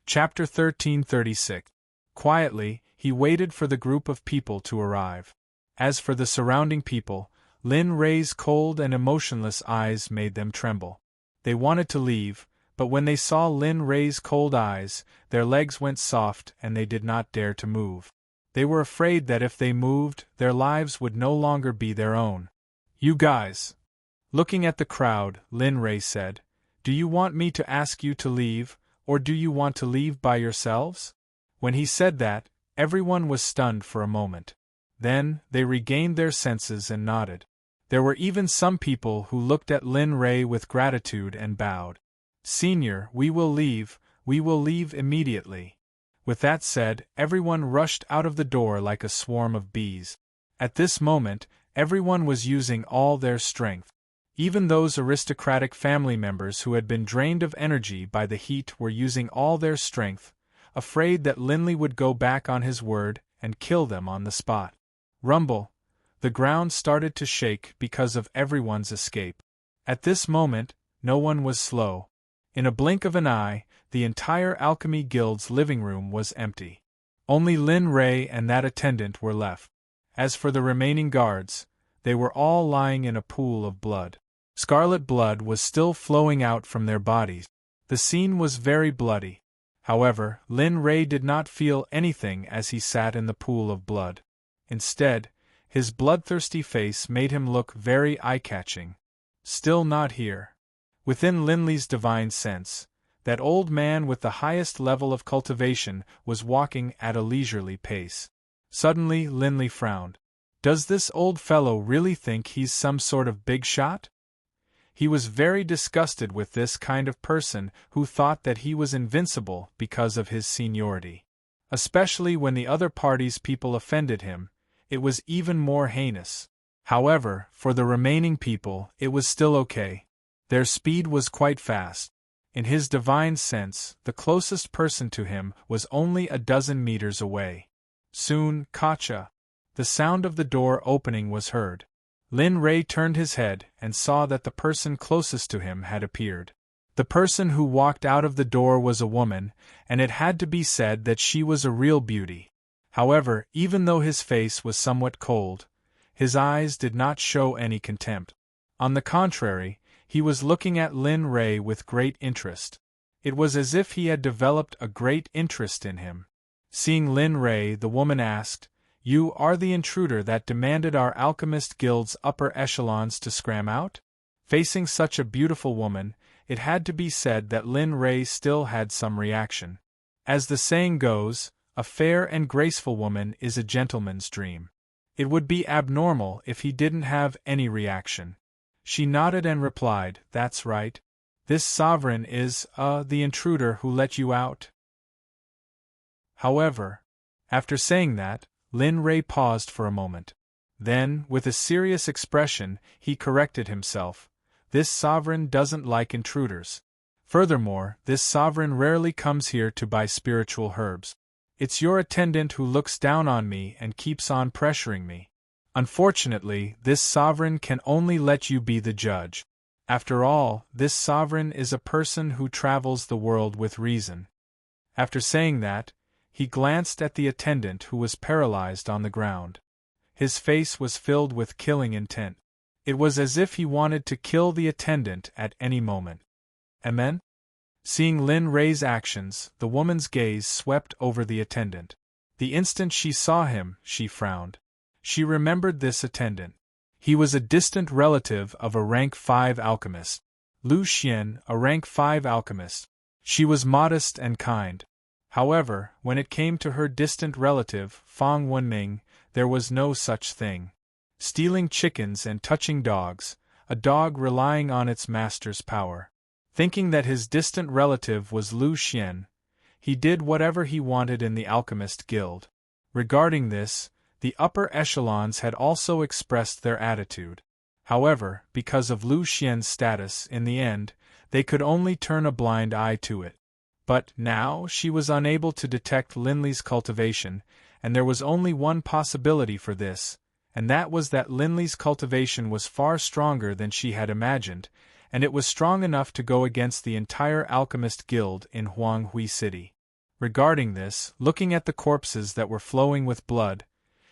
Chapter 1336. Quietly, he waited for the group of people to arrive. As for the surrounding people, Lin Rei's cold and emotionless eyes made them tremble. They wanted to leave, but when they saw Lin Rei's cold eyes, their legs went soft and they did not dare to move. They were afraid that if they moved, their lives would no longer be their own. "You guys." Looking at the crowd, Lin Rei said, "Do you want me to ask you to leave, or do you want to leave by yourselves?" When he said that, everyone was stunned for a moment. Then, they regained their senses and nodded. There were even some people who looked at Lin Rei with gratitude and bowed. "Senior, we will leave immediately." With that said, everyone rushed out of the door like a swarm of bees. At this moment, everyone was using all their strength. Even those aristocratic family members who had been drained of energy by the heat were using all their strength, afraid that Linley would go back on his word and kill them on the spot. Rumble! The ground started to shake because of everyone's escape. At this moment, no one was slow. In a blink of an eye, the entire Alchemy Guild's living room was empty. Only Lin Rei and that attendant were left. As for the remaining guards, they were all lying in a pool of blood. Scarlet blood was still flowing out from their bodies. The scene was very bloody. However, Lin Rei did not feel anything as he sat in the pool of blood. Instead, his bloodthirsty face made him look very eye-catching. Still not here. Within Linley's divine sense, that old man with the highest level of cultivation was walking at a leisurely pace. Suddenly, Linley frowned. Does this old fellow really think he's some sort of big shot? He was very disgusted with this kind of person who thought that he was invincible because of his seniority. Especially when the other party's people offended him, it was even more heinous. However, for the remaining people, it was still okay. Their speed was quite fast. In his divine sense, the closest person to him was only a dozen meters away. Soon, Kacha. The sound of the door opening was heard. Lin Rei turned his head and saw that the person closest to him had appeared. The person who walked out of the door was a woman, and it had to be said that she was a real beauty. However, even though his face was somewhat cold, his eyes did not show any contempt. On the contrary, he was looking at Lin Rei with great interest. It was as if he had developed a great interest in him. Seeing Lin Rei, the woman asked, "You are the intruder that demanded our Alchemist Guild's upper echelons to scram out?" Facing such a beautiful woman, it had to be said that Lin Rei still had some reaction. As the saying goes, a fair and graceful woman is a gentleman's dream. It would be abnormal if he didn't have any reaction. She nodded and replied, "That's right. This sovereign is, the intruder who let you out." However, after saying that, Lin Rei paused for a moment. Then, with a serious expression, he corrected himself. This sovereign doesn't like intruders. Furthermore, this sovereign rarely comes here to buy spiritual herbs. It's your attendant who looks down on me and keeps on pressuring me. Unfortunately, this sovereign can only let you be the judge. After all, this sovereign is a person who travels the world with reason. After saying that, he glanced at the attendant who was paralyzed on the ground. His face was filled with killing intent. It was as if he wanted to kill the attendant at any moment. Amen? Seeing Lin Rei's actions, the woman's gaze swept over the attendant. The instant she saw him, she frowned. She remembered this attendant. He was a distant relative of a rank 5 alchemist. Lu Xian, a rank 5 alchemist. She was modest and kind. However, when it came to her distant relative, Fang Wenming, there was no such thing. Stealing chickens and touching dogs, a dog relying on its master's power. Thinking that his distant relative was Lu Xian, he did whatever he wanted in the Alchemist Guild. Regarding this, the upper echelons had also expressed their attitude. However, because of Lu Xian's status, in the end, they could only turn a blind eye to it. But now she was unable to detect Linley's cultivation, and there was only one possibility for this, and that was that Linley's cultivation was far stronger than she had imagined, and it was strong enough to go against the entire Alchemist Guild in Huanghui City. Regarding this, looking at the corpses that were flowing with blood,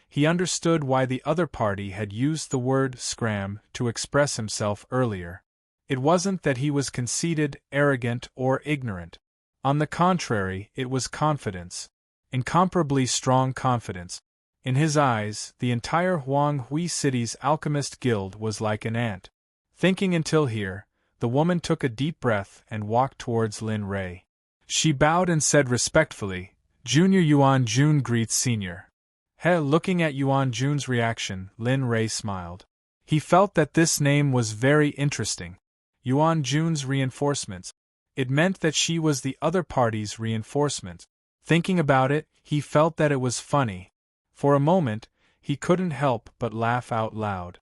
he understood why the other party had used the word scram to express himself earlier. It wasn't that he was conceited, arrogant, or ignorant. On the contrary, it was confidence. Incomparably strong confidence. In his eyes, the entire Huang Hui City's alchemist guild was like an ant. Thinking until here, the woman took a deep breath and walked towards Lin Rei. She bowed and said respectfully, "Junior Yuan Jun greets Senior." Looking at Yuan Jun's reaction, Lin Rei smiled. He felt that this name was very interesting. Yuan Jun's reinforcements. It meant that she was the other party's reinforcement. Thinking about it, he felt that it was funny. For a moment, he couldn't help but laugh out loud.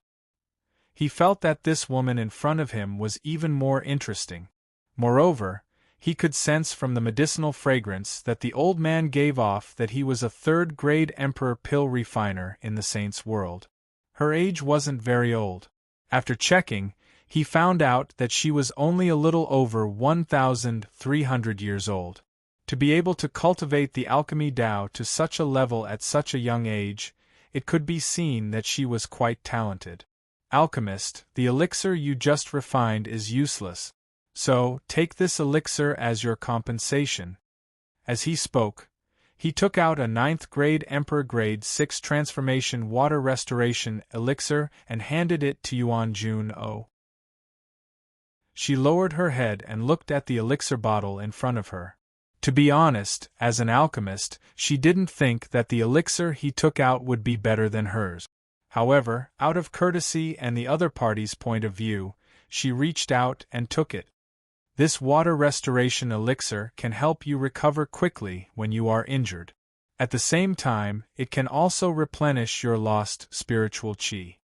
He felt that this woman in front of him was even more interesting. Moreover, he could sense from the medicinal fragrance that the old man gave off that he was a third-grade emperor pill refiner in the saint's world. Her age wasn't very old. After checking, he found out that she was only a little over 1,300 years old. To be able to cultivate the alchemy Dao to such a level at such a young age, it could be seen that she was quite talented. Alchemist, the elixir you just refined is useless. So, take this elixir as your compensation. As he spoke, he took out a 9th-grade Emperor Grade 6 Transformation Water Restoration elixir and handed it to Yuan Jun. She lowered her head and looked at the elixir bottle in front of her. To be honest, as an alchemist, she didn't think that the elixir he took out would be better than hers. However, out of courtesy and the other party's point of view, she reached out and took it. This water restoration elixir can help you recover quickly when you are injured. At the same time, it can also replenish your lost spiritual qi.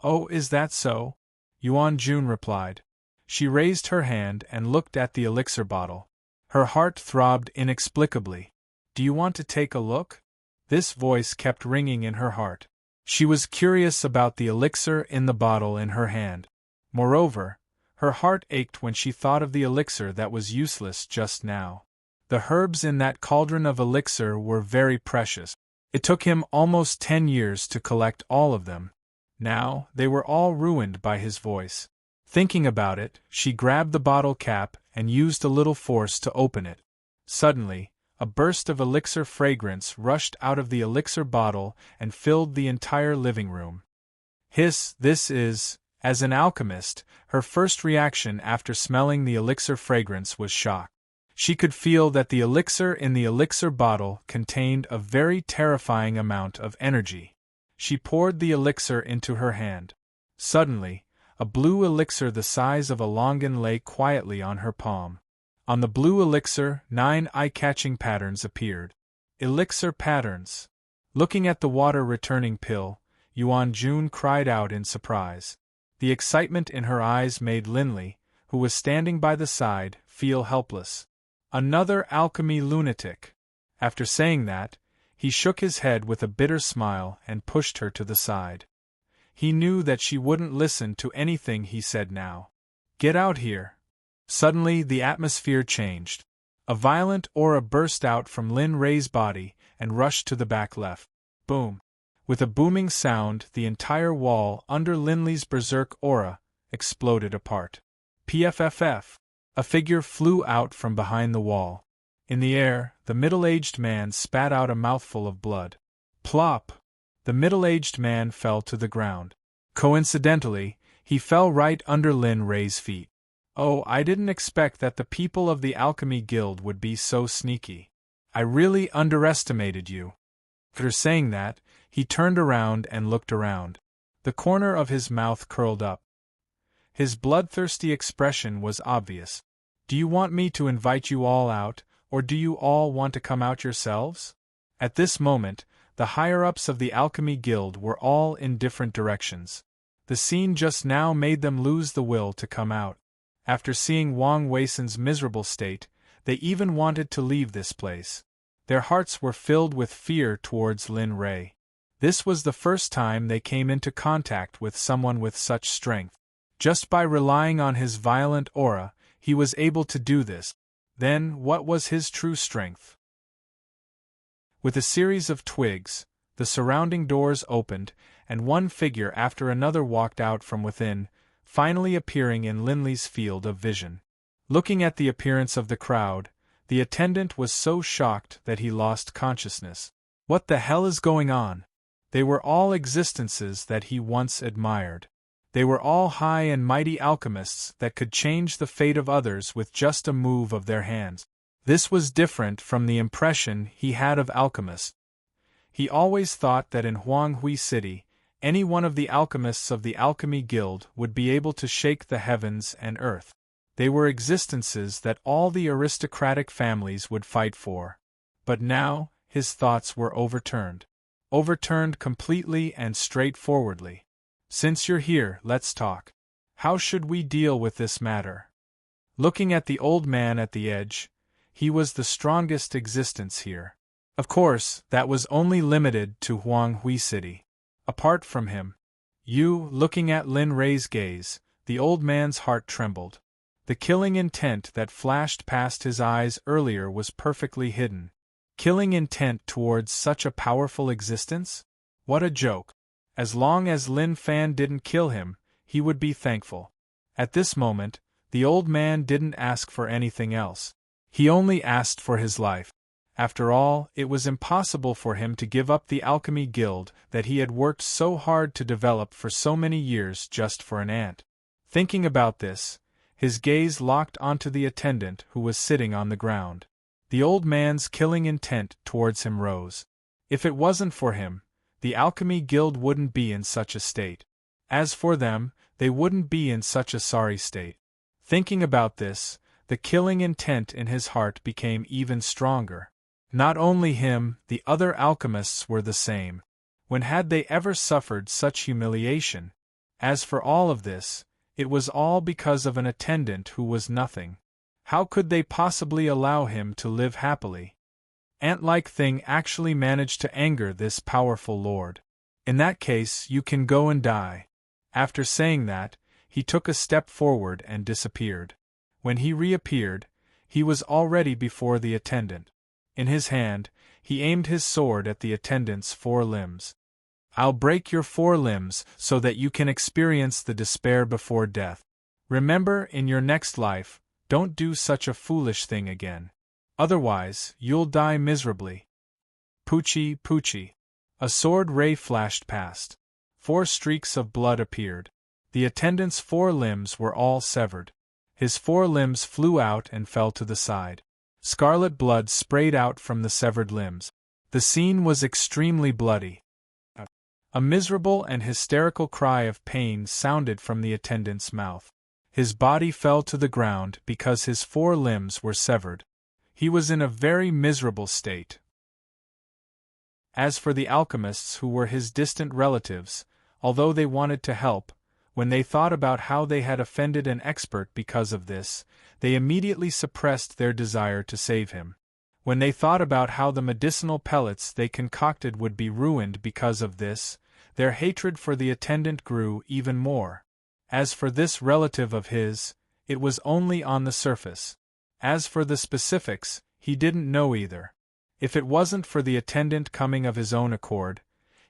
Oh, is that so? Yuan Jun replied. She raised her hand and looked at the elixir bottle. Her heart throbbed inexplicably. Do you want to take a look? This voice kept ringing in her heart. She was curious about the elixir in the bottle in her hand. Moreover, her heart ached when she thought of the elixir that was useless just now. The herbs in that cauldron of elixir were very precious. It took him almost 10 years to collect all of them. Now, they were all ruined by his voice. Thinking about it, she grabbed the bottle cap and used a little force to open it. Suddenly, a burst of elixir fragrance rushed out of the elixir bottle and filled the entire living room. This is... As an alchemist, her first reaction after smelling the elixir fragrance was shock. She could feel that the elixir in the elixir bottle contained a very terrifying amount of energy. She poured the elixir into her hand. Suddenly, a blue elixir the size of a longan lay quietly on her palm. On the blue elixir, 9 eye-catching patterns appeared. Elixir patterns. Looking at the water-returning pill, Yuan Jun cried out in surprise. The excitement in her eyes made Linley, who was standing by the side, feel helpless. Another alchemy lunatic. After saying that, he shook his head with a bitter smile and pushed her to the side. He knew that she wouldn't listen to anything he said now. Get out here. Suddenly the atmosphere changed. A violent aura burst out from Lin Rei's body and rushed to the back left. Boom. With a booming sound, the entire wall under Linley's berserk aura exploded apart. PFFF. A figure flew out from behind the wall. In the air, the middle-aged man spat out a mouthful of blood. Plop! The middle-aged man fell to the ground. Coincidentally, he fell right under Lin Rei's feet. Oh, I didn't expect that the people of the Alchemy Guild would be so sneaky. I really underestimated you. After saying that, he turned around and looked around. The corner of his mouth curled up. His bloodthirsty expression was obvious. Do you want me to invite you all out, or do you all want to come out yourselves? At this moment, the higher-ups of the Alchemy Guild were all in different directions. The scene just now made them lose the will to come out. After seeing Wang Weisen's miserable state, they even wanted to leave this place. Their hearts were filled with fear towards Lin Rei. This was the first time they came into contact with someone with such strength. Just by relying on his violent aura, he was able to do this. Then, what was his true strength? With a series of twigs, the surrounding doors opened, and one figure after another walked out from within, finally appearing in Linley's field of vision. Looking at the appearance of the crowd, the attendant was so shocked that he lost consciousness. What the hell is going on? They were all existences that he once admired. They were all high and mighty alchemists that could change the fate of others with just a move of their hands. This was different from the impression he had of alchemists. He always thought that in Huanghui City, any one of the alchemists of the Alchemy Guild would be able to shake the heavens and earth. They were existences that all the aristocratic families would fight for. But now, his thoughts were overturned. Overturned completely and straightforwardly. Since you're here, let's talk. How should we deal with this matter? Looking at the old man at the edge, he was the strongest existence here. Of course, that was only limited to Huanghui City. Apart from him, looking at Lin Rei's gaze, the old man's heart trembled. The killing intent that flashed past his eyes earlier was perfectly hidden. Killing intent towards such a powerful existence? What a joke. As long as Lin Fan didn't kill him, he would be thankful. At this moment, the old man didn't ask for anything else. He only asked for his life. After all, it was impossible for him to give up the Alchemy Guild that he had worked so hard to develop for so many years just for an ant. Thinking about this, his gaze locked onto the attendant who was sitting on the ground. The old man's killing intent towards him rose. If it wasn't for him, the Alchemy Guild wouldn't be in such a state. As for them, they wouldn't be in such a sorry state. Thinking about this, the killing intent in his heart became even stronger. Not only him, the other alchemists were the same. When had they ever suffered such humiliation? As for all of this, it was all because of an attendant who was nothing. How could they possibly allow him to live happily? Ant-like thing actually managed to anger this powerful lord. In that case, you can go and die. After saying that, he took a step forward and disappeared. When he reappeared, he was already before the attendant. In his hand, he aimed his sword at the attendant's 4 limbs. I'll break your 4 limbs so that you can experience the despair before death. Remember, in your next life, don't do such a foolish thing again. Otherwise, you'll die miserably. Poochie, poochie. A sword ray flashed past. 4 streaks of blood appeared. The attendant's 4 limbs were all severed. His 4 limbs flew out and fell to the side. Scarlet blood sprayed out from the severed limbs. The scene was extremely bloody. A miserable and hysterical cry of pain sounded from the attendant's mouth. His body fell to the ground because his 4 limbs were severed. He was in a very miserable state. As for the alchemists who were his distant relatives, although they wanted to help, when they thought about how they had offended an expert because of this, they immediately suppressed their desire to save him. When they thought about how the medicinal pellets they concocted would be ruined because of this, their hatred for the attendant grew even more. As for this relative of his, it was only on the surface. As for the specifics, he didn't know either. If it wasn't for the attendant coming of his own accord,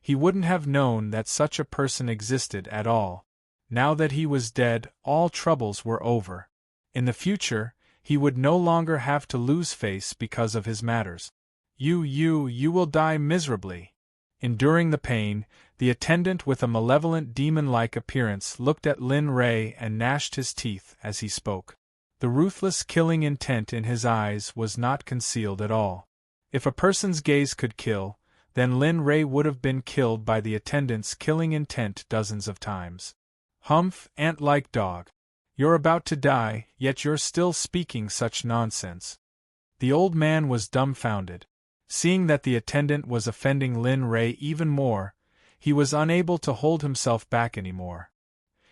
he wouldn't have known that such a person existed at all. Now that he was dead, all troubles were over. In the future, he would no longer have to lose face because of his matters. You will die miserably. Enduring the pain, the attendant with a malevolent demon-like appearance looked at Lin Rei and gnashed his teeth as he spoke. The ruthless killing intent in his eyes was not concealed at all. If a person's gaze could kill, then Lin Rei would have been killed by the attendant's killing intent dozens of times. Humph, ant-like dog. You're about to die, yet you're still speaking such nonsense. The old man was dumbfounded. Seeing that the attendant was offending Lin Rei even more, he was unable to hold himself back anymore.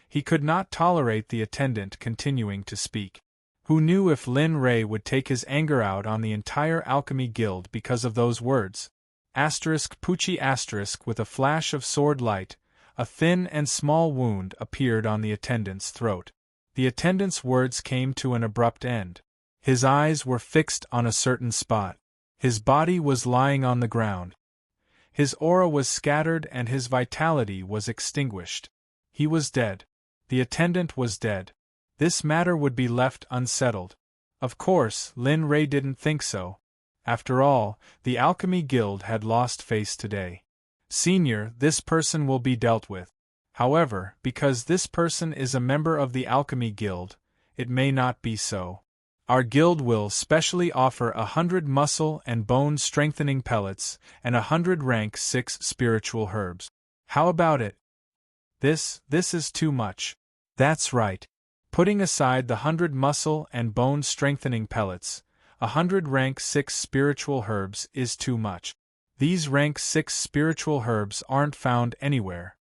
He could not tolerate the attendant continuing to speak. Who knew if Lin Rei would take his anger out on the entire Alchemy Guild because of those words? Poochie with a flash of sword light, a thin and small wound appeared on the attendant's throat. The attendant's words came to an abrupt end. His eyes were fixed on a certain spot. His body was lying on the ground. His aura was scattered and his vitality was extinguished. He was dead. The attendant was dead. This matter would be left unsettled. Of course, Lin Ray didn't think so. After all, the Alchemy Guild had lost face today. Senior, this person will be dealt with. However, because this person is a member of the Alchemy Guild, it may not be so. Our guild will specially offer 100 muscle and bone strengthening pellets and 100 rank 6 spiritual herbs. How about it? This is too much. That's right. Putting aside the 100 muscle and bone strengthening pellets, 100 rank 6 spiritual herbs is too much. These rank 6 spiritual herbs aren't found anywhere.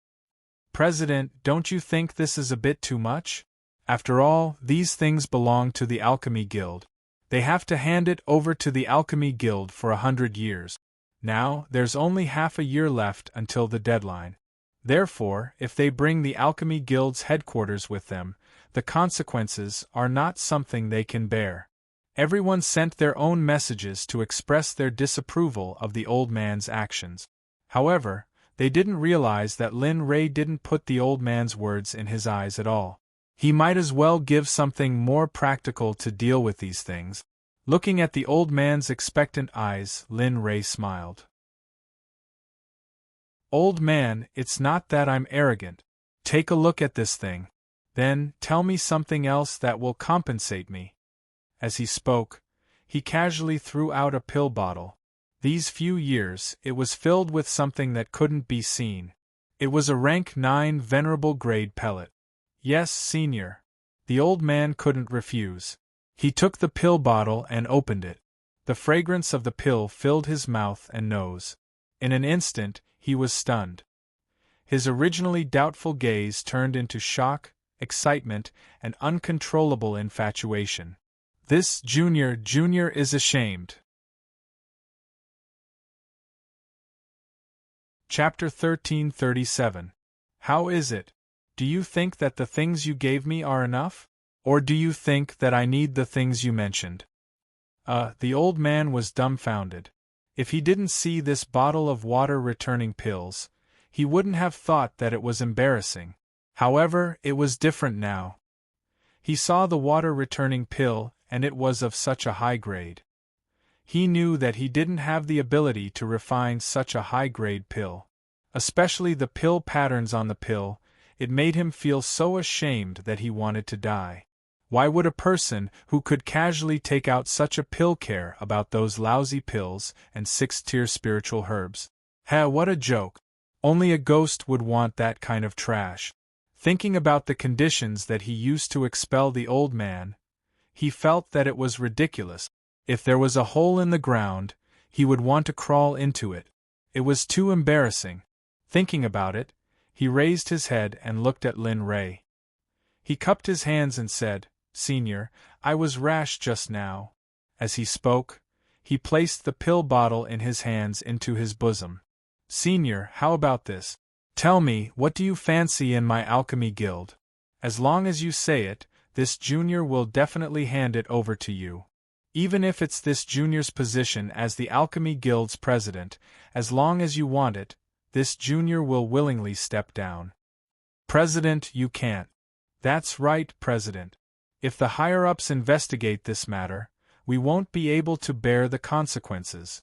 President, don't you think this is a bit too much? After all, these things belong to the Alchemy Guild. They have to hand it over to the Alchemy Guild for 100 years. Now, there's only half a year left until the deadline. Therefore, if they bring the Alchemy Guild's headquarters with them, the consequences are not something they can bear. Everyone sent their own messages to express their disapproval of the old man's actions. However, they didn't realize that Lin Ray didn't put the old man's words in his eyes at all. He might as well give something more practical to deal with these things. Looking at the old man's expectant eyes, Lin Ray smiled. Old man, it's not that I'm arrogant. Take a look at this thing. Then, tell me something else that will compensate me. As he spoke, he casually threw out a pill bottle. These few years, it was filled with something that couldn't be seen. It was a rank 9 venerable grade pellet. Yes, senior. The old man couldn't refuse. He took the pill bottle and opened it. The fragrance of the pill filled his mouth and nose. In an instant, he was stunned. His originally doubtful gaze turned into shock, excitement, and uncontrollable infatuation. This junior is ashamed. Chapter 1337. How is it? Do you think that the things you gave me are enough? Or do you think that I need the things you mentioned? The old man was dumbfounded. If he didn't see this bottle of water-returning pills, he wouldn't have thought that it was embarrassing. However, it was different now. He saw the water-returning pill, and it was of such a high grade. He knew that he didn't have the ability to refine such a high-grade pill. Especially the pill patterns on the pill, it made him feel so ashamed that he wanted to die. Why would a person who could casually take out such a pill care about those lousy pills and 6-tier spiritual herbs? What a joke. Only a ghost would want that kind of trash. Thinking about the conditions that he used to expel the old man, he felt that it was ridiculous. If there was a hole in the ground, he would want to crawl into it. It was too embarrassing. Thinking about it, he raised his head and looked at Lin Ray. He cupped his hands and said, "Senior, I was rash just now." As he spoke, he placed the pill bottle in his hands into his bosom. "Senior, how about this? Tell me, what do you fancy in my alchemy guild? As long as you say it, this junior will definitely hand it over to you. Even if it's this junior's position as the alchemy guild's president, as long as you want it, this junior will willingly step down." "President, you can't." "That's right, President. If the higher-ups investigate this matter, we won't be able to bear the consequences."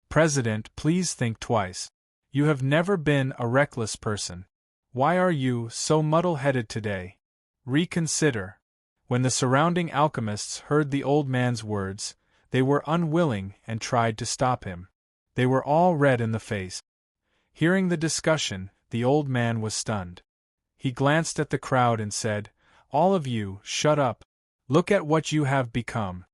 "President, please think twice. You have never been a reckless person. Why are you so muddle-headed today? Reconsider." When the surrounding alchemists heard the old man's words, they were unwilling and tried to stop him. They were all red in the face. Hearing the discussion, the old man was stunned. He glanced at the crowd and said, "All of you, shut up. Look at what you have become.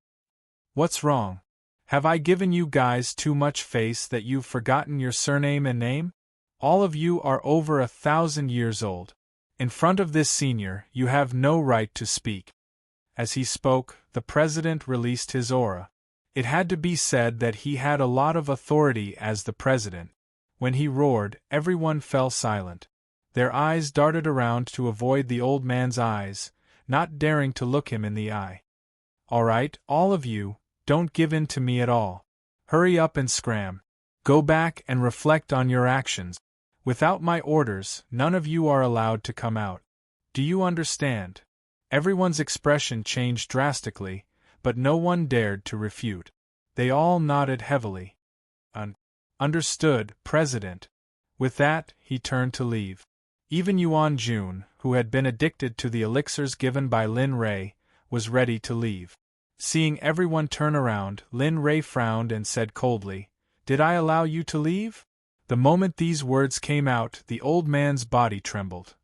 What's wrong? Have I given you guys too much face that you've forgotten your surname and name? All of you are over 1,000 years old. In front of this senior, you have no right to speak." As he spoke, the president released his aura. It had to be said that he had a lot of authority as the president. When he roared, everyone fell silent. Their eyes darted around to avoid the old man's eyes, not daring to look him in the eye. "All right, all of you, don't give in to me at all. Hurry up and scram. Go back and reflect on your actions. Without my orders, none of you are allowed to come out. Do you understand? Everyone's expression changed drastically, but no one dared to refute. They all nodded heavily. Understood, President. With that, he turned to leave. Even Yuan Jun, who had been addicted to the elixirs given by Lin Rei, was ready to leave. Seeing everyone turn around, Lin Rei frowned and said coldly, "Did I allow you to leave?" The moment these words came out, the old man's body trembled.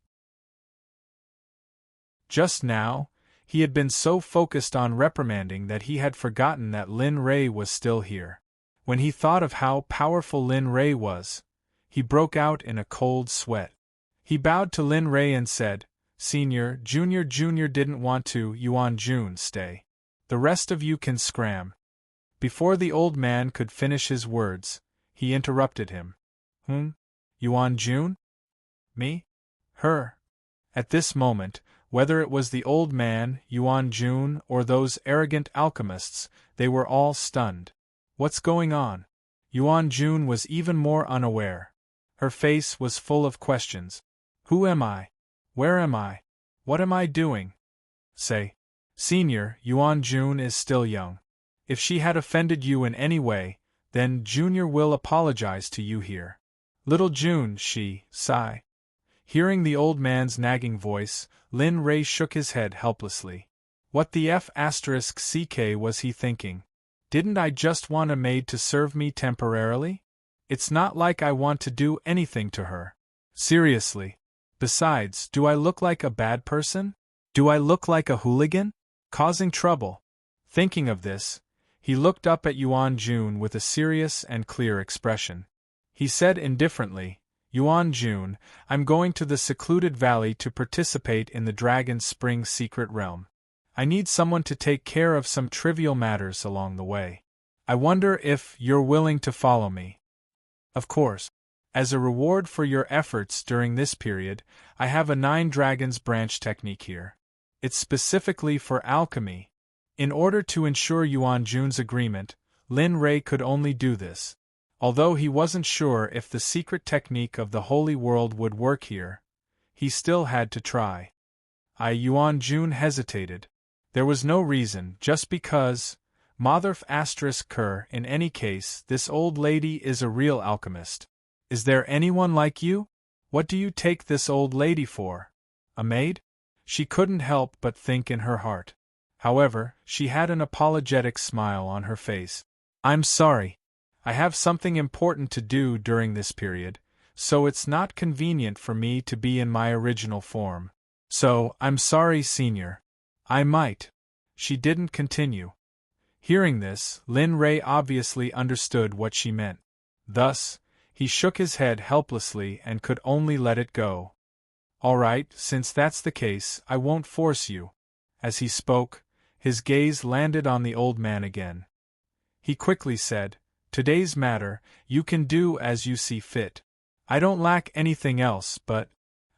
Just now, he had been so focused on reprimanding that he had forgotten that Lin Rei was still here. When he thought of how powerful Lin Rei was, he broke out in a cold sweat. He bowed to Lin Rei and said, "Senior, Junior didn't want to, Yuan Jun, stay. The rest of you can scram." Before the old man could finish his words, he interrupted him. Yuan Jun? Me? Her? At this moment, whether it was the old man, Yuan Jun, or those arrogant alchemists, they were all stunned. What's going on? Yuan Jun was even more unaware. Her face was full of questions. Who am I? Where am I? What am I doing? Say, Senior, Yuan Jun is still young. If she had offended you in any way, then Junior will apologize to you here. Little Jun, she, sigh. Hearing the old man's nagging voice, Lin Rei shook his head helplessly. What the F***ck was he thinking? Didn't I just want a maid to serve me temporarily? It's not like I want to do anything to her. Seriously. Besides, do I look like a bad person? Do I look like a hooligan? Causing trouble? Thinking of this, he looked up at Yuan Jun with a serious and clear expression. He said indifferently, Yuan Jun, I'm going to the secluded valley to participate in the Dragon's Spring secret realm. I need someone to take care of some trivial matters along the way. I wonder if you're willing to follow me. Of course. As a reward for your efforts during this period, I have a 9 Dragons branch technique here. It's specifically for alchemy. In order to ensure Yuan Jun's agreement, Lin Rei could only do this. Although he wasn't sure if the secret technique of the Holy World would work here, he still had to try. Yuan Jun hesitated. There was no reason, just because, Motherf ****, in any case, this old lady is a real alchemist. Is there anyone like you? What do you take this old lady for? A maid? She couldn't help but think in her heart. However, she had an apologetic smile on her face. I'm sorry. I have something important to do during this period, so it's not convenient for me to be in my original form. So, I'm sorry, Senior. I might. She didn't continue. Hearing this, Lin Rei obviously understood what she meant. Thus, he shook his head helplessly and could only let it go. All right, since that's the case, I won't force you. As he spoke, his gaze landed on the old man again. He quickly said, Today's matter, you can do as you see fit. I don't lack anything else, but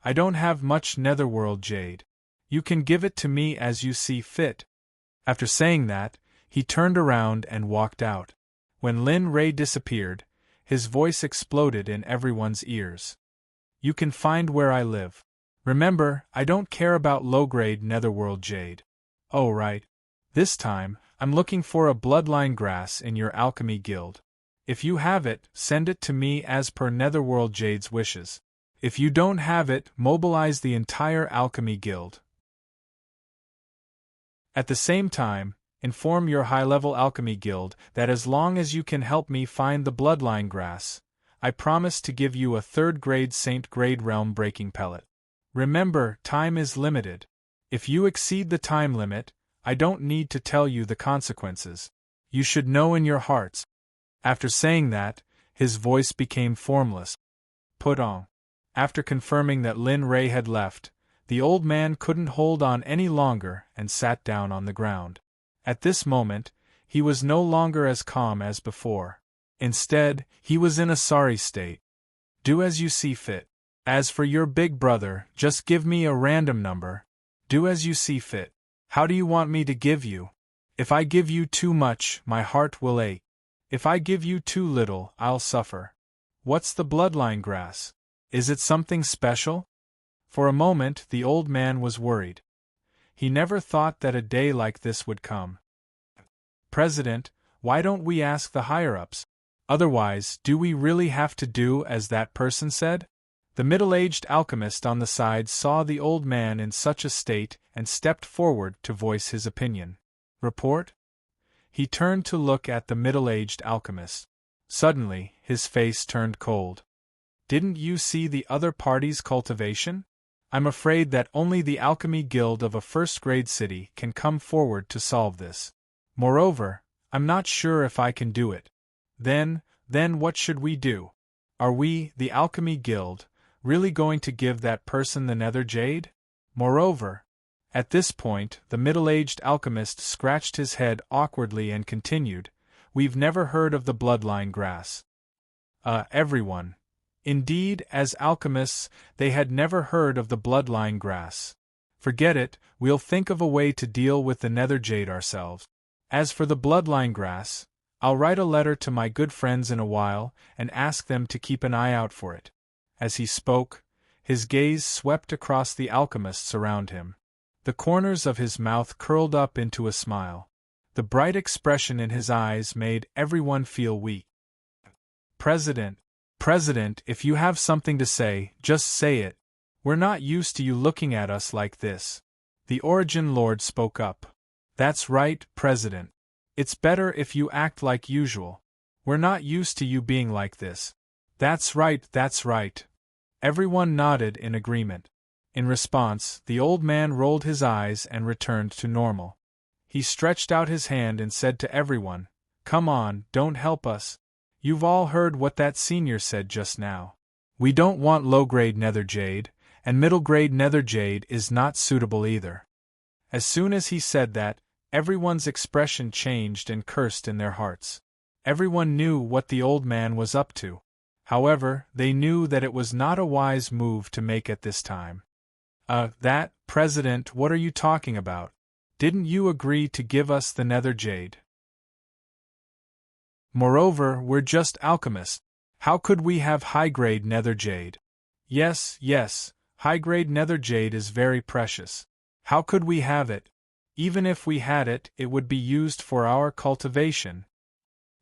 I don't have much netherworld jade. You can give it to me as you see fit. After saying that, he turned around and walked out. When Lin Rei disappeared, his voice exploded in everyone's ears. You can find where I live. Remember, I don't care about low-grade netherworld jade. Oh right. This time, I'm looking for a bloodline grass in your alchemy guild. If you have it, send it to me as per netherworld jade's wishes. If you don't have it, mobilize the entire alchemy guild. At the same time, inform your high-level alchemy guild that as long as you can help me find the bloodline grass, I promise to give you a 3rd-grade Saint-grade realm-breaking pellet. Remember, time is limited. If you exceed the time limit, I don't need to tell you the consequences. You should know in your hearts. After saying that, his voice became formless. Put on. After confirming that Lin Rei had left, the old man couldn't hold on any longer and sat down on the ground. At this moment, he was no longer as calm as before. Instead, he was in a sorry state. Do as you see fit. As for your big brother, just give me a random number. Do as you see fit. How do you want me to give you? If I give you too much, my heart will ache. If I give you too little, I'll suffer. What's the bloodline grass? Is it something special? For a moment, the old man was worried. He never thought that a day like this would come. President, why don't we ask the higher-ups? Otherwise, do we really have to do as that person said? The middle-aged alchemist on the side saw the old man in such a state and stepped forward to voice his opinion. Report? He turned to look at the middle-aged alchemist. Suddenly, his face turned cold. Didn't you see the other party's cultivation? I'm afraid that only the Alchemy Guild of a first-grade city can come forward to solve this. Moreover, I'm not sure if I can do it. Then what should we do? Are we, the Alchemy Guild, really going to give that person the nether jade? Moreover, at this point, the middle-aged alchemist scratched his head awkwardly and continued, we've never heard of the bloodline grass. Everyone. Indeed, as alchemists, they had never heard of the bloodline grass. Forget it, we'll think of a way to deal with the nether jade ourselves. As for the bloodline grass, I'll write a letter to my good friends in a while and ask them to keep an eye out for it. As he spoke, his gaze swept across the alchemists around him. The corners of his mouth curled up into a smile. The bright expression in his eyes made everyone feel weak. President, if you have something to say, just say it. We're not used to you looking at us like this. The Origin Lord spoke up. That's right, President. It's better if you act like usual. We're not used to you being like this. That's right. Everyone nodded in agreement. In response, the old man rolled his eyes and returned to normal. He stretched out his hand and said to everyone, come on, don't help us. You've all heard what that senior said just now. We don't want low-grade nether jade, and middle-grade nether jade is not suitable either. As soon as he said that, everyone's expression changed and cursed in their hearts. Everyone knew what the old man was up to. However, they knew that it was not a wise move to make at this time. President, what are you talking about? Didn't you agree to give us the nether jade? Moreover, we're just alchemists. How could we have high-grade nether jade? Yes, high-grade nether jade is very precious. How could we have it? Even if we had it, it would be used for our cultivation.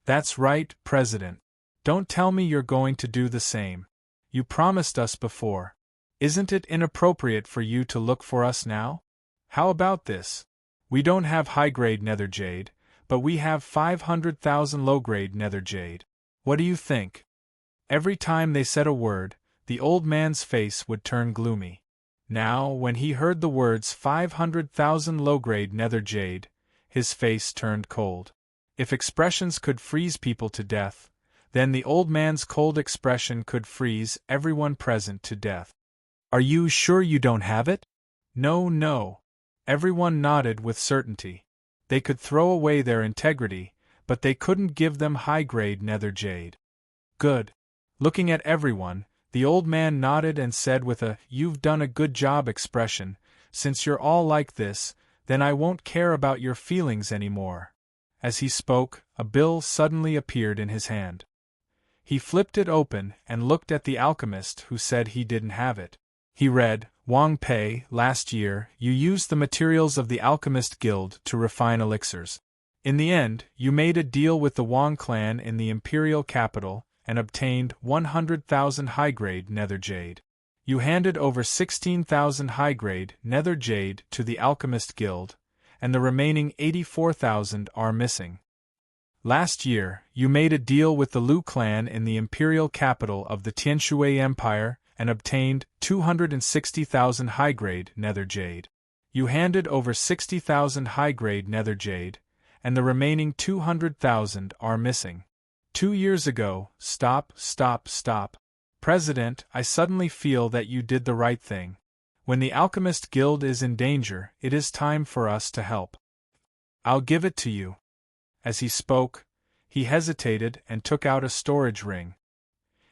That's right, President. Don't tell me you're going to do the same. You promised us before. Isn't it inappropriate for you to look for us now? How about this? We don't have high-grade nether jade, but we have 500,000 low-grade nether jade. What do you think? Every time they said a word, the old man's face would turn gloomy. Now, when he heard the words 500,000 low-grade nether jade, his face turned cold. If expressions could freeze people to death, then the old man's cold expression could freeze everyone present to death. Are you sure you don't have it? No. Everyone nodded with certainty. They could throw away their integrity, but they couldn't give them high-grade nether jade. Good. Looking at everyone, the old man nodded and said with a "you've done a good job" expression, since you're all like this, then I won't care about your feelings anymore. As he spoke, a bill suddenly appeared in his hand. He flipped it open and looked at the alchemist who said he didn't have it. He read, Wang Pei, last year, you used the materials of the Alchemist Guild to refine elixirs. In the end, you made a deal with the Wang clan in the imperial capital and obtained 100,000 high-grade nether jade. You handed over 16,000 high-grade nether jade to the Alchemist Guild, and the remaining 84,000 are missing. Last year, you made a deal with the Lu clan in the imperial capital of the Tianshui Empire and obtained 260,000 high-grade nether jade. You handed over 60,000 high-grade nether jade, and the remaining 200,000 are missing. 2 years ago, Stop. President, I suddenly feel that you did the right thing. When the Alchemist Guild is in danger, it is time for us to help. I'll give it to you. As he spoke, he hesitated and took out a storage ring.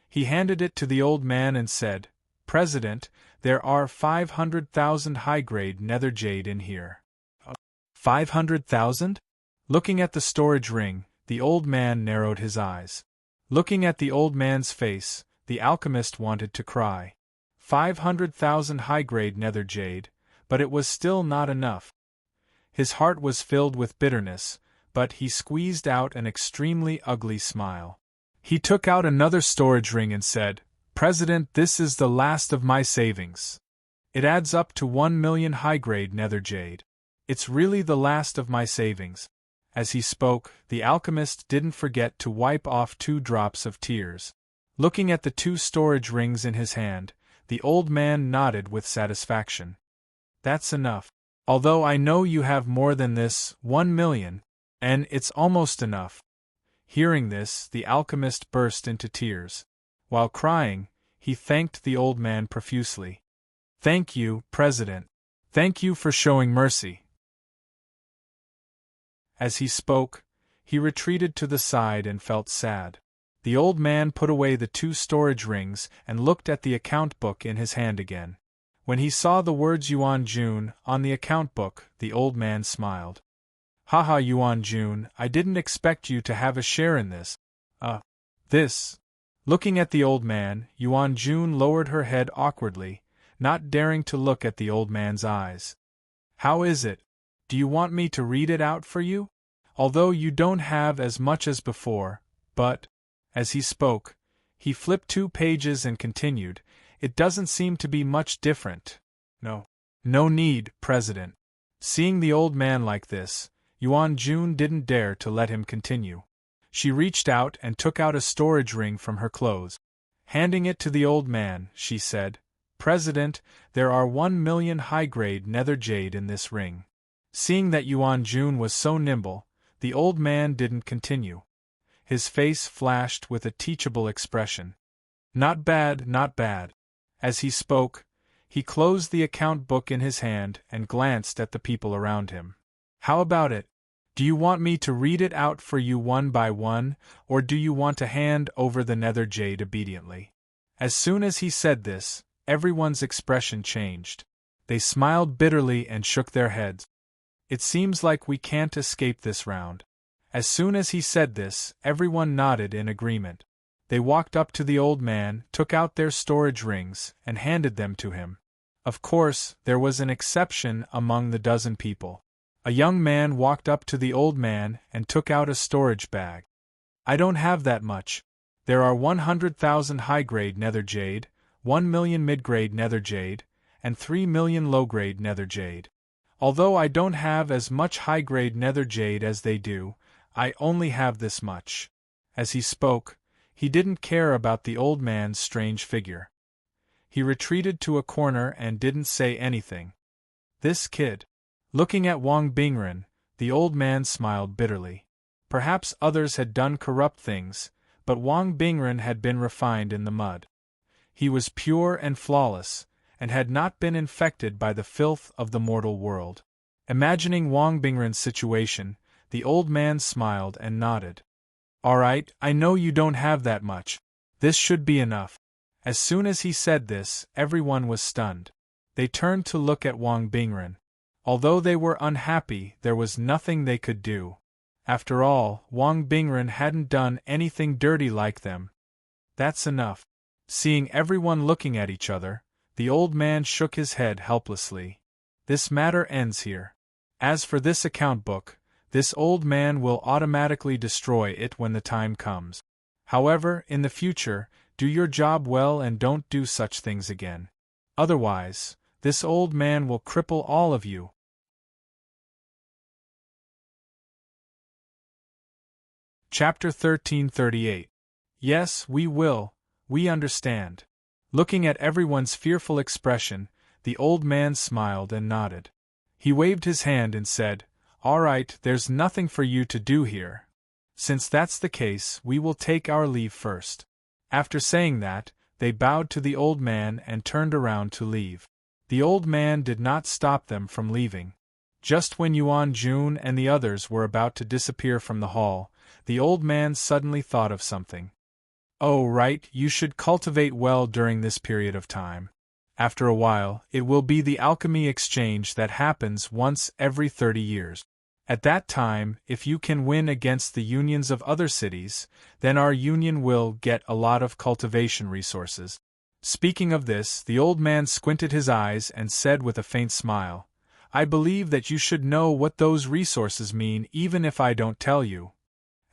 He handed it to the old man and said, President, there are 500,000 high-grade nether jade in here. 500,000? Looking at the storage ring, The old man narrowed his eyes. Looking at the old man's face, the alchemist wanted to cry. 500,000 high-grade nether jade, but it was still not enough. His heart was filled with bitterness, but he squeezed out an extremely ugly smile. He took out another storage ring and said, "President, this is the last of my savings. It adds up to 1 million high-grade nether jade. It's really the last of my savings." As he spoke, the alchemist didn't forget to wipe off 2 drops of tears. Looking at the 2 storage rings in his hand, the old man nodded with satisfaction. "That's enough. Although I know you have more than this, 1 million, and it's almost enough." Hearing this, the alchemist burst into tears. While crying, he thanked the old man profusely. "Thank you, President. Thank you for showing mercy." As he spoke, he retreated to the side and felt sad. The old man put away the 2 storage rings and looked at the account book in his hand again. When he saw the words Yuan Jun on the account book, the old man smiled. "Haha, Yuan Jun, I didn't expect you to have a share in this. This." Looking at the old man, Yuan Jun lowered her head awkwardly, not daring to look at the old man's eyes. "How is it? Do you want me to read it out for you? Although you don't have as much as before, but..." As he spoke, he flipped 2 pages and continued, "It doesn't seem to be much different." No need, President." Seeing the old man like this, Yuan Jun didn't dare to let him continue. She reached out and took out a storage ring from her clothes. Handing it to the old man, she said, "President, there are 1 million high-grade nether jade in this ring." Seeing that Yuan Jun was so nimble, the old man didn't continue. His face flashed with a teachable expression. "Not bad, not bad." As he spoke, he closed the account book in his hand and glanced at the people around him. "How about it? Do you want me to read it out for you one by one, or do you want to hand over the nether jade obediently?" As soon as he said this, everyone's expression changed. They smiled bitterly and shook their heads. "It seems like we can't escape this round." As soon as he said this, everyone nodded in agreement. They walked up to the old man, took out their storage rings, and handed them to him. Of course, there was an exception among the dozen people. A young man walked up to the old man and took out a storage bag. "I don't have that much. There are 100,000 high-grade nether jade, 1 million mid-grade nether jade, and 3 million low-grade nether jade. Although I don't have as much high-grade nether jade as they do, I only have this much." As he spoke, he didn't care about the old man's strange figure. He retreated to a corner and didn't say anything. This kid. Looking at Wang Bingren, the old man smiled bitterly. Perhaps others had done corrupt things, but Wang Bingren had been refined in the mud. He was pure and flawless, and had not been infected by the filth of the mortal world. Imagining Wang Bingren's situation, the old man smiled and nodded. "All right, I know you don't have that much. This should be enough." As soon as he said this, everyone was stunned. They turned to look at Wang Bingren. Although they were unhappy, there was nothing they could do. After all, Wang Bingren hadn't done anything dirty like them. "That's enough." Seeing everyone looking at each other, the old man shook his head helplessly. "This matter ends here. As for this account book, this old man will automatically destroy it when the time comes. However, in the future, do your job well and don't do such things again. Otherwise, this old man will cripple all of you." Chapter 1338. Yes, we will, we understand. Looking at everyone's fearful expression, the old man smiled and nodded. He waved his hand and said, "All right, there's nothing for you to do here. Since that's the case, we will take our leave first." After saying that, they bowed to the old man and turned around to leave. The old man did not stop them from leaving. Just when Yuan Jun and the others were about to disappear from the hall, the old man suddenly thought of something. "Oh, right, you should cultivate well during this period of time. After a while, it will be the alchemy exchange that happens once every 30 years. At that time, if you can win against the unions of other cities, then our union will get a lot of cultivation resources. Speaking of this, the old man squinted his eyes and said with a faint smile, I believe that you should know what those resources mean even if I don't tell you.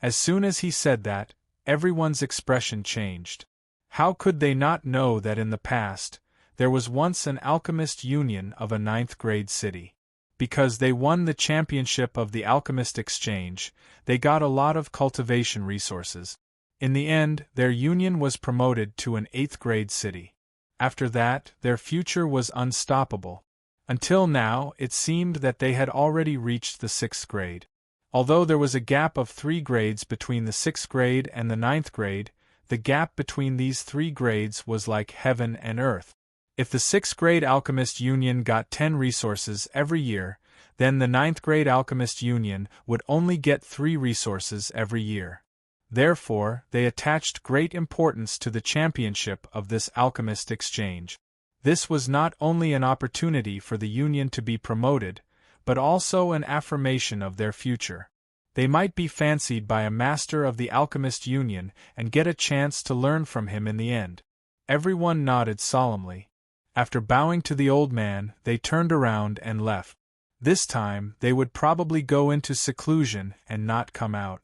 As soon as he said that, everyone's expression changed. How could they not know that in the past, there was once an alchemist union of a 9th grade city? Because they won the championship of the Alchemist Exchange, they got a lot of cultivation resources. In the end, their union was promoted to an 8th grade city. After that, their future was unstoppable. Until now, it seemed that they had already reached the 6th grade. Although there was a gap of 3 grades between the 6th grade and the 9th grade, the gap between these 3 grades was like heaven and earth. If the 6th grade Alchemist Union got 10 resources every year, then the 9th grade Alchemist Union would only get 3 resources every year. Therefore, they attached great importance to the championship of this Alchemist Exchange. This was not only an opportunity for the Union to be promoted, but also an affirmation of their future. They might be fancied by a master of the Alchemist Union and get a chance to learn from him in the end. Everyone nodded solemnly. After bowing to the old man, they turned around and left. This time, they would probably go into seclusion and not come out.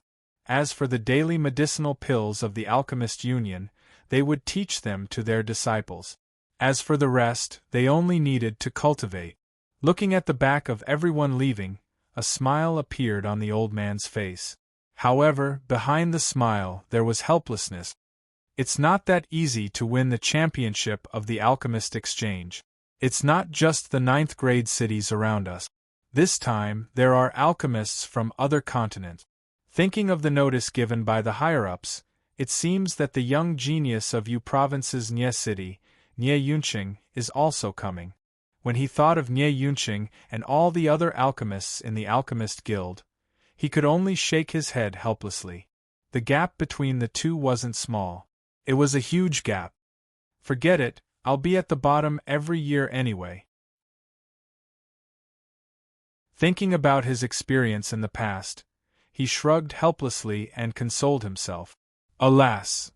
As for the daily medicinal pills of the Alchemist Union, they would teach them to their disciples. As for the rest, they only needed to cultivate. Looking at the back of everyone leaving, a smile appeared on the old man's face. However, behind the smile there was helplessness. It's not that easy to win the championship of the Alchemist Exchange. It's not just the 9th grade cities around us. This time, there are alchemists from other continents. Thinking of the notice given by the higher-ups, it seems that the young genius of Yu Province's Nye city, Nye Yunqing, is also coming. When he thought of Nye Yunqing and all the other alchemists in the Alchemist Guild, he could only shake his head helplessly. The gap between the two wasn't small. It was a huge gap. Forget it, I'll be at the bottom every year anyway. Thinking about his experience in the past, he shrugged helplessly and consoled himself. Alas!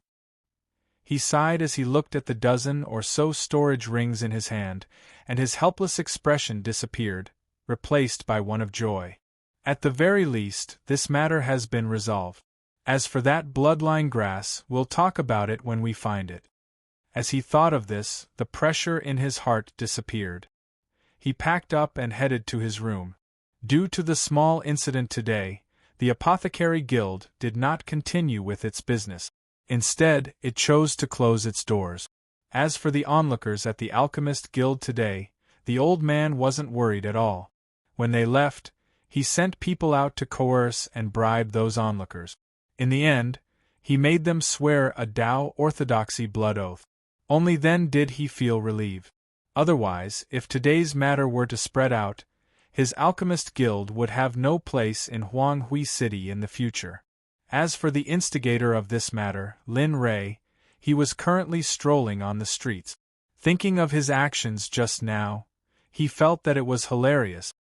He sighed as he looked at the dozen or so storage rings in his hand, and his helpless expression disappeared, replaced by one of joy. At the very least, this matter has been resolved. As for that bloodline grass, we'll talk about it when we find it. As he thought of this, the pressure in his heart disappeared. He packed up and headed to his room. Due to the small incident today, the Apothecary Guild did not continue with its business. Instead, it chose to close its doors. As for the onlookers at the Alchemist Guild today, the old man wasn't worried at all. When they left, he sent people out to coerce and bribe those onlookers. In the end, he made them swear a Tao orthodoxy blood oath. Only then did he feel relieved. Otherwise, if today's matter were to spread out, his Alchemist Guild would have no place in Huanghui City in the future. As for the instigator of this matter, Lin Rei, he was currently strolling on the streets. Thinking of his actions just now, he felt that it was hilarious.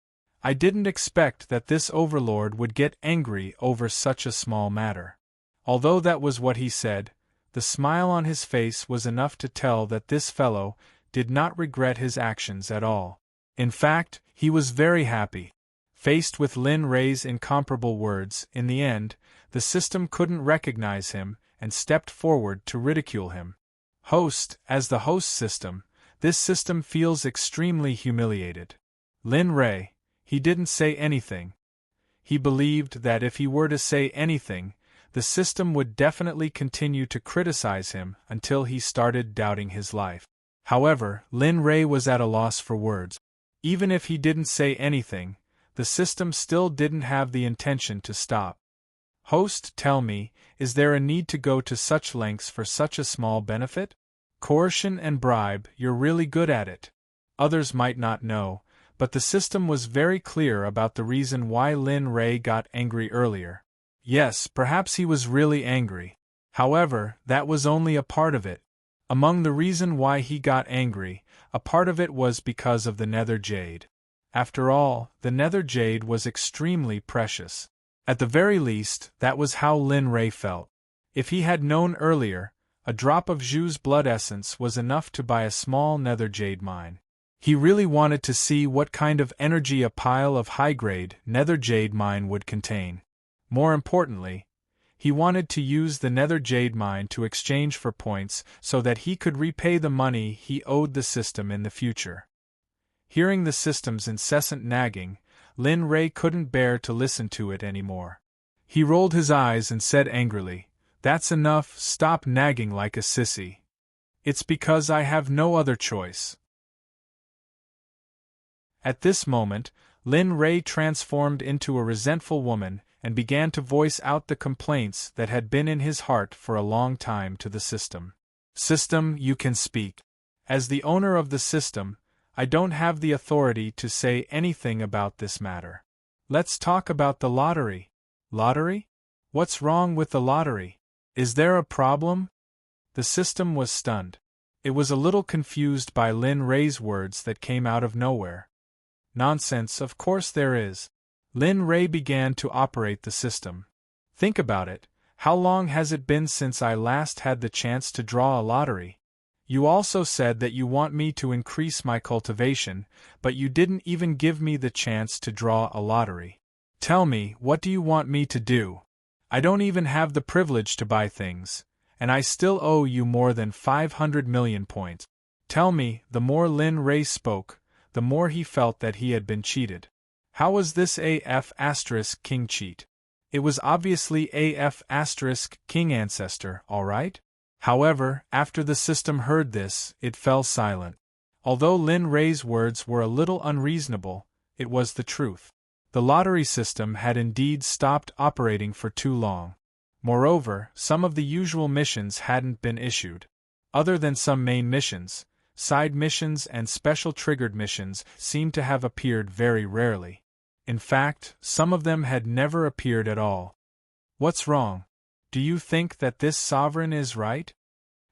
I didn't expect that this overlord would get angry over such a small matter. Although that was what he said, the smile on his face was enough to tell that this fellow did not regret his actions at all. In fact, he was very happy. Faced with Lin Rei's incomparable words, in the end, the system couldn't recognize him and stepped forward to ridicule him. As the host system, this system feels extremely humiliated. Lin Rei, he didn't say anything. He believed that if he were to say anything, the system would definitely continue to criticize him until he started doubting his life. However, Lin Rei was at a loss for words. Even if he didn't say anything, the system still didn't have the intention to stop. Host, tell me, is there a need to go to such lengths for such a small benefit? Coercion and bribe, you're really good at it. Others might not know, but the system was very clear about the reason why Lin Rei got angry earlier. Yes, perhaps he was really angry. However, that was only a part of it. Among the reason why he got angry, a part of it was because of the Nether Jade. After all, the nether jade was extremely precious. At the very least, that was how Lin Rei felt. If he had known earlier, a drop of Zhu's blood essence was enough to buy a small nether jade mine. He really wanted to see what kind of energy a pile of high-grade nether jade mine would contain. More importantly, he wanted to use the nether jade mine to exchange for points so that he could repay the money he owed the system in the future. Hearing the system's incessant nagging, Lin Rei couldn't bear to listen to it anymore. He rolled his eyes and said angrily, "That's enough, stop nagging like a sissy. It's because I have no other choice." At this moment, Lin Rei transformed into a resentful woman and began to voice out the complaints that had been in his heart for a long time to the system. "System, you can speak. As the owner of the system, I don't have the authority to say anything about this matter. Let's talk about the lottery." "Lottery? What's wrong with the lottery? Is there a problem?" The system was stunned. It was a little confused by Lin Rei's words that came out of nowhere. "Nonsense, of course there is." Lin Rei began to operate the system. "Think about it, how long has it been since I last had the chance to draw a lottery? You also said that you want me to increase my cultivation, but you didn't even give me the chance to draw a lottery. Tell me, what do you want me to do? I don't even have the privilege to buy things, and I still owe you more than 500 million points. Tell me." The more Lin Rei spoke, the more he felt that he had been cheated. How was this AF** King cheat? It was obviously AF** King Ancestor, alright? However, after the system heard this, it fell silent. Although Lin Rei's words were a little unreasonable, it was the truth. The lottery system had indeed stopped operating for too long. Moreover, some of the usual missions hadn't been issued. Other than some main missions, side missions and special triggered missions seemed to have appeared very rarely. In fact, some of them had never appeared at all. "What's wrong? Do you think that this sovereign is right?"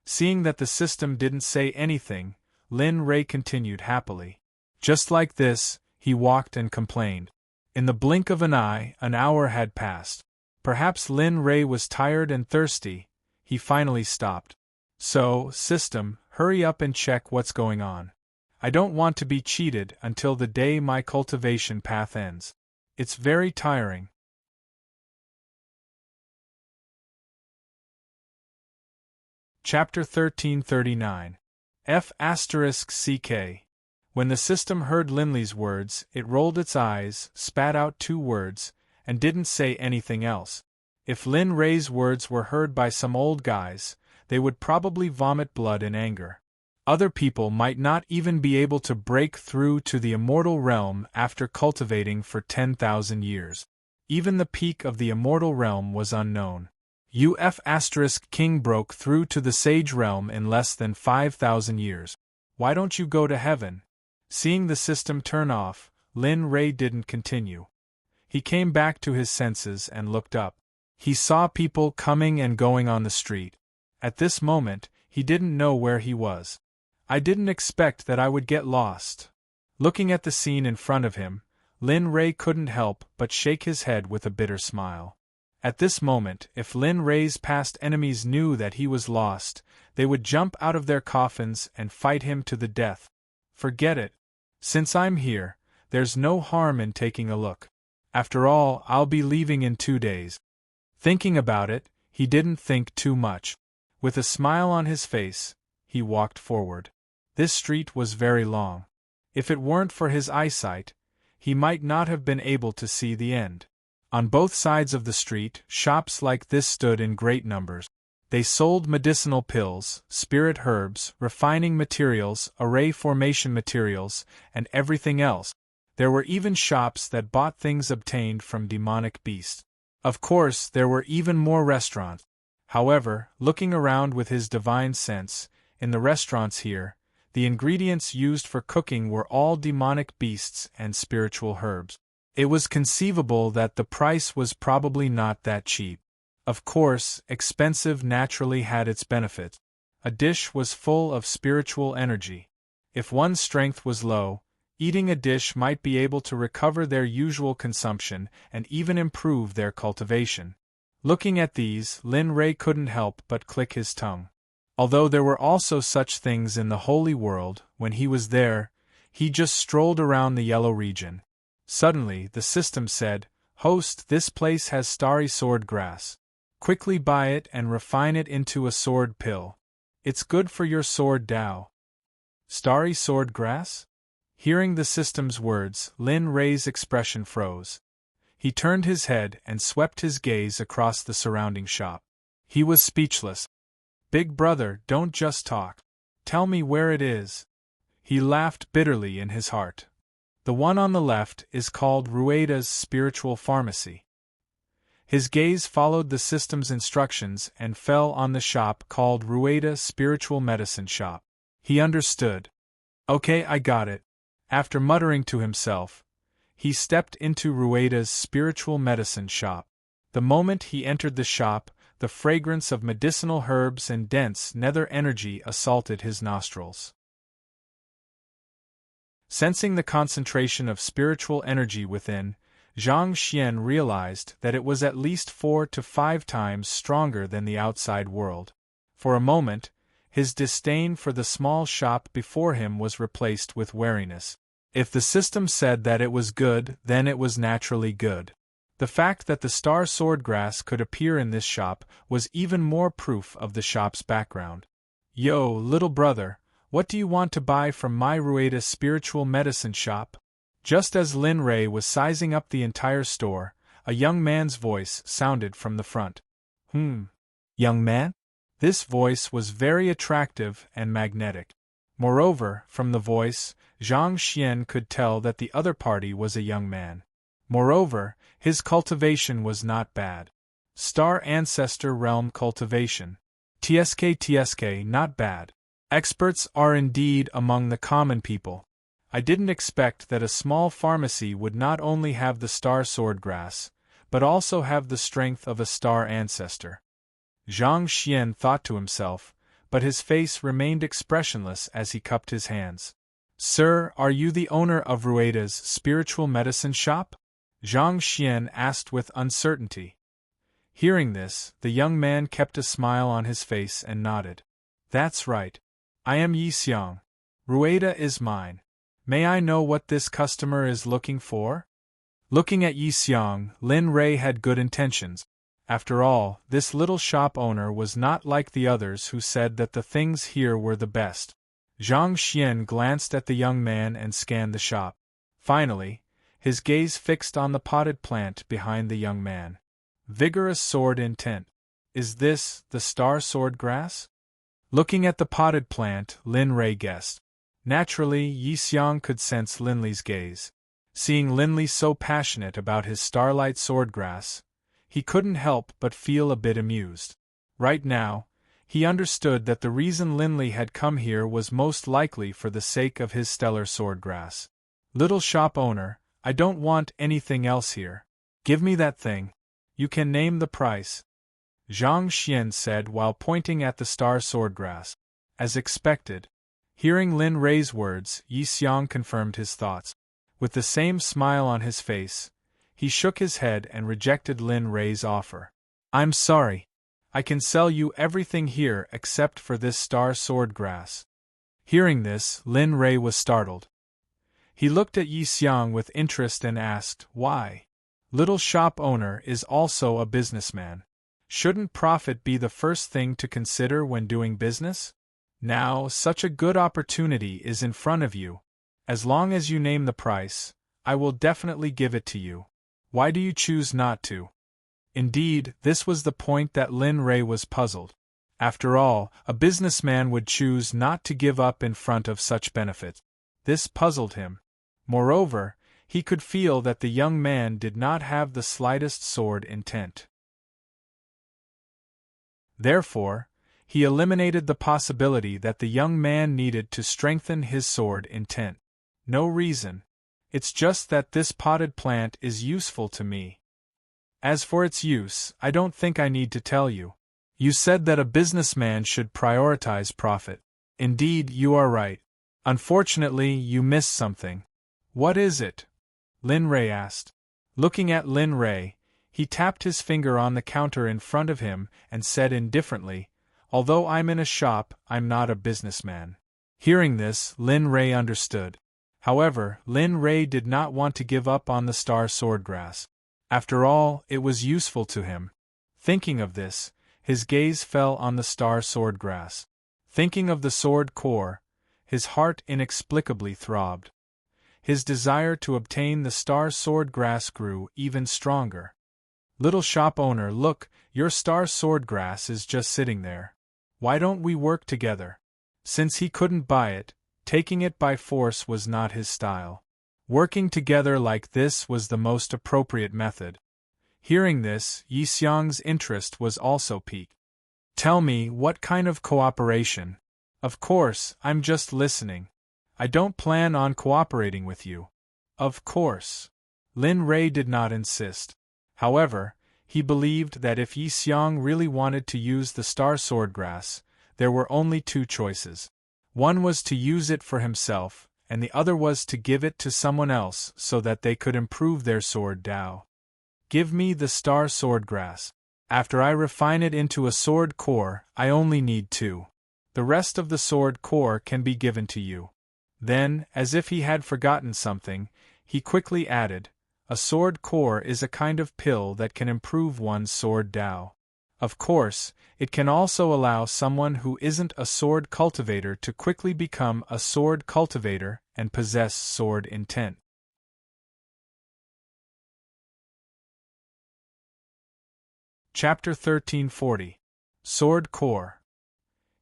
Seeing that the system didn't say anything, Lin Rei continued happily. Just like this, he walked and complained. In the blink of an eye, an hour had passed. Perhaps Lin Rei was tired and thirsty. He finally stopped. "So, system, hurry up and check what's going on. I don't want to be cheated until the day my cultivation path ends. It's very tiring." Chapter 1339. F***CK. When the system heard Linley's words, it rolled its eyes, spat out 2 words, and didn't say anything else. If Lin Rei's words were heard by some old guys, they would probably vomit blood in anger. Other people might not even be able to break through to the immortal realm after cultivating for 10,000 years. Even the peak of the immortal realm was unknown. King broke through to the sage realm in less than 5,000 years. Why don't you go to heaven? Seeing the system turn off, Lin Rei didn't continue. He came back to his senses and looked up. He saw people coming and going on the street. At this moment, he didn't know where he was. "I didn't expect that I would get lost." Looking at the scene in front of him, Lin Rei couldn't help but shake his head with a bitter smile. At this moment, if Lin Rei's past enemies knew that he was lost, they would jump out of their coffins and fight him to the death. "Forget it. Since I'm here, there's no harm in taking a look. After all, I'll be leaving in 2 days." Thinking about it, he didn't think too much. With a smile on his face, he walked forward. This street was very long. If it weren't for his eyesight, he might not have been able to see the end. On both sides of the street, shops like this stood in great numbers. They sold medicinal pills, spirit herbs, refining materials, array formation materials, and everything else. There were even shops that bought things obtained from demonic beasts. Of course, there were even more restaurants. However, looking around with his divine sense, in the restaurants here, the ingredients used for cooking were all demonic beasts and spiritual herbs. It was conceivable that the price was probably not that cheap. Of course, expensive naturally had its benefits. A dish was full of spiritual energy. If one's strength was low, Eating a dish might be able to recover their usual consumption and even improve their cultivation. Looking at these, Lin Rei couldn't help but click his tongue. Although there were also such things in the Holy World, when he was there, he just strolled around the yellow region. Suddenly, the system said, "Host, this place has starry sword grass. Quickly buy it and refine it into a sword pill. It's good for your sword Dao." Starry sword grass? Hearing the system's words, Lin Rei's expression froze. He turned his head and swept his gaze across the surrounding shop. He was speechless. "Big brother, don't just talk. Tell me where it is." He laughed bitterly in his heart. "The one on the left is called Rueda's Spiritual Pharmacy." His gaze followed the system's instructions and fell on the shop called Rueda Spiritual Medicine Shop. He understood. "Okay, I got it." After muttering to himself, he stepped into Rueda's Spiritual Medicine Shop. The moment he entered the shop, the fragrance of medicinal herbs and dense nether energy assaulted his nostrils. Sensing the concentration of spiritual energy within, Zhang Xian realized that it was at least 4 to 5 times stronger than the outside world. For a moment, his disdain for the small shop before him was replaced with wariness. If the system said that it was good, then it was naturally good. The fact that the star swordgrass could appear in this shop was even more proof of the shop's background. "Yo, little brother, what do you want to buy from my Rueda Spiritual Medicine Shop?" Just as Lin Rei was sizing up the entire store, a young man's voice sounded from the front. Young man?" This voice was very attractive and magnetic. Moreover, from the voice, Zhang Xian could tell that the other party was a young man. Moreover, his cultivation was not bad. Star Ancestor Realm cultivation. TSK, not bad. Experts are indeed among the common people. I didn't expect that a small pharmacy would not only have the star swordgrass, but also have the strength of a star ancestor. Zhang Xian thought to himself, but his face remained expressionless as he cupped his hands. "Sir, are you the owner of Rueda's Spiritual Medicine Shop?" Zhang Xian asked with uncertainty. Hearing this, the young man kept a smile on his face and nodded. "That's right. I am Yi Xiang. Rueda is mine. May I know what this customer is looking for?" Looking at Yi Xiang, Lin Rei had good intentions. After all, this little shop owner was not like the others who said that the things here were the best. Zhang Xian glanced at the young man and scanned the shop. Finally, his gaze fixed on the potted plant behind the young man. Vigorous sword intent. Is this the star sword grass? Looking at the potted plant, Lin Rei guessed. Naturally, Yi Xiang could sense Linli's gaze. Seeing Linli so passionate about his starlight swordgrass, he couldn't help but feel a bit amused. Right now, he understood that the reason Linli had come here was most likely for the sake of his stellar swordgrass. "Little shop owner, I don't want anything else here. Give me that thing. You can name the price," Zhang Xian said while pointing at the star swordgrass. As expected, hearing Lin Rei's words, Yi Xiang confirmed his thoughts. With the same smile on his face, he shook his head and rejected Lin Rei's offer. "I'm sorry. I can sell you everything here except for this star swordgrass." Hearing this, Lin Rei was startled. He looked at Yi Xiang with interest and asked, "Why? Little shop owner is also a businessman. Shouldn't profit be the first thing to consider when doing business? Now, such a good opportunity is in front of you. As long as you name the price, I will definitely give it to you. Why do you choose not to?" Indeed, this was the point that Lin Rei was puzzled. After all, a businessman would choose not to give up in front of such benefits. This puzzled him. Moreover, he could feel that the young man did not have the slightest sword intent. Therefore, he eliminated the possibility that the young man needed to strengthen his sword intent. "No reason. It's just that this potted plant is useful to me. As for its use, I don't think I need to tell you. You said that a businessman should prioritize profit. Indeed, you are right. Unfortunately, you missed something. What is it? Lin Rei asked. Looking at Lin Rei, he tapped his finger on the counter in front of him and said indifferently, "Although I'm in a shop, I'm not a businessman." Hearing this, Lin Rei understood. However, Lin Rei did not want to give up on the star swordgrass. After all, it was useful to him. Thinking of this, his gaze fell on the star swordgrass. Thinking of the sword core, his heart inexplicably throbbed. His desire to obtain the star swordgrass grew even stronger. Little shop owner, look, your star swordgrass is just sitting there. Why don't we work together? Since he couldn't buy it, taking it by force was not his style. Working together like this was the most appropriate method. Hearing this, Yi Xiang's interest was also piqued. Tell me, what kind of cooperation? Of course, I'm just listening. I don't plan on cooperating with you. Of course. Lin Rei did not insist. However, he believed that if Yi Xiang really wanted to use the star swordgrass, there were only two choices. One was to use it for himself, and the other was to give it to someone else so that they could improve their sword Dao. Give me the star swordgrass. After I refine it into a sword core, I only need two. The rest of the sword core can be given to you. Then, as if he had forgotten something, he quickly added, a sword core is a kind of pill that can improve one's sword Dao. Of course, it can also allow someone who isn't a sword cultivator to quickly become a sword cultivator and possess sword intent. Chapter 1340. Sword Core.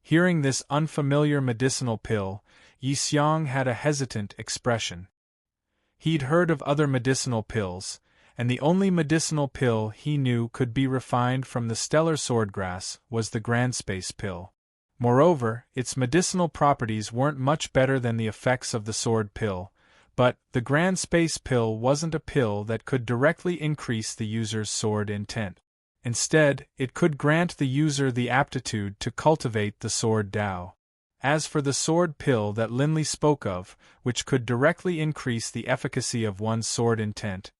Hearing this unfamiliar medicinal pill, Yi Xiang had a hesitant expression. He'd heard of other medicinal pills, and the only medicinal pill he knew could be refined from the stellar swordgrass was the Grand Space pill. Moreover, its medicinal properties weren't much better than the effects of the sword pill, but the Grand Space pill wasn't a pill that could directly increase the user's sword intent. Instead, it could grant the user the aptitude to cultivate the sword Dao. As for the sword pill that Linley spoke of, which could directly increase the efficacy of one's sword intent,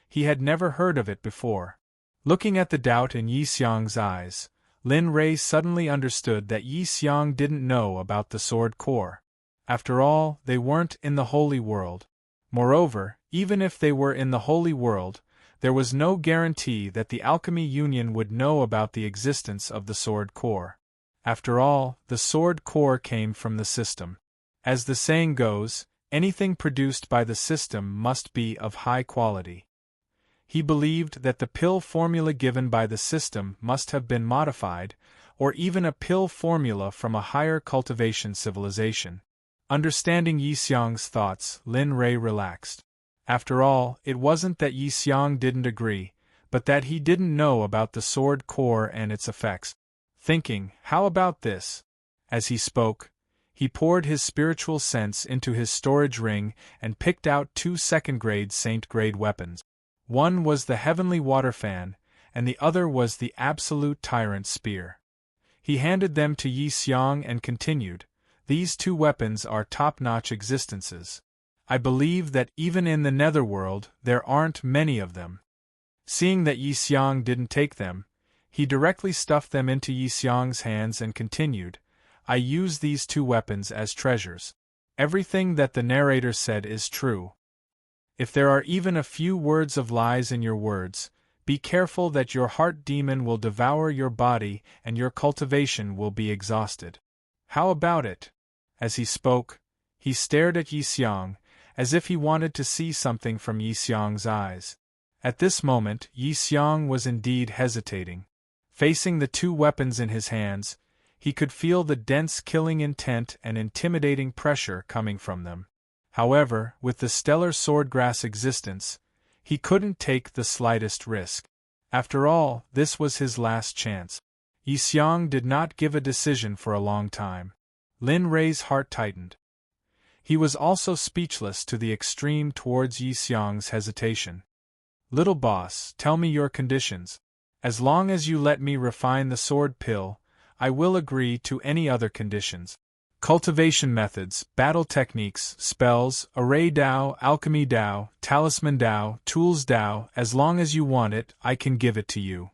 he had never heard of it before. Looking at the doubt in Yi Xiang's eyes, Lin Rei suddenly understood that Yi Xiang didn't know about the sword core. After all, they weren't in the Holy World. Moreover, even if they were in the Holy World, there was no guarantee that the Alchemy Union would know about the existence of the sword core. After all, the sword core came from the system. As the saying goes, anything produced by the system must be of high quality. He believed that the pill formula given by the system must have been modified, or even a pill formula from a higher cultivation civilization. Understanding Yi Xiang's thoughts, Lin Rei relaxed. After all, it wasn't that Yi Xiang didn't agree, but that he didn't know about the sword core and its effects. Thinking, how about this? As he spoke, he poured his spiritual sense into his storage ring and picked out two second-grade saint-grade weapons. One was the heavenly water fan, and the other was the absolute tyrant spear. He handed them to Yi Xiang and continued, "These two weapons are top-notch existences. I believe that even in the netherworld there aren't many of them." Seeing that Yi Xiang didn't take them, he directly stuffed them into Yi Xiang's hands and continued, "I use these two weapons as treasures. Everything that the narrator said is true. If there are even a few words of lies in your words, be careful that your heart demon will devour your body and your cultivation will be exhausted. How about it?" As he spoke, he stared at Yi Xiang, as if he wanted to see something from Yi Xiang's eyes. At this moment, Yi Xiang was indeed hesitating. Facing the two weapons in his hands, he could feel the dense killing intent and intimidating pressure coming from them. However, with the stellar swordgrass existence, he couldn't take the slightest risk. After all, this was his last chance. Yi Xiang did not give a decision for a long time. Lin Rei's heart tightened. He was also speechless to the extreme towards Yi Xiang's hesitation. "Little boss, tell me your conditions. As long as you let me refine the sword pill, I will agree to any other conditions." Cultivation methods, battle techniques, spells, array Dao, alchemy Dao, talisman Dao, tools Dao, as long as you want it, I can give it to you.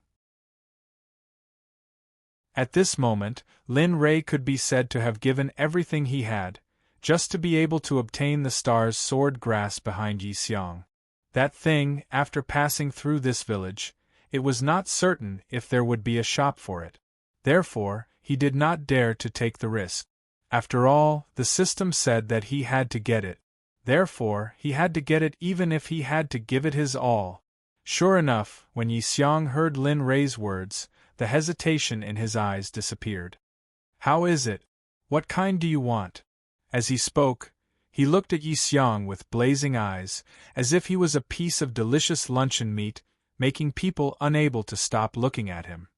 At this moment, Lin Rei could be said to have given everything he had, just to be able to obtain the star's sword grasp behind Yi Xiong. That thing, after passing through this village, it was not certain if there would be a shop for it. Therefore, he did not dare to take the risk. After all, the system said that he had to get it. Therefore, he had to get it even if he had to give it his all. Sure enough, when Yi Xiong heard Lin Rei's words, the hesitation in his eyes disappeared. How is it? What kind do you want? As he spoke, he looked at Yi Xiong with blazing eyes, as if he was a piece of delicious luncheon meat, making people unable to stop looking at him.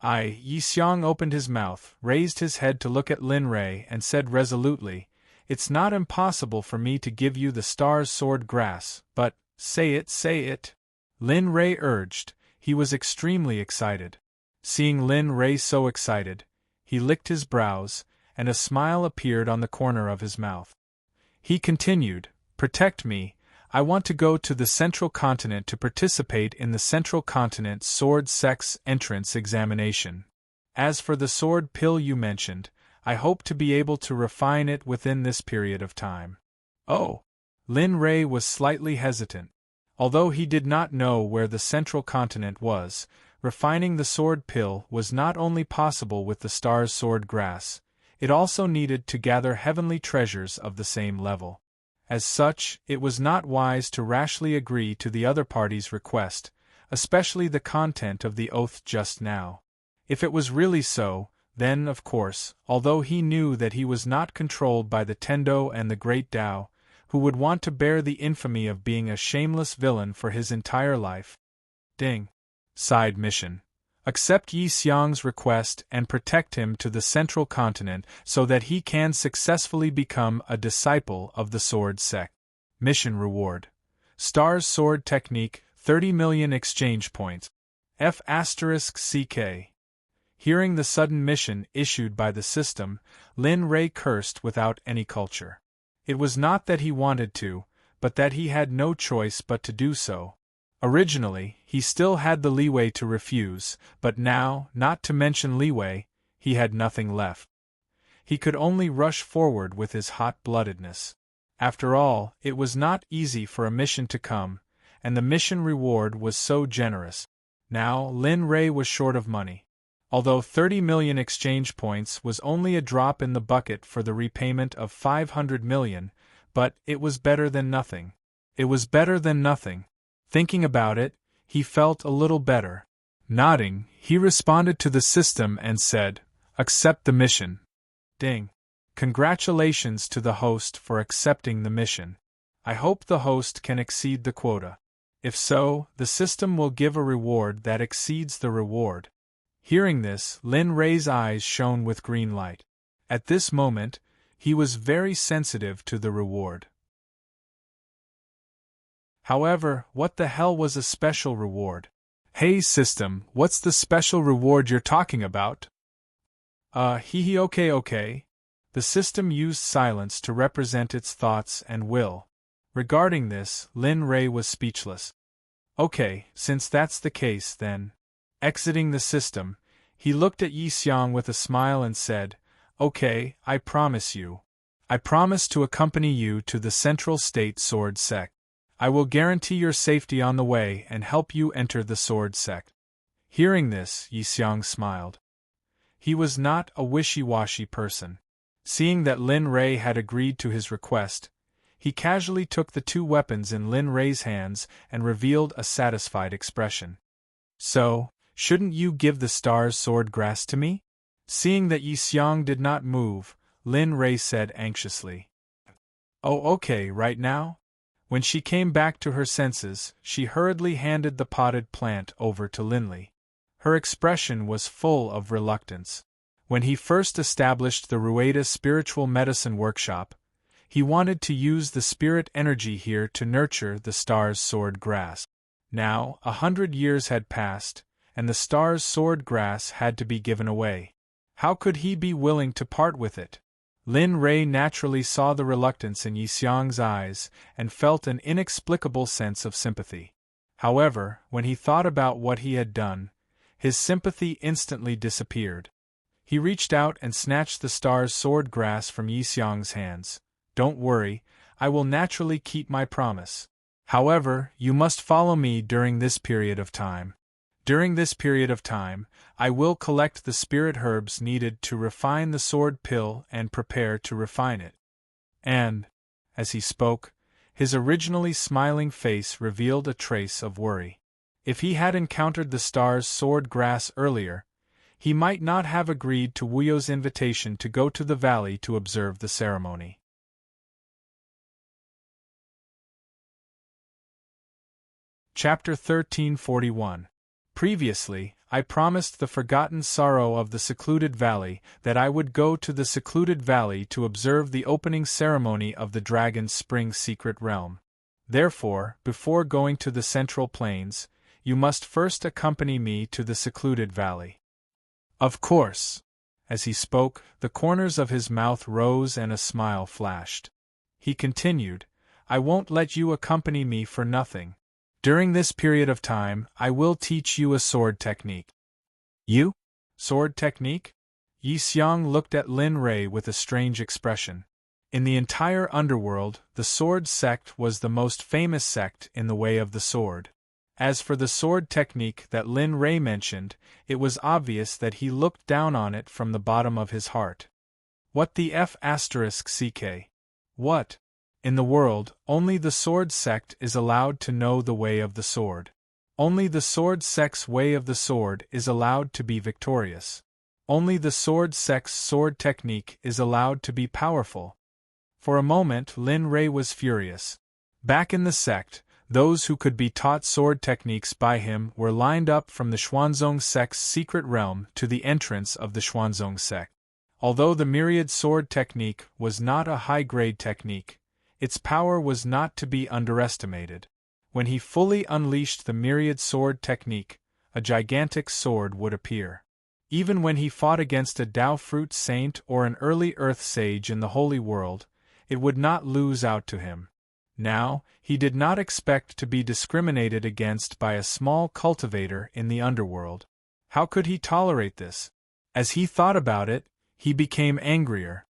Yi Xiong opened his mouth, raised his head to look at Lin Rei, and said resolutely, "It's not impossible for me to give you the star's sword grasp, but, say it, say it." Lin Rei urged. He was extremely excited. Seeing Lin Rei so excited, he licked his brows, and a smile appeared on the corner of his mouth. He continued, "Protect me. I want to go to the Central Continent to participate in the Central Continent Sword Sect's entrance examination. As for the sword pill you mentioned, I hope to be able to refine it within this period of time." Oh! Lin Rei was slightly hesitant. Although he did not know where the Central Continent was, refining the sword pill was not only possible with the star's sword grasp, it also needed to gather heavenly treasures of the same level. As such, it was not wise to rashly agree to the other party's request, especially the content of the oath just now. If it was really so, then, of course, although he knew that he was not controlled by the Tendo and the Great Tao, who would want to bear the infamy of being a shameless villain for his entire life. Ding. Side mission. Accept Yi Xiong's request and protect him to the Central Continent so that he can successfully become a disciple of the Sword Sect. Mission reward. Star's Sword Technique, 30 million exchange points. F***CK. Hearing the sudden mission issued by the system, Lin Rei cursed without any culture. It was not that he wanted to, but that he had no choice but to do so. Originally, he still had the leeway to refuse, but now, not to mention leeway, he had nothing left. He could only rush forward with his hot-bloodedness. After all, it was not easy for a mission to come, and the mission reward was so generous. Now, Lin Rei was short of money. Although 30 million exchange points was only a drop in the bucket for the repayment of 500 million, but it was better than nothing. It was better than nothing. Thinking about it, he felt a little better. Nodding, he responded to the system and said, "Accept the mission." Ding. Congratulations to the host for accepting the mission. I hope the host can exceed the quota. If so, the system will give a reward that exceeds the reward. Hearing this, Lin Rei's eyes shone with green light. At this moment, he was very sensitive to the reward. However, what the hell was a special reward? Hey system, what's the special reward you're talking about? Okay. The system used silence to represent its thoughts and will. Regarding this, Lin Rei was speechless. Okay, since that's the case then. Exiting the system, he looked at Yi Xiong with a smile and said, "Okay, I promise you. I promise to accompany you to the Central State Sword Sect. I will guarantee your safety on the way and help you enter the Sword Sect." Hearing this, Yi Xiong smiled. He was not a wishy-washy person. Seeing that Lin Rei had agreed to his request, he casually took the two weapons in Lin Rei's hands and revealed a satisfied expression. "So, shouldn't you give the star's sword grasp to me?" Seeing that Yi Xiong did not move, Lin Rei said anxiously. "Oh, okay, right now?" When she came back to her senses, she hurriedly handed the potted plant over to Linley. Her expression was full of reluctance. When he first established the Rueda Spiritual Medicine Workshop, he wanted to use the spirit energy here to nurture the star's sword grasp. Now, 100 years had passed, and the star's sword grasp had to be given away. How could he be willing to part with it? Lin Rei naturally saw the reluctance in Yi Xiang's eyes and felt an inexplicable sense of sympathy. However, when he thought about what he had done, his sympathy instantly disappeared. He reached out and snatched the star's sword grass from Yi Xiang's hands. "Don't worry, I will naturally keep my promise. However, you must follow me during this period of time. During this period of time, I will collect the spirit herbs needed to refine the sword pill and prepare to refine it." And, as he spoke, his originally smiling face revealed a trace of worry. If he had encountered the star's sword grass earlier, he might not have agreed to Wu You's invitation to go to the valley to observe the ceremony. Chapter 1341. Previously, I promised the forgotten sorrow of the secluded valley that I would go to the secluded valley to observe the opening ceremony of the dragon's spring secret realm. Therefore, before going to the central plains, you must first accompany me to the secluded valley. Of course. As he spoke, the corners of his mouth rose and a smile flashed. He continued, "I won't let you accompany me for nothing. During this period of time, I will teach you a sword technique." "You? Sword technique?" Yi Xiang looked at Lin Rei with a strange expression. In the entire underworld, the sword sect was the most famous sect in the way of the sword. As for the sword technique that Lin Rei mentioned, it was obvious that he looked down on it from the bottom of his heart. What the f***ck? What? In the world, only the sword sect is allowed to know the way of the sword. Only the sword sect's way of the sword is allowed to be victorious. Only the sword sect's sword technique is allowed to be powerful. For a moment Lin Rei was furious. Back in the sect, those who could be taught sword techniques by him were lined up from the Xuanzong sect's secret realm to the entrance of the Xuanzong sect. Although the myriad sword technique was not a high-grade technique, its power was not to be underestimated. When he fully unleashed the myriad sword technique, a gigantic sword would appear. Even when he fought against a Dao fruit saint or an early earth sage in the holy world, it would not lose out to him. Now, he did not expect to be discriminated against by a small cultivator in the underworld. How could he tolerate this? As he thought about it, he became angrier.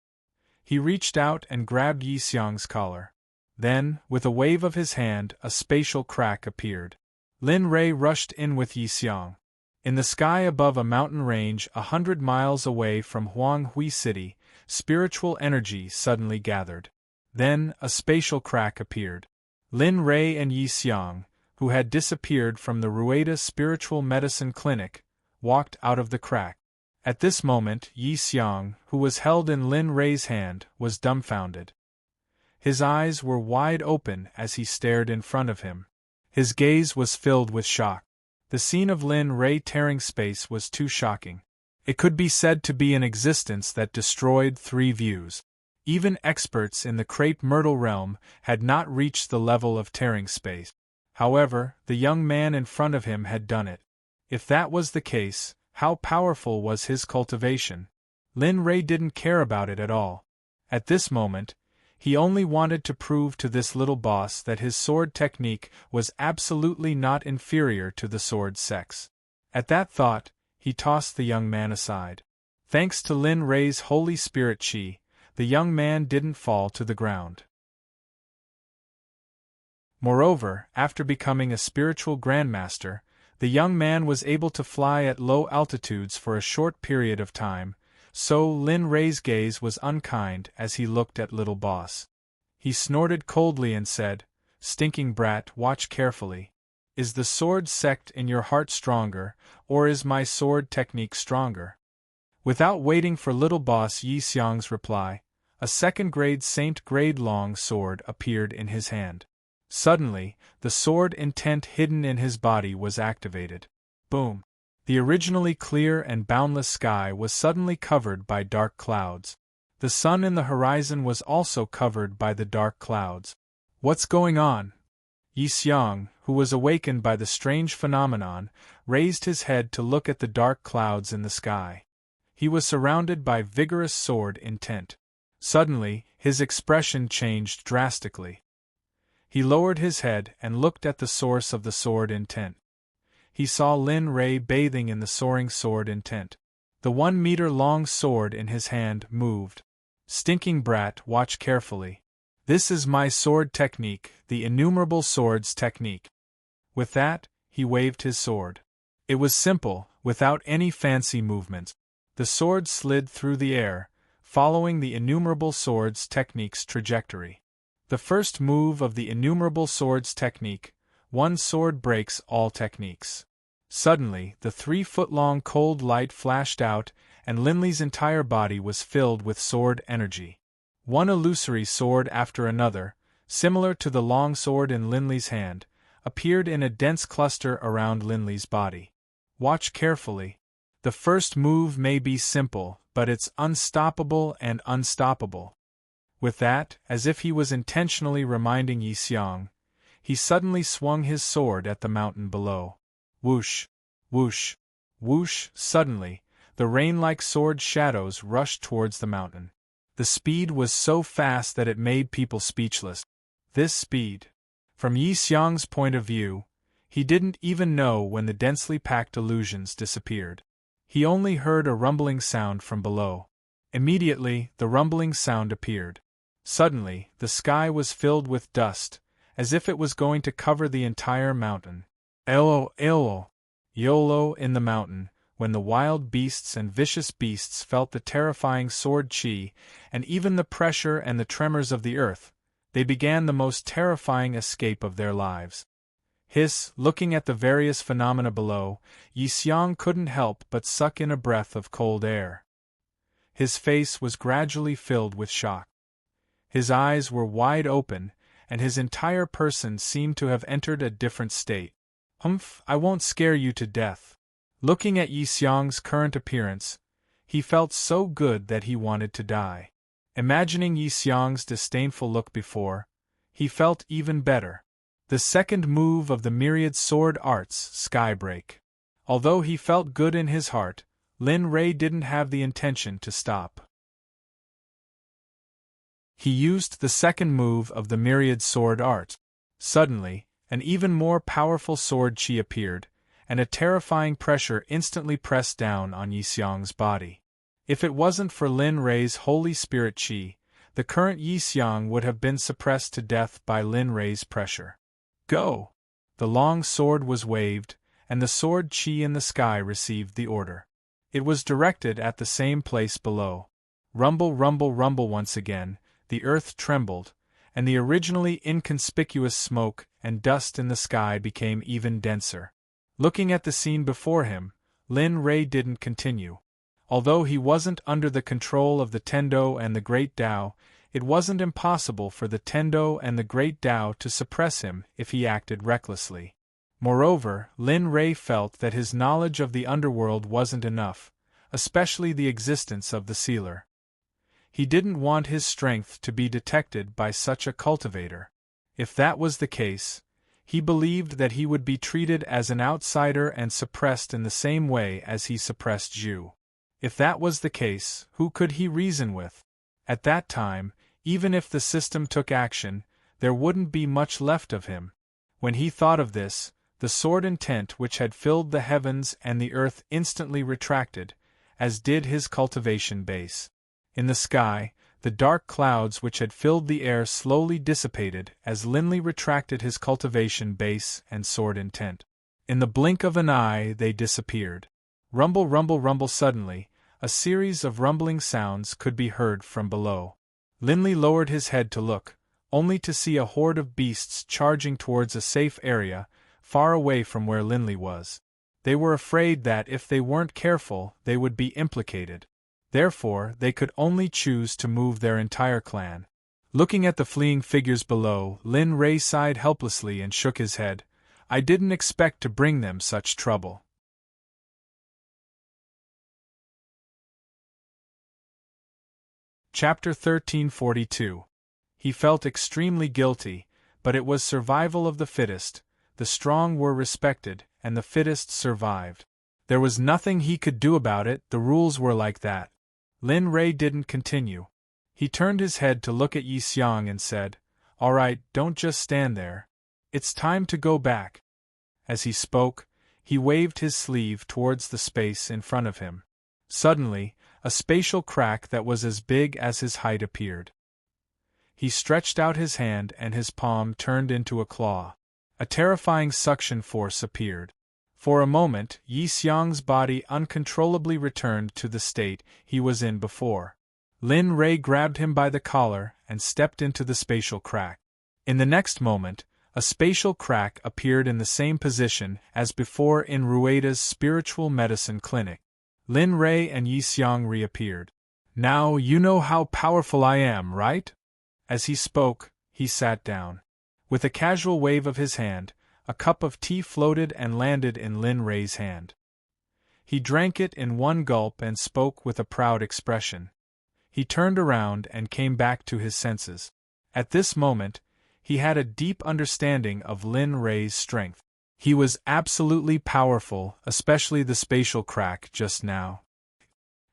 He reached out and grabbed Yi Xiang's collar. Then, with a wave of his hand, a spatial crack appeared. Lin Rei rushed in with Yi Xiang. In the sky above a mountain range 100 miles away from Huanghui City, spiritual energy suddenly gathered. Then, a spatial crack appeared. Lin Rei and Yi Xiang, who had disappeared from the Rueda Spiritual Medicine Clinic, walked out of the crack. At this moment, Yi Xiang, who was held in Lin Rei's hand, was dumbfounded. His eyes were wide open as he stared in front of him. His gaze was filled with shock. The scene of Lin Rei tearing space was too shocking. It could be said to be an existence that destroyed 3 views. Even experts in the crepe myrtle realm had not reached the level of tearing space. However, the young man in front of him had done it. If that was the case, how powerful was his cultivation? Lin Rei didn't care about it at all. At this moment, he only wanted to prove to this little boss that his sword technique was absolutely not inferior to the sword sect's. At that thought, he tossed the young man aside. Thanks to Lin Rei's Holy Spirit Qi, the young man didn't fall to the ground. Moreover, after becoming a spiritual grandmaster, the young man was able to fly at low altitudes for a short period of time, so Lin Rei's gaze was unkind as he looked at little boss. He snorted coldly and said, "Stinking brat, watch carefully. Is the sword sect in your heart stronger, or is my sword technique stronger?" Without waiting for little boss Yi Xiang's reply, a second-grade saint-grade long sword appeared in his hand. Suddenly, the sword intent hidden in his body was activated. Boom! The originally clear and boundless sky was suddenly covered by dark clouds. The sun in the horizon was also covered by the dark clouds. What's going on? Yi Xiang, who was awakened by the strange phenomenon, raised his head to look at the dark clouds in the sky. He was surrounded by vigorous sword intent. Suddenly, his expression changed drastically. He lowered his head and looked at the source of the sword intent. He saw Lin Rei bathing in the soaring sword intent. The 1-meter-long sword in his hand moved. Stinking brat, watch carefully. This is my sword technique, the innumerable swords technique. With that, he waved his sword. It was simple, without any fancy movements. The sword slid through the air, following the innumerable swords technique's trajectory. The first move of the innumerable swords technique, one sword breaks all techniques. Suddenly, the 3-foot-long cold light flashed out, and Linley's entire body was filled with sword energy. One illusory sword after another, similar to the long sword in Linley's hand, appeared in a dense cluster around Linley's body. Watch carefully. The first move may be simple, but it's unstoppable and unstoppable. With that, as if he was intentionally reminding Yi Xiang, he suddenly swung his sword at the mountain below. Whoosh! Whoosh! Whoosh! Suddenly, the rain-like sword shadows rushed towards the mountain. The speed was so fast that it made people speechless. This speed. From Yi Xiang's point of view, he didn't even know when the densely packed illusions disappeared. He only heard a rumbling sound from below. Immediately, the rumbling sound appeared. Suddenly, the sky was filled with dust, as if it was going to cover the entire mountain. Elo, elo, yolo in the mountain, when the wild beasts and vicious beasts felt the terrifying sword chi, and even the pressure and the tremors of the earth, they began the most terrifying escape of their lives. Looking at the various phenomena below, Yi Xiang couldn't help but suck in a breath of cold air. His face was gradually filled with shock. His eyes were wide open, and his entire person seemed to have entered a different state. I won't scare you to death. Looking at Yi Xiang's current appearance, he felt so good that he wanted to die. Imagining Yi Xiang's disdainful look before, he felt even better. The second move of the myriad sword arts, Skybreak. Although he felt good in his heart, Lin Rei didn't have the intention to stop. He used the second move of the myriad sword art. Suddenly, an even more powerful sword chi appeared, and a terrifying pressure instantly pressed down on Yi Xiang's body. If it wasn't for Lin Rei's Holy Spirit chi, the current Yi Xiang would have been suppressed to death by Lin Rei's pressure. Go! The long sword was waved, and the sword chi in the sky received the order. It was directed at the same place below. Rumble, rumble, rumble once again, the earth trembled, and the originally inconspicuous smoke and dust in the sky became even denser. Looking at the scene before him, Lin Rei didn't continue. Although he wasn't under the control of the Tendo and the Great Tao, it wasn't impossible for the Tendo and the Great Tao to suppress him if he acted recklessly. Moreover, Lin Rei felt that his knowledge of the underworld wasn't enough, especially the existence of the sealer. He didn't want his strength to be detected by such a cultivator. If that was the case, he believed that he would be treated as an outsider and suppressed in the same way as he suppressed Zhu. If that was the case, who could he reason with? At that time, even if the system took action, there wouldn't be much left of him. When he thought of this, the sword intent which had filled the heavens and the earth instantly retracted, as did his cultivation base. In the sky, the dark clouds which had filled the air slowly dissipated as Linley retracted his cultivation base and sword intent. In the blink of an eye they disappeared. Rumble, rumble, rumble. Suddenly, a series of rumbling sounds could be heard from below. Linley lowered his head to look, only to see a horde of beasts charging towards a safe area, far away from where Linley was. They were afraid that if they weren't careful, they would be implicated. Therefore, they could only choose to move their entire clan. Looking at the fleeing figures below, Lin Rei sighed helplessly and shook his head. I didn't expect to bring them such trouble. Chapter 1342. He felt extremely guilty, but it was survival of the fittest. The strong were respected, and the fittest survived. There was nothing he could do about it, the rules were like that. Lin Rei didn't continue. He turned his head to look at Yi Xiang and said, "All right, don't just stand there. It's time to go back." As he spoke, he waved his sleeve towards the space in front of him. Suddenly, a spatial crack that was as big as his height appeared. He stretched out his hand and his palm turned into a claw. A terrifying suction force appeared. For a moment, Yi Xiang's body uncontrollably returned to the state he was in before. Lin Rei grabbed him by the collar and stepped into the spatial crack. In the next moment, a spatial crack appeared in the same position as before in Rueda's spiritual medicine clinic. Lin Rei and Yi Xiang reappeared. "Now you know how powerful I am, right?" As he spoke, he sat down. With a casual wave of his hand, a cup of tea floated and landed in Lin Rei's hand. He drank it in one gulp and spoke with a proud expression. He turned around and came back to his senses. At this moment, he had a deep understanding of Lin Rei's strength. He was absolutely powerful, especially the spatial crack just now.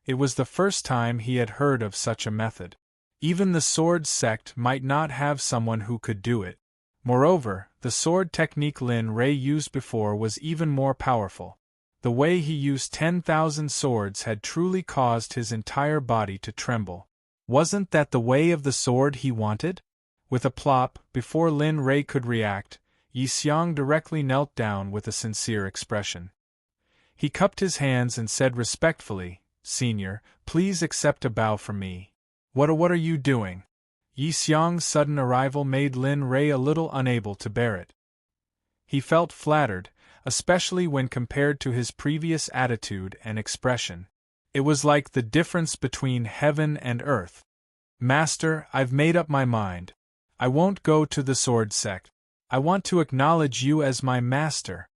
It was the first time he had heard of such a method. Even the sword sect might not have someone who could do it. Moreover, the sword technique Lin Rei used before was even more powerful. The way he used 10,000 swords had truly caused his entire body to tremble. Wasn't that the way of the sword he wanted? With a plop, before Lin Rei could react, Yi Xiang directly knelt down with a sincere expression. He cupped his hands and said respectfully, "Senior, please accept a bow from me." What are you doing?" Yi Xiang's sudden arrival made Lin Rei a little unable to bear it. He felt flattered, especially when compared to his previous attitude and expression. It was like the difference between heaven and earth. "Master, I've made up my mind. I won't go to the sword sect. I want to acknowledge you as my master."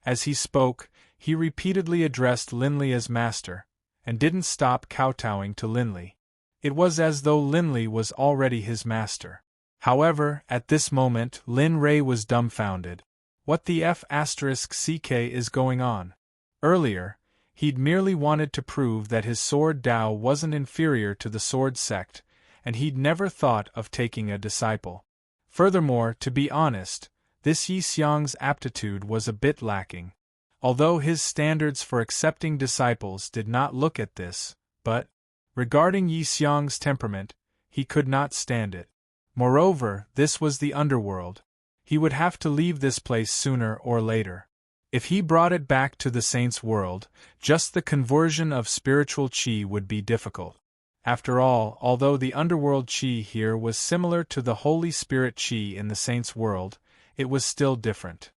As he spoke, he repeatedly addressed Linley as master, and didn't stop kowtowing to Linley. It was as though Linley was already his master. However, at this moment, Lin Rei was dumbfounded. What the F***ck is going on? Earlier, he'd merely wanted to prove that his sword Dao wasn't inferior to the sword sect, and he'd never thought of taking a disciple. Furthermore, to be honest, this Yi Xiang's aptitude was a bit lacking. Although his standards for accepting disciples did not look at this, but, regarding Yi Xiang's temperament, he could not stand it. Moreover, this was the underworld. He would have to leave this place sooner or later. If he brought it back to the saints' world, just the conversion of spiritual qi would be difficult. After all, although the underworld qi here was similar to the Holy Spirit qi in the saints' world, it was still different.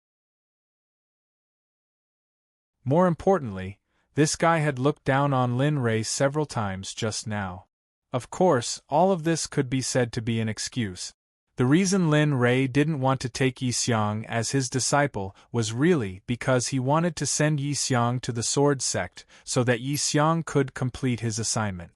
More importantly, this guy had looked down on Lin Rei several times just now. Of course, all of this could be said to be an excuse. The reason Lin Rei didn't want to take Yi Xiang as his disciple was really because he wanted to send Yi Xiang to the sword sect so that Yi Xiang could complete his assignment.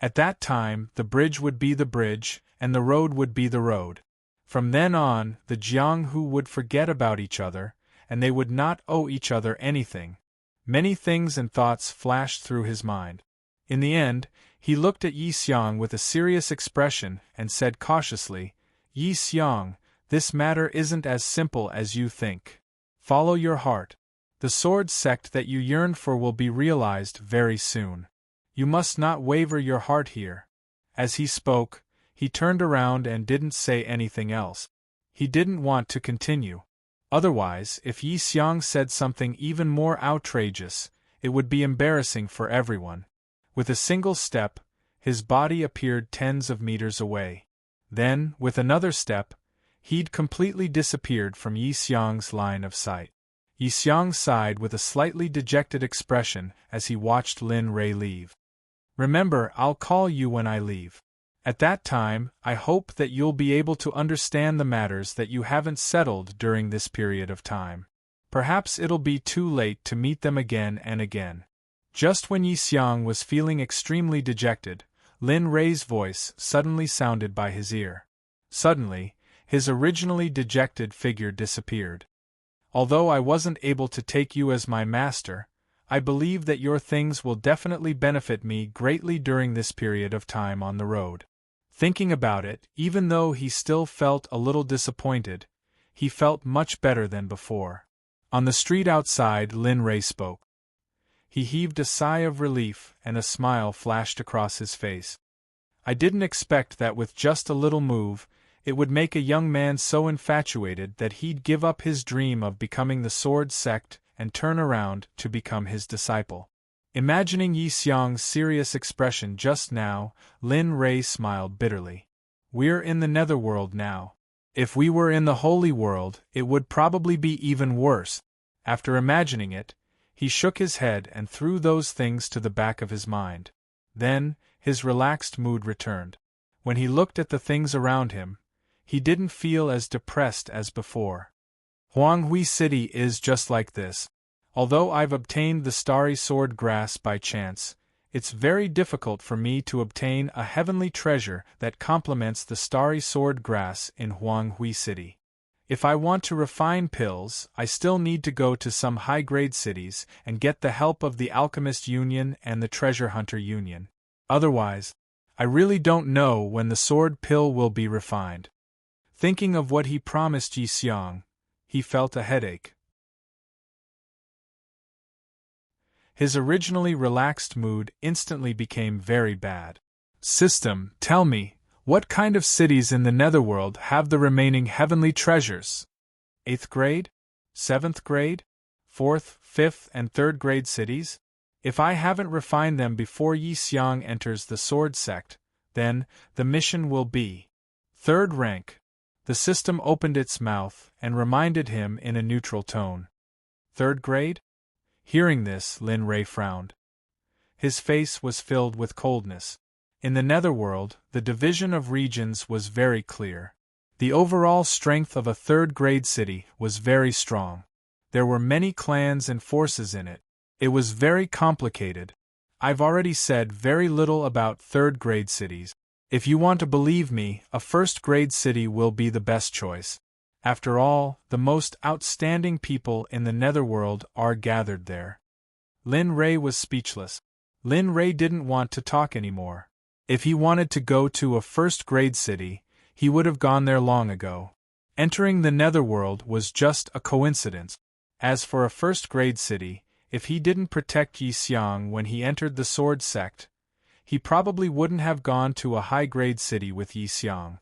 At that time, the bridge would be the bridge, and the road would be the road. From then on, the Jianghu would forget about each other, and they would not owe each other anything. Many things and thoughts flashed through his mind. In the end, he looked at Yi Xiang with a serious expression and said cautiously, "Yi Xiang, this matter isn't as simple as you think. Follow your heart. The sword sect that you yearn for will be realized very soon. You must not waver your heart here." As he spoke, he turned around and didn't say anything else. He didn't want to continue. Otherwise, if Yi Xiang said something even more outrageous, it would be embarrassing for everyone. With a single step, his body appeared tens of meters away. Then, with another step, he'd completely disappeared from Yi Xiang's line of sight. Yi Xiang sighed with a slightly dejected expression as he watched Lin Rei leave. "Remember, I'll call you when I leave. At that time, I hope that you'll be able to understand the matters that you haven't settled during this period of time. Perhaps it'll be too late to meet them again and again." Just when Yi Xiang was feeling extremely dejected, Lin Rei's voice suddenly sounded by his ear. Suddenly, his originally dejected figure disappeared. "Although I wasn't able to take you as my master, I believe that your things will definitely benefit me greatly during this period of time on the road. Thinking about it, even though he still felt a little disappointed, he felt much better than before. On the street outside, Lin Rei spoke. He heaved a sigh of relief, and a smile flashed across his face. I didn't expect that with just a little move, it would make a young man so infatuated that he'd give up his dream of becoming the Sword Sect and turn around to become his disciple. Imagining Yi Xiang's serious expression just now, Lin Rei smiled bitterly. We're in the netherworld now. If we were in the holy world, it would probably be even worse. After imagining it, he shook his head and threw those things to the back of his mind. Then, his relaxed mood returned. When he looked at the things around him, he didn't feel as depressed as before. Huanghui City is just like this. Although I've obtained the starry sword grass by chance, it's very difficult for me to obtain a heavenly treasure that complements the starry sword grass in Huanghui City. If I want to refine pills, I still need to go to some high-grade cities and get the help of the Alchemist Union and the Treasure Hunter Union. Otherwise, I really don't know when the sword pill will be refined. Thinking of what he promised Yi Xiang, he felt a headache. His originally relaxed mood instantly became very bad. System, tell me, what kind of cities in the netherworld have the remaining heavenly treasures? 8th grade? 7th grade? 4th, 5th, and 3rd grade cities? If I haven't refined them before Yi Xiang enters the Sword Sect, then the mission will be 3rd rank. The system opened its mouth and reminded him in a neutral tone. 3rd grade? Hearing this, Lin Rei frowned. His face was filled with coldness. In the netherworld, the division of regions was very clear. The overall strength of a 3rd grade city was very strong. There were many clans and forces in it. It was very complicated. I've already said very little about 3rd grade cities. If you want to believe me, a 1st grade city will be the best choice. After all, the most outstanding people in the netherworld are gathered there. Lin Rei was speechless. Lin Rei didn't want to talk anymore. If he wanted to go to a 1st grade city, he would have gone there long ago. Entering the netherworld was just a coincidence. As for a 1st grade city, if he didn't protect Yi Xiang when he entered the Sword Sect, he probably wouldn't have gone to a high-grade city with Yi Xiang.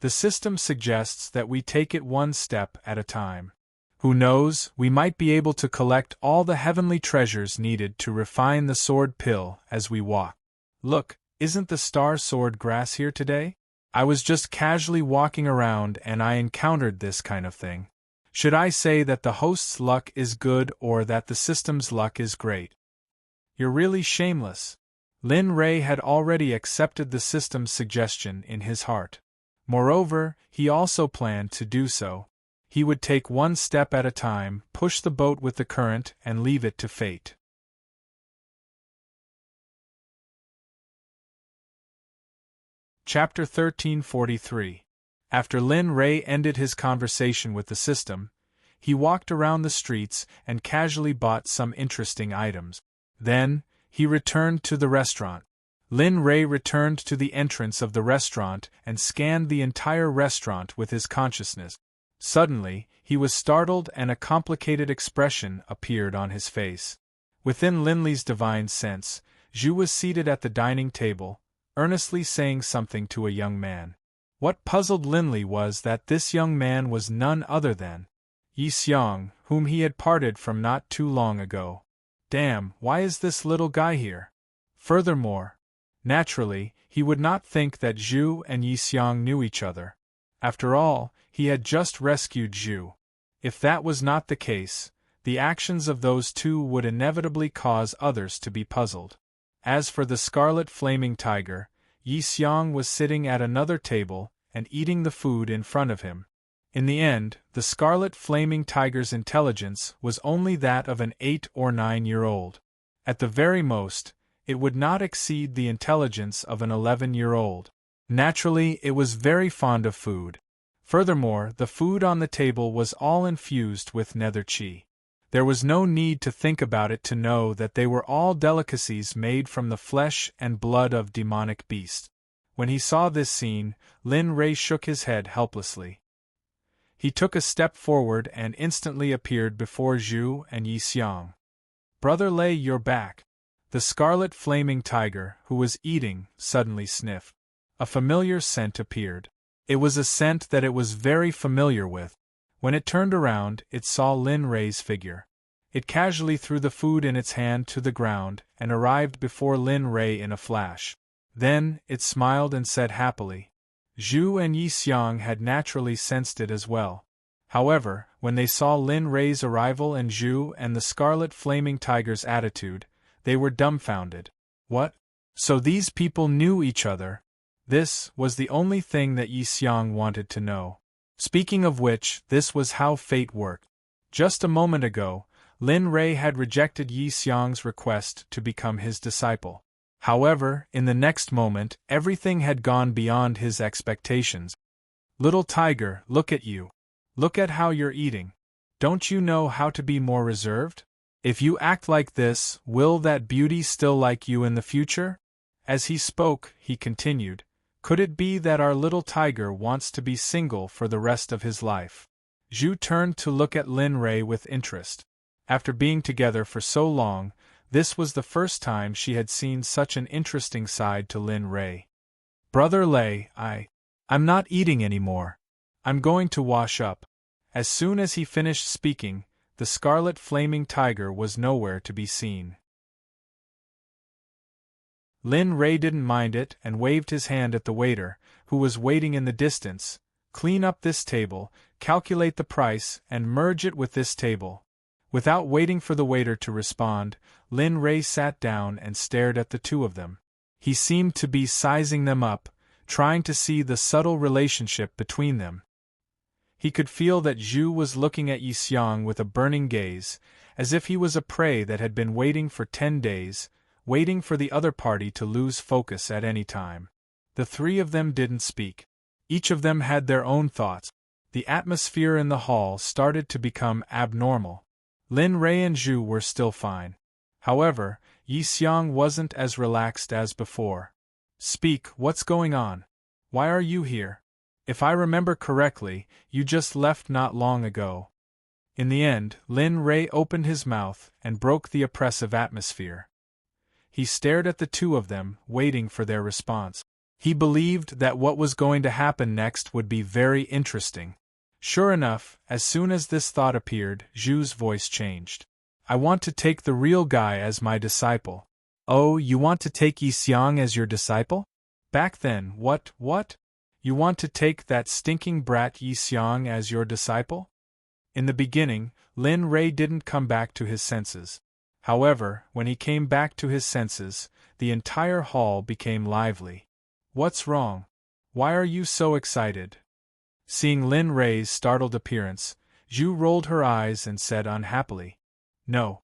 The system suggests that we take it one step at a time. Who knows, we might be able to collect all the heavenly treasures needed to refine the sword pill as we walk. Look, isn't the star sword grass here today? I was just casually walking around and I encountered this kind of thing. Should I say that the host's luck is good or that the system's luck is great? You're really shameless. Lin Rei had already accepted the system's suggestion in his heart. Moreover, he also planned to do so. He would take one step at a time, push the boat with the current, and leave it to fate. Chapter 1343. After Lin Rei ended his conversation with the system, he walked around the streets and casually bought some interesting items. Then, he returned to the restaurant. Lin Rei returned to the entrance of the restaurant and scanned the entire restaurant with his consciousness. Suddenly, he was startled and a complicated expression appeared on his face. Within Linley's divine sense, Zhu was seated at the dining table, earnestly saying something to a young man. What puzzled Linley was that this young man was none other than Yi Xiang, whom he had parted from not too long ago. Damn, why is this little guy here? Furthermore, naturally, he would not think that Zhu and Yi Xiang knew each other. After all, he had just rescued Zhu. If that was not the case, the actions of those two would inevitably cause others to be puzzled. As for the scarlet flaming tiger, Yi Xiang was sitting at another table and eating the food in front of him. In the end, the scarlet flaming tiger's intelligence was only that of an 8 or 9-year-old. At the very most, it would not exceed the intelligence of an 11-year-old. Naturally, it was very fond of food. Furthermore, the food on the table was all infused with nether chi. There was no need to think about it to know that they were all delicacies made from the flesh and blood of demonic beasts. When he saw this scene, Lin Rei shook his head helplessly. He took a step forward and instantly appeared before Zhu and Yi Xiang. "Brother Lei, you're back." The scarlet flaming tiger, who was eating, suddenly sniffed. A familiar scent appeared. It was a scent that it was very familiar with. When it turned around, it saw Lin Rei's figure. It casually threw the food in its hand to the ground and arrived before Lin Rei in a flash. Then, it smiled and said happily. Zhu and Yi Xiang had naturally sensed it as well. However, when they saw Lin Rei's arrival and Zhu and the scarlet flaming tiger's attitude, they were dumbfounded. What? So these people knew each other? This was the only thing that Yi Xiang wanted to know. Speaking of which, this was how fate worked. Just a moment ago, Lin Rei had rejected Yi Xiang's request to become his disciple. However, in the next moment, everything had gone beyond his expectations. "Little tiger, look at you. Look at how you're eating. Don't you know how to be more reserved? If you act like this, will that beauty still like you in the future?" As he spoke, he continued, "Could it be that our little tiger wants to be single for the rest of his life?" Zhu turned to look at Lin Rei with interest. After being together for so long, this was the first time she had seen such an interesting side to Lin Rei. "Brother Lei, I'm not eating anymore. I'm going to wash up." As soon as he finished speaking, the scarlet flaming tiger was nowhere to be seen. Lin Rei didn't mind it and waved his hand at the waiter, who was waiting in the distance. "Clean up this table, calculate the price, and merge it with this table." Without waiting for the waiter to respond, Lin Rei sat down and stared at the two of them. He seemed to be sizing them up, trying to see the subtle relationship between them. He could feel that Zhu was looking at Yi Xiang with a burning gaze, as if he was a prey that had been waiting for 10 days, waiting for the other party to lose focus at any time. The three of them didn't speak. Each of them had their own thoughts. The atmosphere in the hall started to become abnormal. Lin Rei and Zhu were still fine. However, Yi Xiang wasn't as relaxed as before. "Speak, what's going on? Why are you here? If I remember correctly, you just left not long ago." In the end, Lin Rei opened his mouth and broke the oppressive atmosphere. He stared at the two of them, waiting for their response. He believed that what was going to happen next would be very interesting. Sure enough, as soon as this thought appeared, Zhu's voice changed. "I want to take the real guy as my disciple." "Oh, you want to take Yi Xiang as your disciple? Back then, what? You want to take that stinking brat Yi Xiang as your disciple?" In the beginning, Lin Rei didn't come back to his senses. However, when he came back to his senses, the entire hall became lively. "What's wrong? Why are you so excited?" Seeing Lin Rei's startled appearance, Zhu rolled her eyes and said unhappily, "No.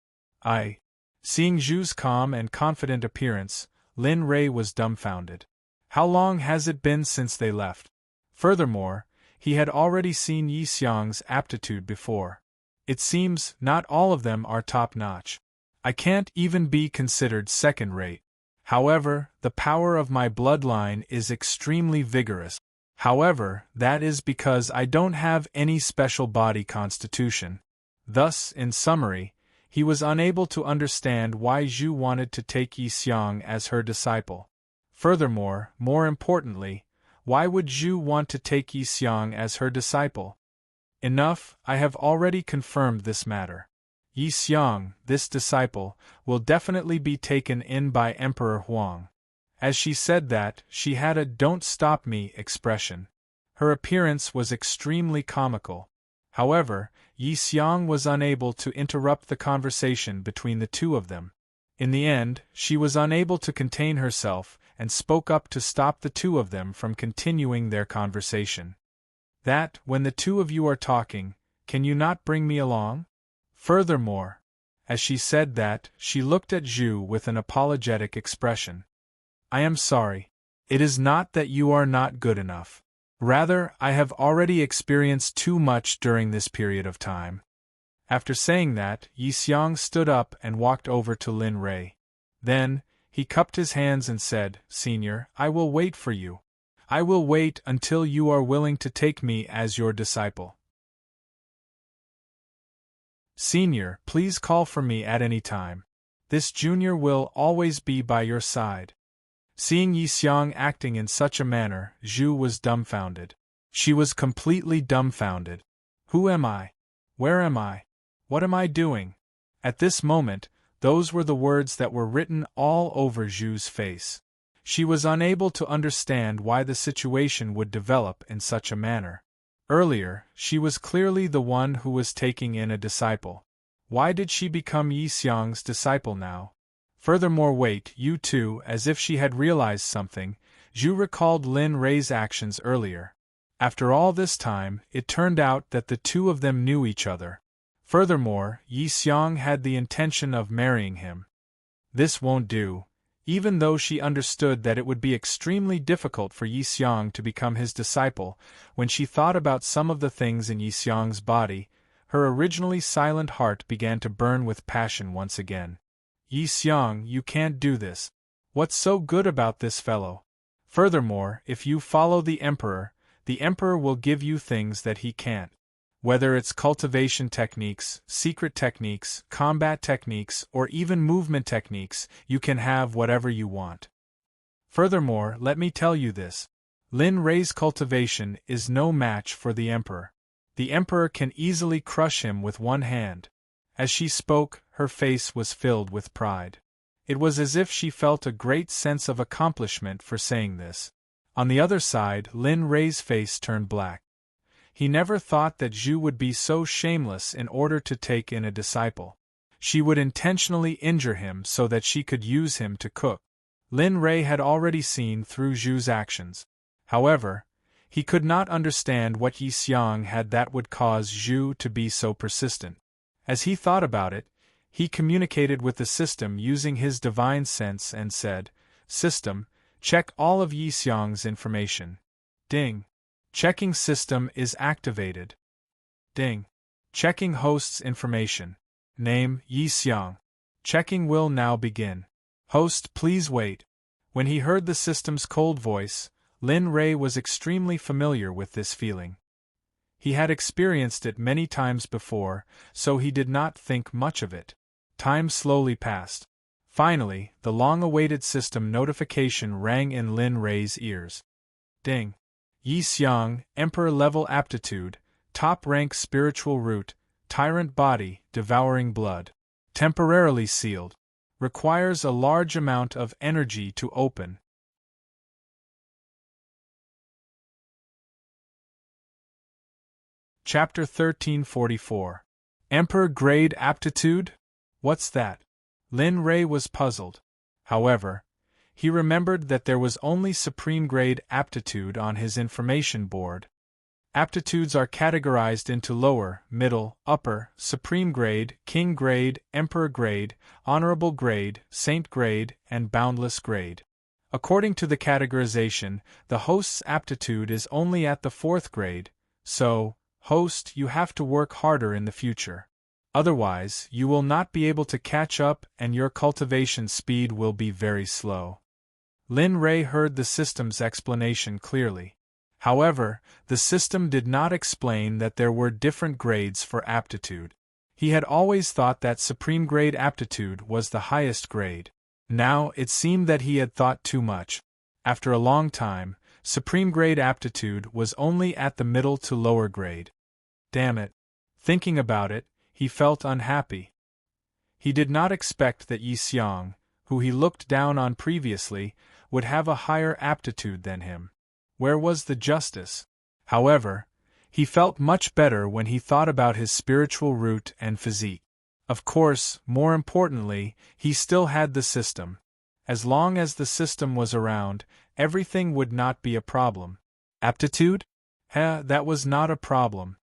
Seeing Zhu's calm and confident appearance, Lin Rei was dumbfounded. How long has it been since they left? Furthermore, he had already seen Yi Xiang's aptitude before. It seems not all of them are top-notch. I can't even be considered second-rate. However, the power of my bloodline is extremely vigorous. However, that is because I don't have any special body constitution." Thus, in summary, he was unable to understand why Zhu wanted to take Yi Xiang as her disciple. Furthermore, more importantly, why would Zhu want to take Yi Xiang as her disciple? Enough, I have already confirmed this matter. Yi Xiang, this disciple, will definitely be taken in by Emperor Huang. As she said that, she had a "don't stop me" expression. Her appearance was extremely comical. However, Yi Xiang was unable to interrupt the conversation between the two of them. In the end, she was unable to contain herself and spoke up to stop the two of them from continuing their conversation. "That, when the two of you are talking, can you not bring me along? Furthermore," as she said that, she looked at Zhu with an apologetic expression. "I am sorry. It is not that you are not good enough. Rather, I have already experienced too much during this period of time." After saying that, Yi Xiang stood up and walked over to Lin Rei. Then, He cupped his hands and said, "Senior, I will wait for you. I will wait until you are willing to take me as your disciple. Senior, please call for me at any time. This junior will always be by your side." Seeing Yi Xiang acting in such a manner, Zhu was dumbfounded. She was completely dumbfounded. Who am I? Where am I? What am I doing? At this moment, those were the words that were written all over Zhu's face. She was unable to understand why the situation would develop in such a manner. Earlier, she was clearly the one who was taking in a disciple. Why did she become Yi Xiang's disciple now? Furthermore, wait, you too, as if she had realized something, Zhu recalled Lin Rei's actions earlier. After all this time, it turned out that the two of them knew each other. Furthermore, Yi Xiang had the intention of marrying him. This won't do. Even though she understood that it would be extremely difficult for Yi Xiang to become his disciple, when she thought about some of the things in Yi Xiang's body, her originally silent heart began to burn with passion once again. Yi Xiang, you can't do this. What's so good about this fellow? Furthermore, if you follow the Emperor will give you things that he can't. Whether it's cultivation techniques, secret techniques, combat techniques, or even movement techniques, you can have whatever you want. Furthermore, let me tell you this. Lin Rei's cultivation is no match for the Emperor. The Emperor can easily crush him with one hand. As she spoke, her face was filled with pride. It was as if she felt a great sense of accomplishment for saying this. On the other side, Lin Rei's face turned black. He never thought that Zhu would be so shameless in order to take in a disciple. She would intentionally injure him so that she could use him to cook. Lin Rei had already seen through Zhu's actions. However, he could not understand what Yi Xiang had that would cause Zhu to be so persistent. As he thought about it, he communicated with the system using his divine sense and said, "System, check all of Yi Xiang's information." Ding. Checking system is activated. Ding. Checking host's information. Name, Yi Xiang. Checking will now begin. Host, please wait. When he heard the system's cold voice, Lin Rei was extremely familiar with this feeling. He had experienced it many times before, so he did not think much of it. Time slowly passed. Finally, the long-awaited system notification rang in Lin Rei's ears. Ding. Yi Xiang, Emperor-level aptitude, top-rank spiritual root, tyrant body, devouring blood. Temporarily sealed. Requires a large amount of energy to open. Chapter 1344. Emperor-grade aptitude? What's that? Lin Rei was puzzled. However, he remembered that there was only supreme-grade aptitude on his information board. Aptitudes are categorized into lower, middle, upper, supreme grade, king grade, emperor grade, honorable grade, saint grade, and boundless grade. According to the categorization, the host's aptitude is only at the 4th grade, so, host, you have to work harder in the future. Otherwise, you will not be able to catch up and your cultivation speed will be very slow. Lin Rei heard the system's explanation clearly. However, the system did not explain that there were different grades for aptitude. He had always thought that supreme grade aptitude was the highest grade. Now, it seemed that he had thought too much. After a long time, supreme grade aptitude was only at the middle to lower grade. Damn it. Thinking about it, he felt unhappy. He did not expect that Yi Xiang, who he looked down on previously, would have a higher aptitude than him. Where was the justice? However, he felt much better when he thought about his spiritual root and physique. Of course, more importantly, he still had the system. As long as the system was around, everything would not be a problem. Aptitude? That was not a problem.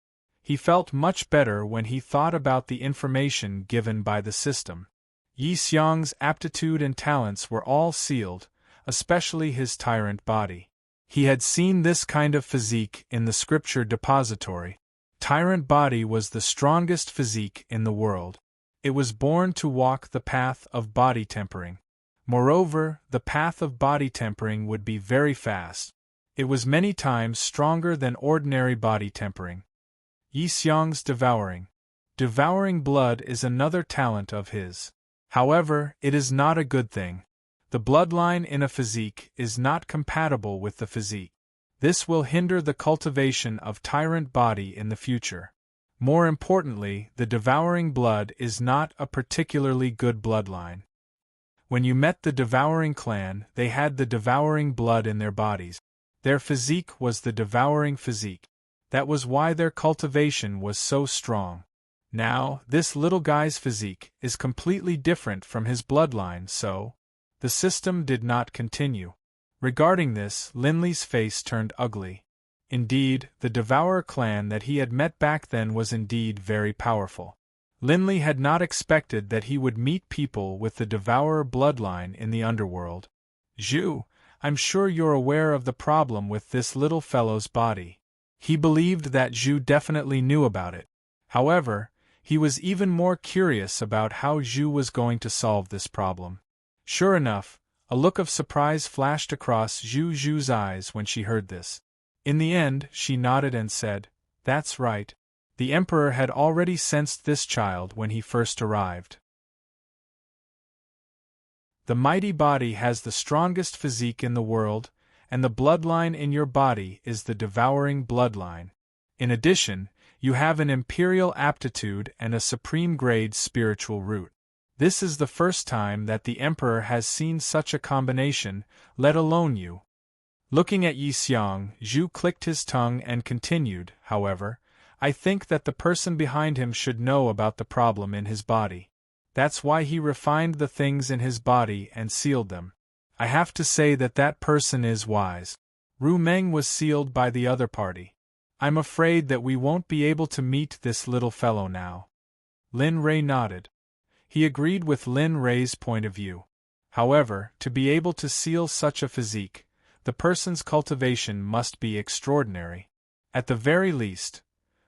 He felt much better when he thought about the information given by the system. Yi Xiang's aptitude and talents were all sealed, especially his tyrant body. He had seen this kind of physique in the scripture depository. Tyrant body was the strongest physique in the world. It was born to walk the path of body tempering. Moreover, the path of body tempering would be very fast. It was many times stronger than ordinary body tempering. Yi Xiang's devouring. Devouring blood is another talent of his. However, it is not a good thing. The bloodline in a physique is not compatible with the physique. This will hinder the cultivation of tyrant body in the future. More importantly, the devouring blood is not a particularly good bloodline. When you met the devouring clan, they had the devouring blood in their bodies. Their physique was the devouring physique. That was why their cultivation was so strong. Now, this little guy's physique is completely different from his bloodline, so the system did not continue. Regarding this, Linley's face turned ugly. Indeed, the Devourer clan that he had met back then was indeed very powerful. Linley had not expected that he would meet people with the Devourer bloodline in the underworld. Zhu, I'm sure you're aware of the problem with this little fellow's body. He believed that Zhu definitely knew about it. However, he was even more curious about how Zhu was going to solve this problem. Sure enough, a look of surprise flashed across Zhu's eyes when she heard this. In the end, she nodded and said, "That's right. The Emperor had already sensed this child when he first arrived. The mighty body has the strongest physique in the world, and the bloodline in your body is the devouring bloodline. In addition, you have an imperial aptitude and a supreme grade spiritual root. This is the first time that the Emperor has seen such a combination, let alone you." Looking at Yi Xiang, Zhu clicked his tongue and continued, "However, I think that the person behind him should know about the problem in his body. That's why he refined the things in his body and sealed them. I have to say that that person is wise." Ru Meng was sealed by the other party. "I'm afraid that we won't be able to meet this little fellow now." Lin Rei nodded. He agreed with Lin Rei's point of view. However, to be able to seal such a physique, the person's cultivation must be extraordinary. At the very least,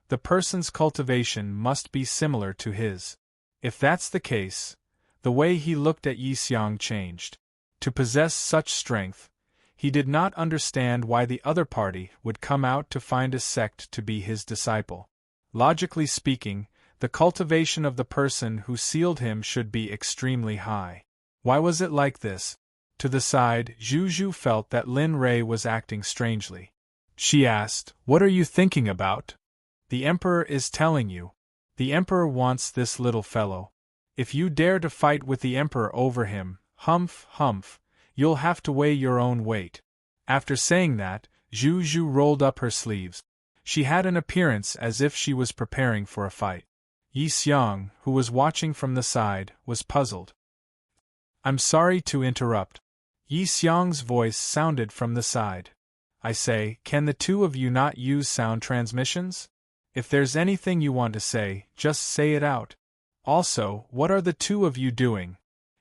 the person's cultivation must be similar to his. If that's the case, the way he looked at Yi Xiang changed. To possess such strength, he did not understand why the other party would come out to find a sect to be his disciple. Logically speaking, the cultivation of the person who sealed him should be extremely high. Why was it like this? To the side, Zhu felt that Lin Rei was acting strangely. She asked, "What are you thinking about?" "The Emperor is telling you. The Emperor wants this little fellow. If you dare to fight with the Emperor over him, humph, you'll have to weigh your own weight." After saying that, Zhu rolled up her sleeves. She had an appearance as if she was preparing for a fight. Yi Xiang, who was watching from the side, was puzzled. "I'm sorry to interrupt." Yi Xiang's voice sounded from the side. "I say, can the two of you not use sound transmissions? If there's anything you want to say, just say it out. Also, what are the two of you doing?"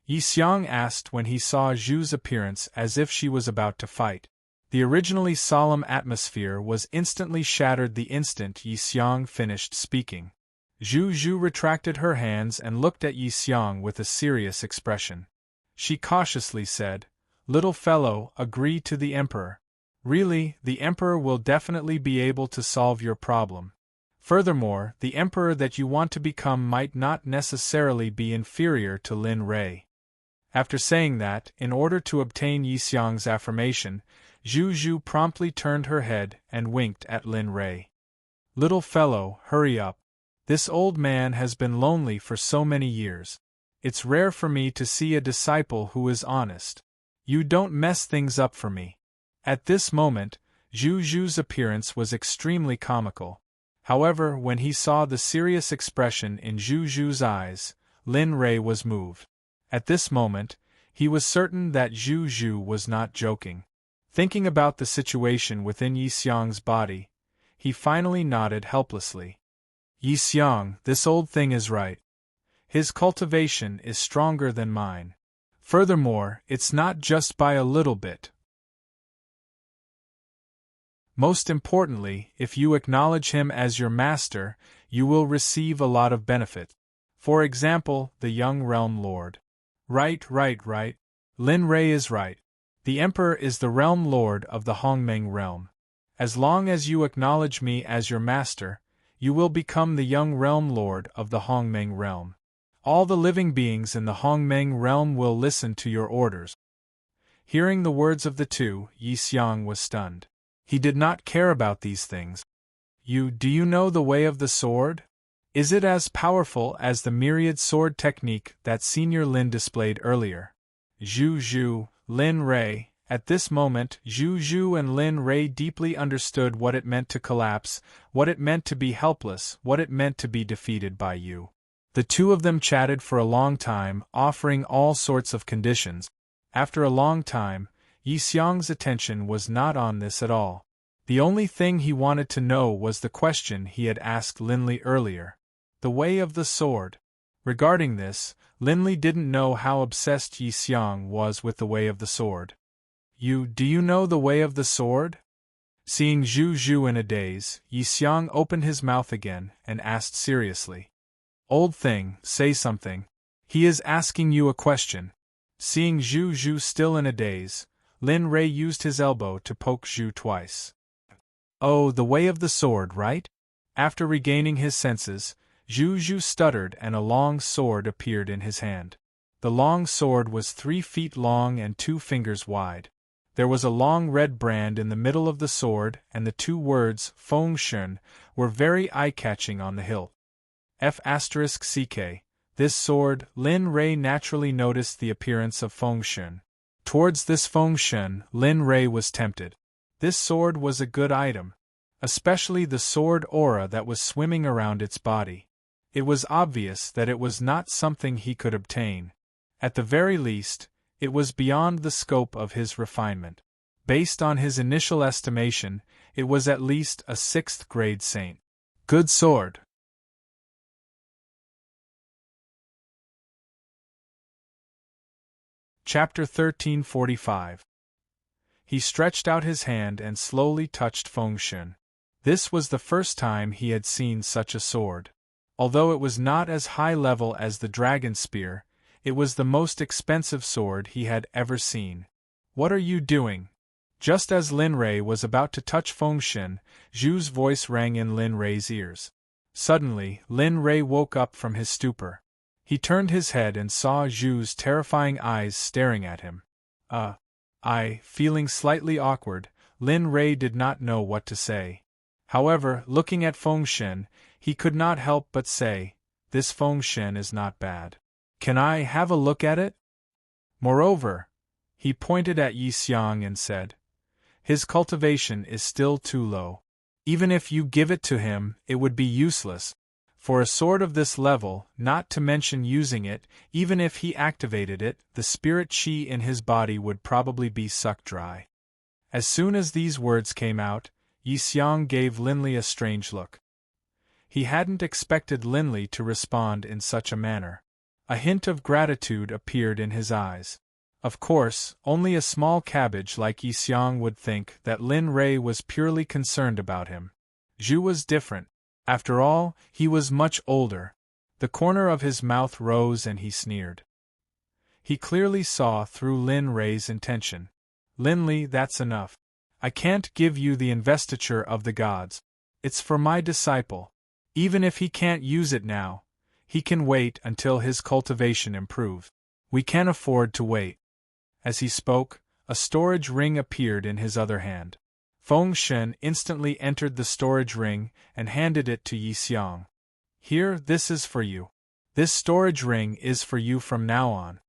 Yi Xiang asked when he saw Zhu's appearance as if she was about to fight. The originally solemn atmosphere was instantly shattered the instant Yi Xiang finished speaking. Zhu retracted her hands and looked at Yi Xiang with a serious expression. She cautiously said, "Little fellow, agree to the Emperor. Really, the Emperor will definitely be able to solve your problem. Furthermore, the Emperor that you want to become might not necessarily be inferior to Lin Rei." After saying that, in order to obtain Yi Xiang's affirmation, Zhu promptly turned her head and winked at Lin Rei. "Little fellow, hurry up. This old man has been lonely for so many years. It's rare for me to see a disciple who is honest. You don't mess things up for me." At this moment, Zhu's appearance was extremely comical. However, when he saw the serious expression in Zhu's eyes, Lin Rei was moved. At this moment, he was certain that Zhu was not joking. Thinking about the situation within Yi Xiang's body, he finally nodded helplessly. "Yi Xiang, this old thing is right. His cultivation is stronger than mine. Furthermore, it's not just by a little bit. Most importantly, if you acknowledge him as your master, you will receive a lot of benefit. For example, the young realm lord." Right. Lin Rei is right. The Emperor is the realm lord of the Hongmeng realm. As long as you acknowledge me as your master, you will become the young realm lord of the Hongmeng realm. All the living beings in the Hongmeng realm will listen to your orders. Hearing the words of the two, Yi Xiang was stunned. He did not care about these things. Do you know the way of the sword? Is it as powerful as the myriad sword technique that Senior Lin displayed earlier? Zhu, Lin Rei. At this moment, Zhu and Lin Rei deeply understood what it meant to collapse, what it meant to be helpless, what it meant to be defeated by you. The two of them chatted for a long time, offering all sorts of conditions. After a long time, Yi Xiang's attention was not on this at all. The only thing he wanted to know was the question he had asked Linli earlier. The way of the sword. Regarding this, Linli didn't know how obsessed Yi Xiang was with the way of the sword. Do you know the way of the sword? Seeing Zhu in a daze, Yi Xiang opened his mouth again and asked seriously. Old thing, say something. He is asking you a question. Seeing Zhu still in a daze, Lin Rei used his elbow to poke Zhu twice. Oh, the way of the sword, right? After regaining his senses, Zhu stuttered and a long sword appeared in his hand. The long sword was 3 feet long and 2 fingers wide. There was a long red brand in the middle of the sword, and the 2 words, Feng Shun, were very eye-catching on the hilt. F***ck. This sword, Lin Rei naturally noticed the appearance of Feng Shun. Towards this Feng Shun, Lin Rei was tempted. This sword was a good item. Especially the sword aura that was swimming around its body. It was obvious that it was not something he could obtain. At the very least, it was beyond the scope of his refinement. Based on his initial estimation, it was at least a 6th grade saint. Good sword. Chapter 1345. He stretched out his hand and slowly touched Feng Shun. This was the first time he had seen such a sword. Although it was not as high level as the dragon spear, it was the most expensive sword he had ever seen. What are you doing? Just as Lin Rei was about to touch Feng Shun, Zhu's voice rang in Lin Rei's ears. Suddenly, Lin Rei woke up from his stupor. He turned his head and saw Zhu's terrifying eyes staring at him. Feeling slightly awkward, Lin Rei did not know what to say. However, looking at Feng Shun, he could not help but say, this Feng Shun is not bad. Can I have a look at it? Moreover, he pointed at Yi Xiang and said, his cultivation is still too low. Even if you give it to him, it would be useless. For a sword of this level, not to mention using it, even if he activated it, the spirit chi in his body would probably be sucked dry. As soon as these words came out, Yi Xiang gave Linli a strange look. He hadn't expected Linli to respond in such a manner. A hint of gratitude appeared in his eyes. Of course, only a small cabbage like Yi Xiang would think that Lin Rei was purely concerned about him. Zhu was different. After all, he was much older. The corner of his mouth rose and he sneered. He clearly saw through Lin Rei's intention. Linli, that's enough. I can't give you the investiture of the gods. It's for my disciple. Even if he can't use it now, he can wait until his cultivation improves. We can afford to wait. As he spoke, a storage ring appeared in his other hand. Feng Shun instantly entered the storage ring and handed it to Yi Xiang. Here, this is for you. This storage ring is for you from now on.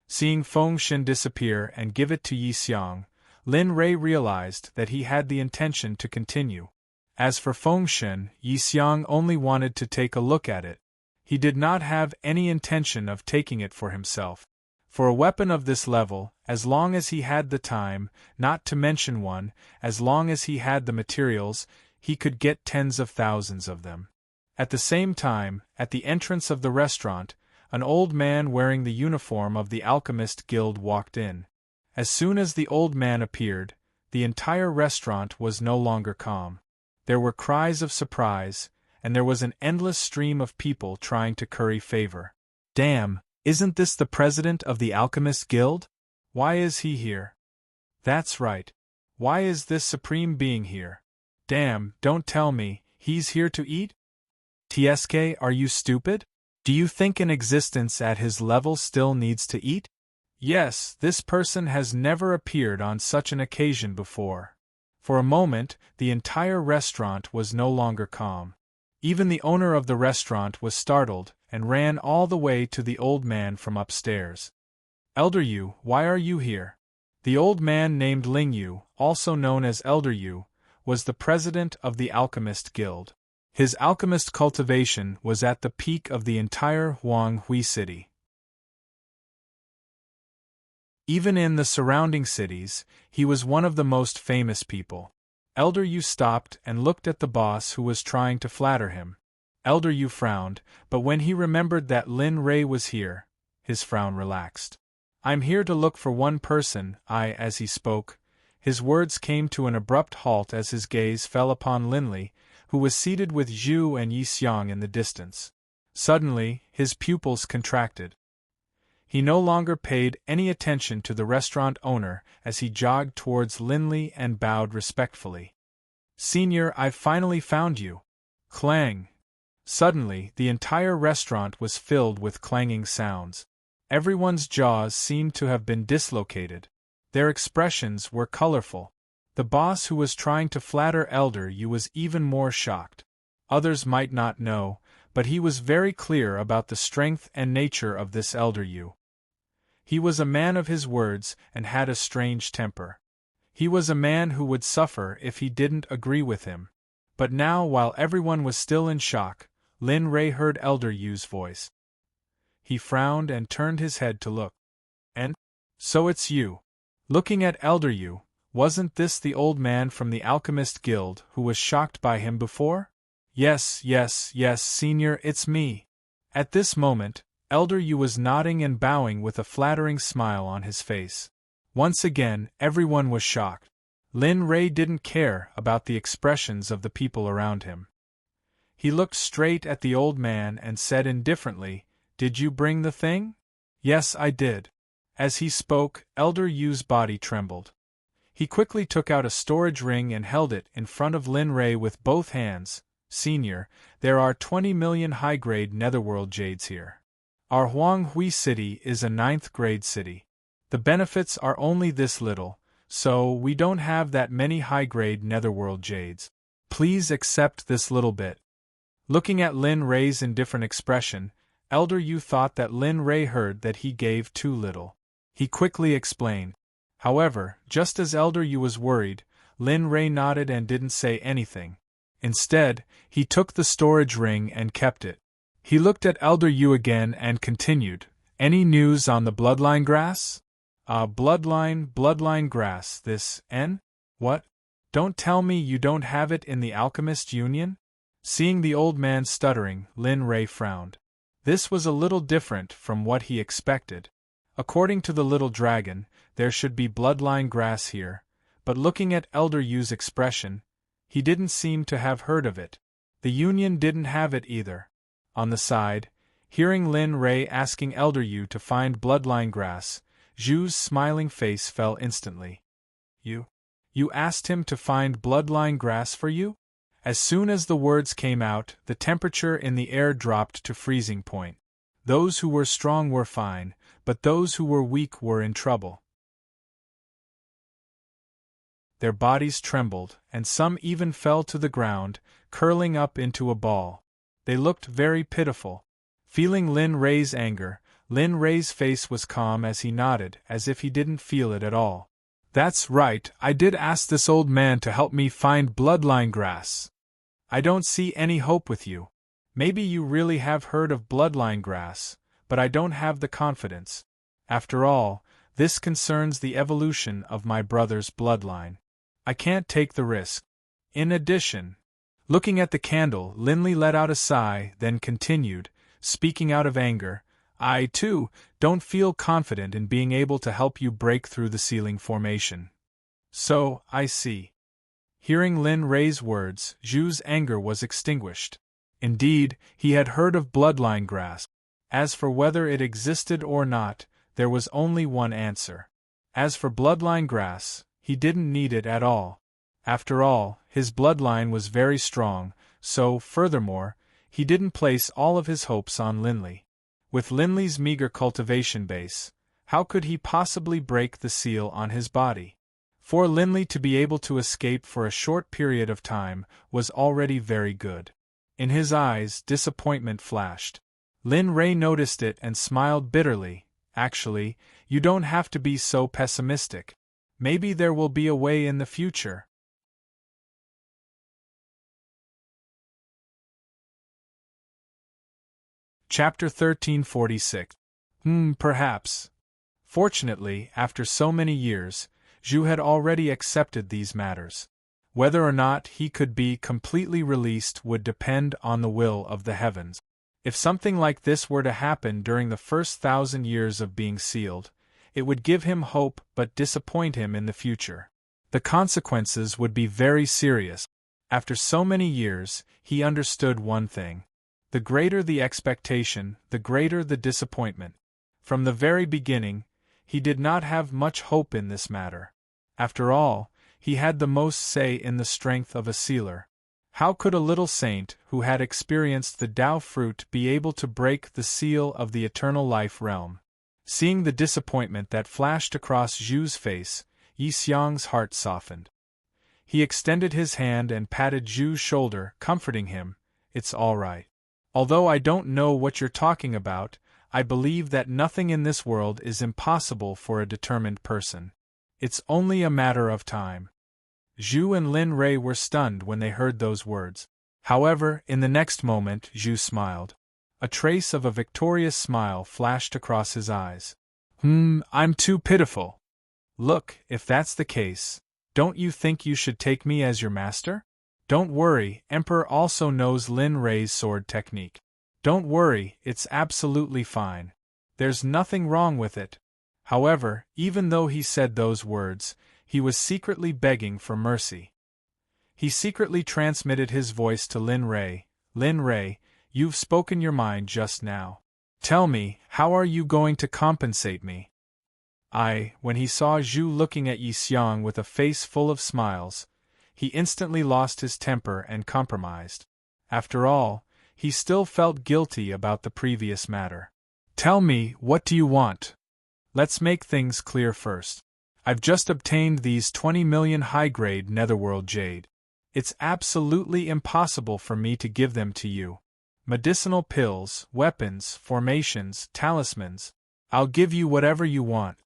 Seeing Feng Shun disappear and give it to Yi Xiang, Lin Rei realized that he had the intention to continue. As for Feng Shun, Yi Xiang only wanted to take a look at it. He did not have any intention of taking it for himself. For a weapon of this level, as long as he had the time, not to mention one, as long as he had the materials, he could get tens of thousands of them. At the same time, at the entrance of the restaurant, an old man wearing the uniform of the Alchemist Guild walked in. As soon as the old man appeared, the entire restaurant was no longer calm. There were cries of surprise, and there was an endless stream of people trying to curry favor. Damn! Isn't this the president of the Alchemist Guild? Why is he here? That's right. Why is this supreme being here? Damn, don't tell me, he's here to eat? TSK, are you stupid? Do you think an existence at his level still needs to eat? Yes, this person has never appeared on such an occasion before. For a moment, the entire restaurant was no longer calm. Even the owner of the restaurant was startled and ran all the way to the old man from upstairs. Elder Yu, why are you here? The old man named Ling Yu, also known as Elder Yu, was the president of the Alchemist Guild. His alchemist cultivation was at the peak of the entire Huanghui city. Even in the surrounding cities, he was one of the most famous people. Elder Yu stopped and looked at the boss who was trying to flatter him. Elder Yu frowned, but when he remembered that Lin Rei was here, his frown relaxed. I'm here to look for one person, as he spoke. His words came to an abrupt halt as his gaze fell upon Linli, who was seated with Zhu and Yi Xiang in the distance. Suddenly, his pupils contracted. He no longer paid any attention to the restaurant owner as he jogged towards Linli and bowed respectfully. Senior, I've finally found you. Clang! Suddenly, the entire restaurant was filled with clanging sounds. Everyone's jaws seemed to have been dislocated. Their expressions were colorful. The boss who was trying to flatter Elder Yu was even more shocked. Others might not know, but he was very clear about the strength and nature of this Elder Yu. He was a man of his words and had a strange temper. He was a man who would suffer if he didn't agree with him. But now, while everyone was still in shock, Lin Rei heard Elder Yu's voice. He frowned and turned his head to look. And? So it's you. Looking at Elder Yu, wasn't this the old man from the Alchemist Guild who was shocked by him before? Yes, senior, it's me. At this moment, Elder Yu was nodding and bowing with a flattering smile on his face. Once again, everyone was shocked. Lin Rei didn't care about the expressions of the people around him. He looked straight at the old man and said indifferently, "Did you bring the thing?" "Yes, I did." As he spoke, Elder Yu's body trembled. He quickly took out a storage ring and held it in front of Lin Rei with both hands. "Senior, there are 20 million high-grade netherworld jades here. Our Huanghui city is a 9th-grade city. The benefits are only this little, so we don't have that many high-grade netherworld jades. Please accept this little bit." Looking at Lin Rei's indifferent expression, Elder Yu thought that Lin Rei heard that he gave too little. He quickly explained. However, just as Elder Yu was worried, Lin Rei nodded and didn't say anything. Instead, he took the storage ring and kept it. He looked at Elder Yu again and continued, "Any news on the bloodline grass?" Bloodline grass, this, N? What? Don't tell me you don't have it in the Alchemist Union?" Seeing the old man stuttering, Lin Rei frowned. This was a little different from what he expected. According to the little dragon, there should be bloodline grass here, but looking at Elder Yu's expression, he didn't seem to have heard of it. The Union didn't have it either. On the side, hearing Lin Rei asking Elder Yu to find bloodline grass, Zhu's smiling face fell instantly. You asked him to find bloodline grass for you?" As soon as the words came out, the temperature in the air dropped to freezing point. Those who were strong were fine, but those who were weak were in trouble. Their bodies trembled, and some even fell to the ground, curling up into a ball. They looked very pitiful. Feeling Lin Rei's anger, Lin Rei's face was calm as he nodded, as if he didn't feel it at all. "That's right, I did ask this old man to help me find bloodline grass. I don't see any hope with you. Maybe you really have heard of bloodline grass, but I don't have the confidence. After all, this concerns the evolution of my brother's bloodline. I can't take the risk. In addition..." Looking at the candle, Linli let out a sigh, then continued, speaking out of anger, "I, too, don't feel confident in being able to help you break through the ceiling formation." "So, I see." Hearing Lin Rei's words, Zhu's anger was extinguished. Indeed, he had heard of bloodline grass. As for whether it existed or not, there was only one answer. As for bloodline grass, he didn't need it at all. After all, his bloodline was very strong, so, furthermore, he didn't place all of his hopes on Linley. With Linley's meager cultivation base, how could he possibly break the seal on his body? For Linley to be able to escape for a short period of time was already very good. In his eyes, disappointment flashed. Lin Ray noticed it and smiled bitterly. Actually, you don't have to be so pessimistic. Maybe there will be a way in the future. Chapter 1346. Perhaps. Fortunately, after so many years, Zhu had already accepted these matters. Whether or not he could be completely released would depend on the will of the heavens. If something like this were to happen during the first 1,000 years of being sealed, it would give him hope but disappoint him in the future. The consequences would be very serious. After so many years, he understood one thing. The greater the expectation, the greater the disappointment. From the very beginning, he did not have much hope in this matter. After all, he had the most say in the strength of a sealer. How could a little saint who had experienced the Tao fruit be able to break the seal of the eternal life realm? Seeing the disappointment that flashed across Zhu's face, Yi Xiang's heart softened. He extended his hand and patted Zhu's shoulder, comforting him. It's all right. Although I don't know what you're talking about, I believe that nothing in this world is impossible for a determined person. It's only a matter of time. Zhu and Lin Ray were stunned when they heard those words. However, in the next moment, Zhu smiled. A trace of a victorious smile flashed across his eyes. I'm too pitiful. Look, if that's the case, don't you think you should take me as your master? Don't worry, Emperor also knows Lin Ray's sword technique. Don't worry, it's absolutely fine. There's nothing wrong with it. However, even though he said those words, he was secretly begging for mercy. He secretly transmitted his voice to Lin Ray. Lin Ray, you've spoken your mind just now. Tell me, how are you going to compensate me? When he saw Zhu looking at Yi Xiang with a face full of smiles, he instantly lost his temper and compromised. After all, he still felt guilty about the previous matter. Tell me, what do you want? Let's make things clear first. I've just obtained these 20 million high-grade netherworld jade. It's absolutely impossible for me to give them to you. Medicinal pills, weapons, formations, talismans. I'll give you whatever you want.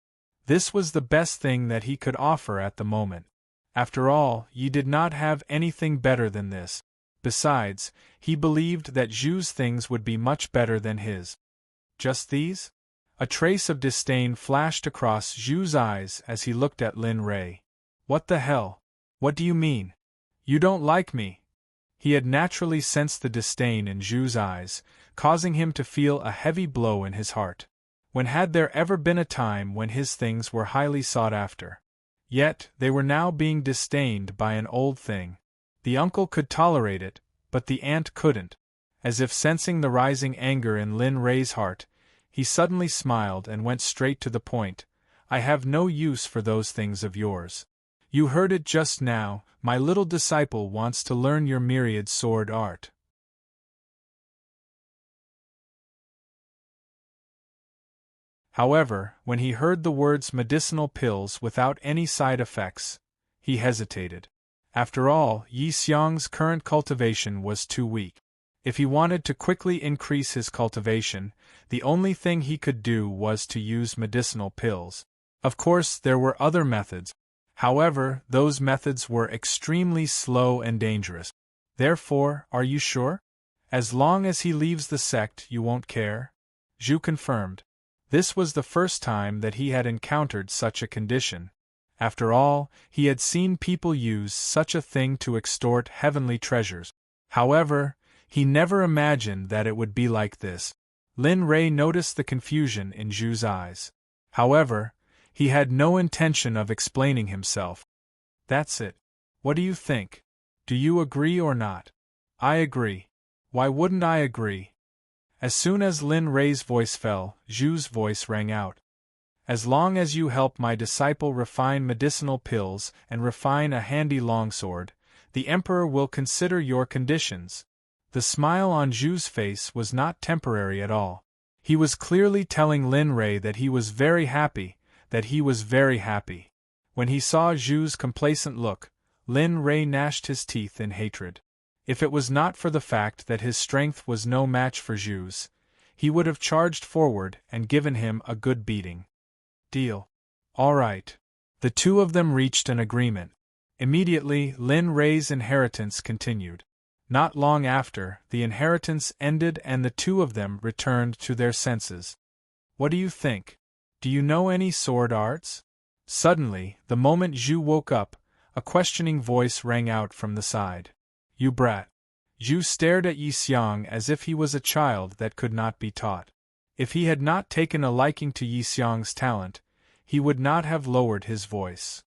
This was the best thing that he could offer at the moment. After all, Yi did not have anything better than this. Besides, he believed that Zhu's things would be much better than his. Just these? A trace of disdain flashed across Zhu's eyes as he looked at Lin Ray. What the hell? What do you mean? You don't like me? He had naturally sensed the disdain in Zhu's eyes, causing him to feel a heavy blow in his heart. When had there ever been a time when his things were highly sought after? Yet, they were now being disdained by an old thing. The uncle could tolerate it, but the aunt couldn't. As if sensing the rising anger in Lin Ray's heart, he suddenly smiled and went straight to the point. I have no use for those things of yours. You heard it just now, my little disciple wants to learn your myriad sword art. However, when he heard the words medicinal pills without any side effects, he hesitated. After all, Yi Xiang's current cultivation was too weak. If he wanted to quickly increase his cultivation, the only thing he could do was to use medicinal pills. Of course, there were other methods. However, those methods were extremely slow and dangerous. Therefore, are you sure? As long as he leaves the sect, you won't care? Zhu confirmed. This was the first time that he had encountered such a condition. After all, he had seen people use such a thing to extort heavenly treasures. However, he never imagined that it would be like this. Lin Ray noticed the confusion in Zhu's eyes. However, he had no intention of explaining himself. That's it. What do you think? Do you agree or not? I agree. Why wouldn't I agree? As soon as Lin Ray's voice fell, Zhu's voice rang out. As long as you help my disciple refine medicinal pills and refine a handy longsword, the Emperor will consider your conditions." The smile on Zhu's face was not temporary at all. He was clearly telling Lin Rei that he was very happy, that he was very happy. When he saw Zhu's complacent look, Lin Rei gnashed his teeth in hatred. If it was not for the fact that his strength was no match for Zhu's, he would have charged forward and given him a good beating. Deal. All right. The two of them reached an agreement. Immediately, Lin Rei's inheritance continued. Not long after, the inheritance ended and the two of them returned to their senses. What do you think? Do you know any sword arts? Suddenly, the moment Zhu woke up, a questioning voice rang out from the side. You brat. Zhu stared at Yi Xiang as if he was a child that could not be taught. If he had not taken a liking to Yi Xiang's talent, he would not have lowered his voice.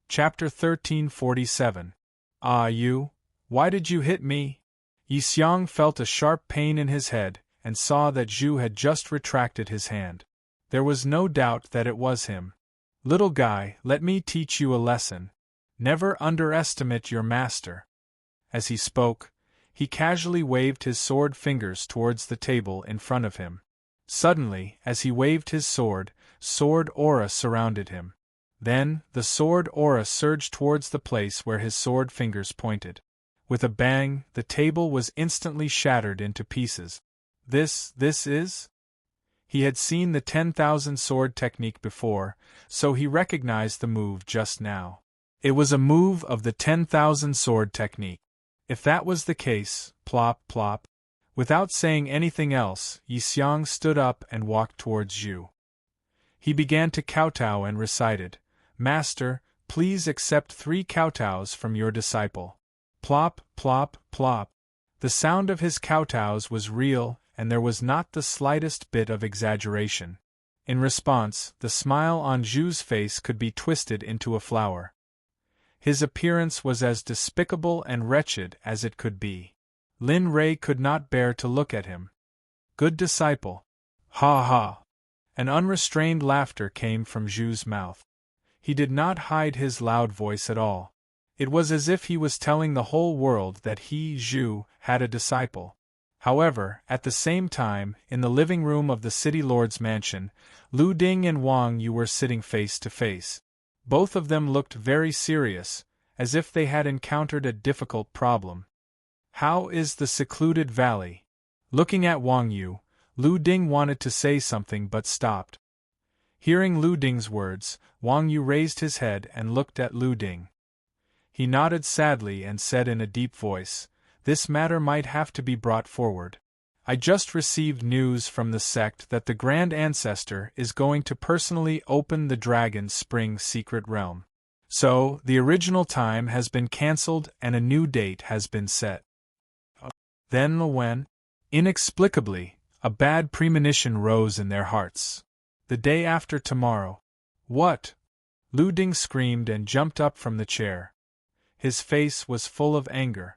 Chapter 1347. Ah, you? Why did you hit me? Yi Xiang felt a sharp pain in his head, and saw that Zhu had just retracted his hand. There was no doubt that it was him. Little guy, let me teach you a lesson. Never underestimate your master. As he spoke, he casually waved his sword fingers towards the table in front of him. Suddenly, as he waved his sword aura surrounded him. Then, the sword aura surged towards the place where his sword fingers pointed. With a bang, the table was instantly shattered into pieces. This is? He had seen the 10,000 sword technique before, so he recognized the move just now. It was a move of the 10,000 sword technique. If that was the case, plop, plop. Without saying anything else, Yi Xiang stood up and walked towards Zhu. He began to kowtow and recited, Master, please accept 3 kowtows from your disciple. Plop, plop, plop. The sound of his kowtows was real, and there was not the slightest bit of exaggeration. In response, the smile on Zhu's face could be twisted into a flower. His appearance was as despicable and wretched as it could be. Lin Rei could not bear to look at him. Good disciple. Ha ha. An unrestrained laughter came from Zhu's mouth. He did not hide his loud voice at all. It was as if he was telling the whole world that he, Zhu, had a disciple. However, at the same time, in the living room of the city lord's mansion, Lu Ding and Wang Yu were sitting face to face. Both of them looked very serious, as if they had encountered a difficult problem. How is the secluded valley? Looking at Wang Yu, Lu Ding wanted to say something but stopped. Hearing Lu Ding's words, Wang Yu raised his head and looked at Lu Ding. He nodded sadly and said in a deep voice, This matter might have to be brought forward. I just received news from the sect that the Grand Ancestor is going to personally open the Dragon's Spring secret realm. So, the original time has been cancelled and a new date has been set. Then when? Inexplicably, a bad premonition rose in their hearts. The day after tomorrow. What? Lu Ding screamed and jumped up from the chair. His face was full of anger.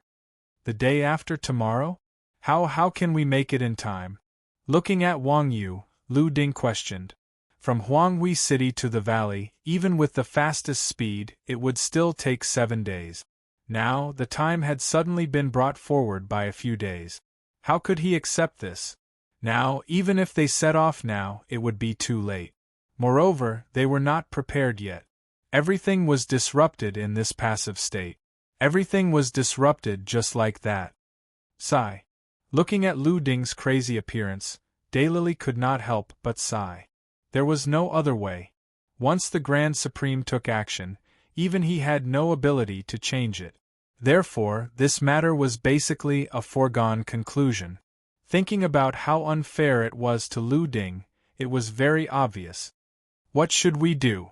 The day after tomorrow? How can we make it in time? Looking at Wang Yu, Lu Ding questioned. From Huanghui City to the valley, even with the fastest speed, it would still take 7 days. Now, the time had suddenly been brought forward by a few days. How could he accept this? Now, even if they set off now, it would be too late. Moreover, they were not prepared yet. Everything was disrupted in this passive state. Everything was disrupted just like that. Sigh. Looking at Lu Ding's crazy appearance, Daylily could not help but sigh. There was no other way. Once the Grand Supreme took action, even he had no ability to change it. Therefore, this matter was basically a foregone conclusion. Thinking about how unfair it was to Lu Ding, it was very obvious. What should we do?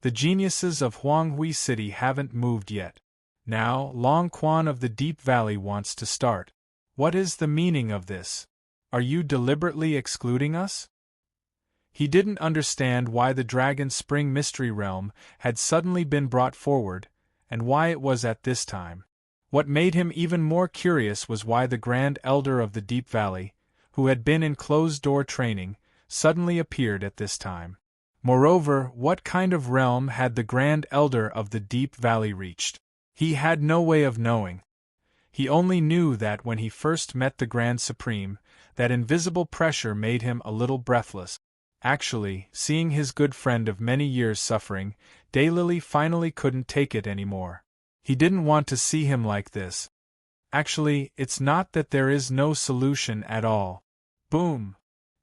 The geniuses of Huanghui City haven't moved yet. Now, Long Quan of the Deep Valley wants to start. What is the meaning of this? Are you deliberately excluding us? He didn't understand why the Dragon Spring Mystery Realm had suddenly been brought forward, and why it was at this time. What made him even more curious was why the Grand Elder of the Deep Valley, who had been in closed-door training, suddenly appeared at this time. Moreover, what kind of realm had the Grand Elder of the Deep Valley reached? He had no way of knowing. He only knew that when he first met the Grand Supreme, that invisible pressure made him a little breathless. Actually, seeing his good friend of many years suffering, Daylily finally couldn't take it anymore. He didn't want to see him like this. Actually, it's not that there is no solution at all. Boom!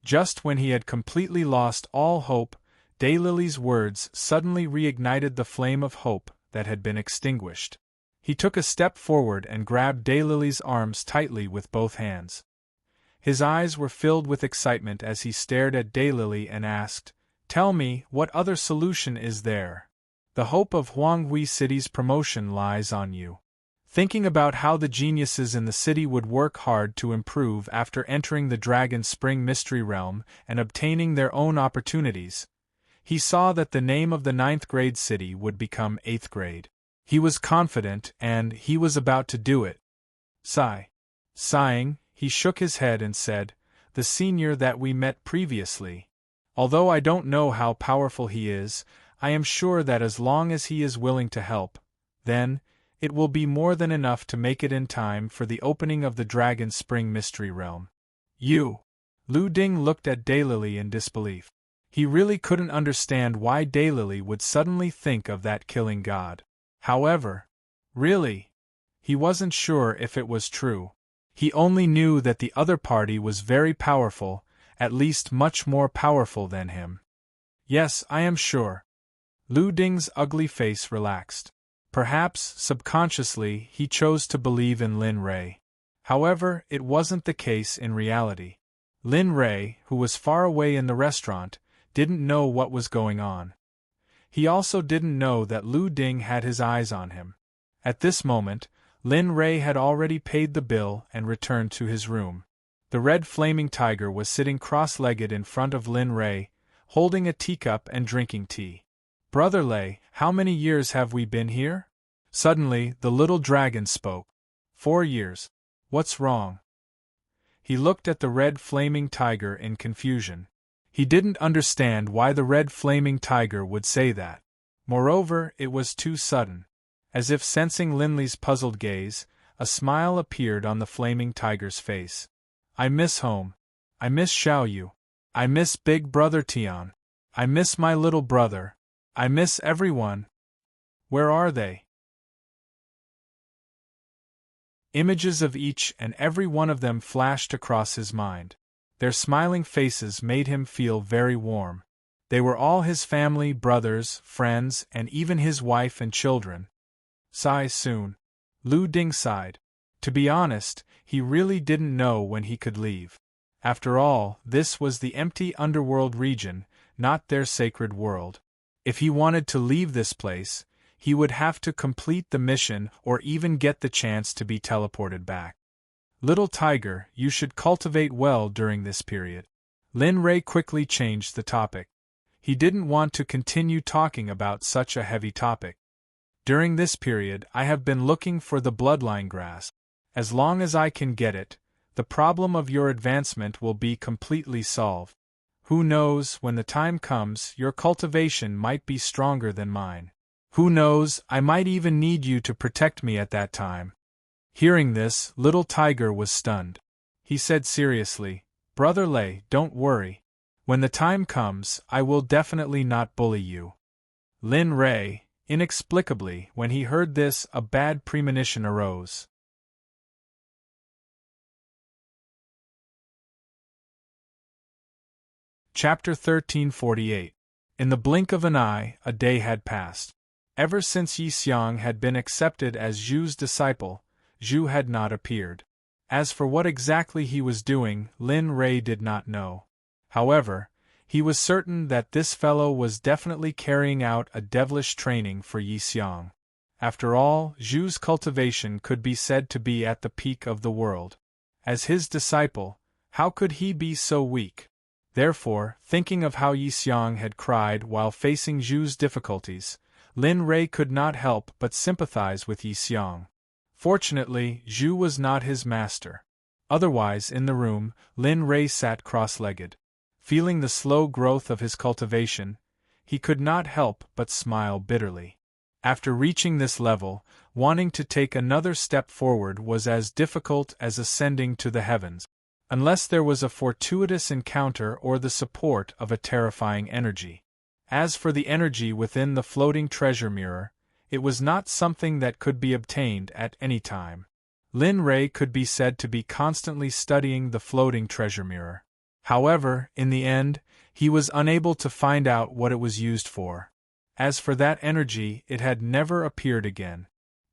Just when he had completely lost all hope, Daylily's words suddenly reignited the flame of hope that had been extinguished. He took a step forward and grabbed Daylily's arms tightly with both hands. His eyes were filled with excitement as he stared at Daylily and asked, "Tell me, what other solution is there? The hope of Huanghui City's promotion lies on you." Thinking about how the geniuses in the city would work hard to improve after entering the Dragon Spring Mystery Realm and obtaining their own opportunities, he saw that the name of the 9th grade city would become 8th grade. He was confident, and he was about to do it. Sigh. Sighing, he shook his head and said, "The senior that we met previously. Although I don't know how powerful he is, I am sure that as long as he is willing to help, then it will be more than enough to make it in time for the opening of the Dragon Spring Mystery Realm." You! Lu Ding looked at Daylily in disbelief. He really couldn't understand why Daylily would suddenly think of that killing god. However, really, he wasn't sure if it was true. He only knew that the other party was very powerful, at least much more powerful than him. Yes, I am sure. Lu Ding's ugly face relaxed. Perhaps, subconsciously, he chose to believe in Lin Rei. However, it wasn't the case in reality. Lin Rei, who was far away in the restaurant, didn't know what was going on. He also didn't know that Lu Ding had his eyes on him. At this moment, Lin Rei had already paid the bill and returned to his room. The red flaming tiger was sitting cross-legged in front of Lin Rei, holding a teacup and drinking tea. "Brother Lei, how many years have we been here?" Suddenly, the little dragon spoke. 4 years. What's wrong?" He looked at the red flaming tiger in confusion. He didn't understand why the red flaming tiger would say that. Moreover, it was too sudden. As if sensing Linley's puzzled gaze, a smile appeared on the flaming tiger's face. "I miss home. I miss Xiaoyu. I miss Big Brother Tian. I miss my little brother. I miss everyone. Where are they?" Images of each and every one of them flashed across his mind. Their smiling faces made him feel very warm. They were all his family, brothers, friends, and even his wife and children. Sigh soon. Lu Ding sighed. To be honest, he really didn't know when he could leave. After all, this was the empty underworld region, not their sacred world. If he wanted to leave this place, he would have to complete the mission or even get the chance to be teleported back. "Little tiger, you should cultivate well during this period." Lin Rei quickly changed the topic. He didn't want to continue talking about such a heavy topic. "During this period, I have been looking for the bloodline grass. As long as I can get it, the problem of your advancement will be completely solved. Who knows, when the time comes, your cultivation might be stronger than mine. Who knows, I might even need you to protect me at that time." Hearing this, little tiger was stunned. He said seriously, "Brother Lei, don't worry. When the time comes, I will definitely not bully you." Lin Rei, inexplicably, when he heard this, a bad premonition arose. Chapter 1348. In the blink of an eye, a day had passed. Ever since Yi Xiang had been accepted as Zhu's disciple, Zhu had not appeared. As for what exactly he was doing, Lin Rei did not know. However, he was certain that this fellow was definitely carrying out a devilish training for Yi Xiang. After all, Zhu's cultivation could be said to be at the peak of the world. As his disciple, how could he be so weak? Therefore, thinking of how Yi Xiang had cried while facing Zhu's difficulties, Lin Rei could not help but sympathize with Yi Xiang. Fortunately, Zhu was not his master. Otherwise, in the room, Lin Rei sat cross-legged. Feeling the slow growth of his cultivation, he could not help but smile bitterly. After reaching this level, wanting to take another step forward was as difficult as ascending to the heavens, unless there was a fortuitous encounter or the support of a terrifying energy. As for the energy within the floating treasure mirror, it was not something that could be obtained at any time. Lin Rei could be said to be constantly studying the floating treasure mirror. However, in the end, he was unable to find out what it was used for. As for that energy, it had never appeared again.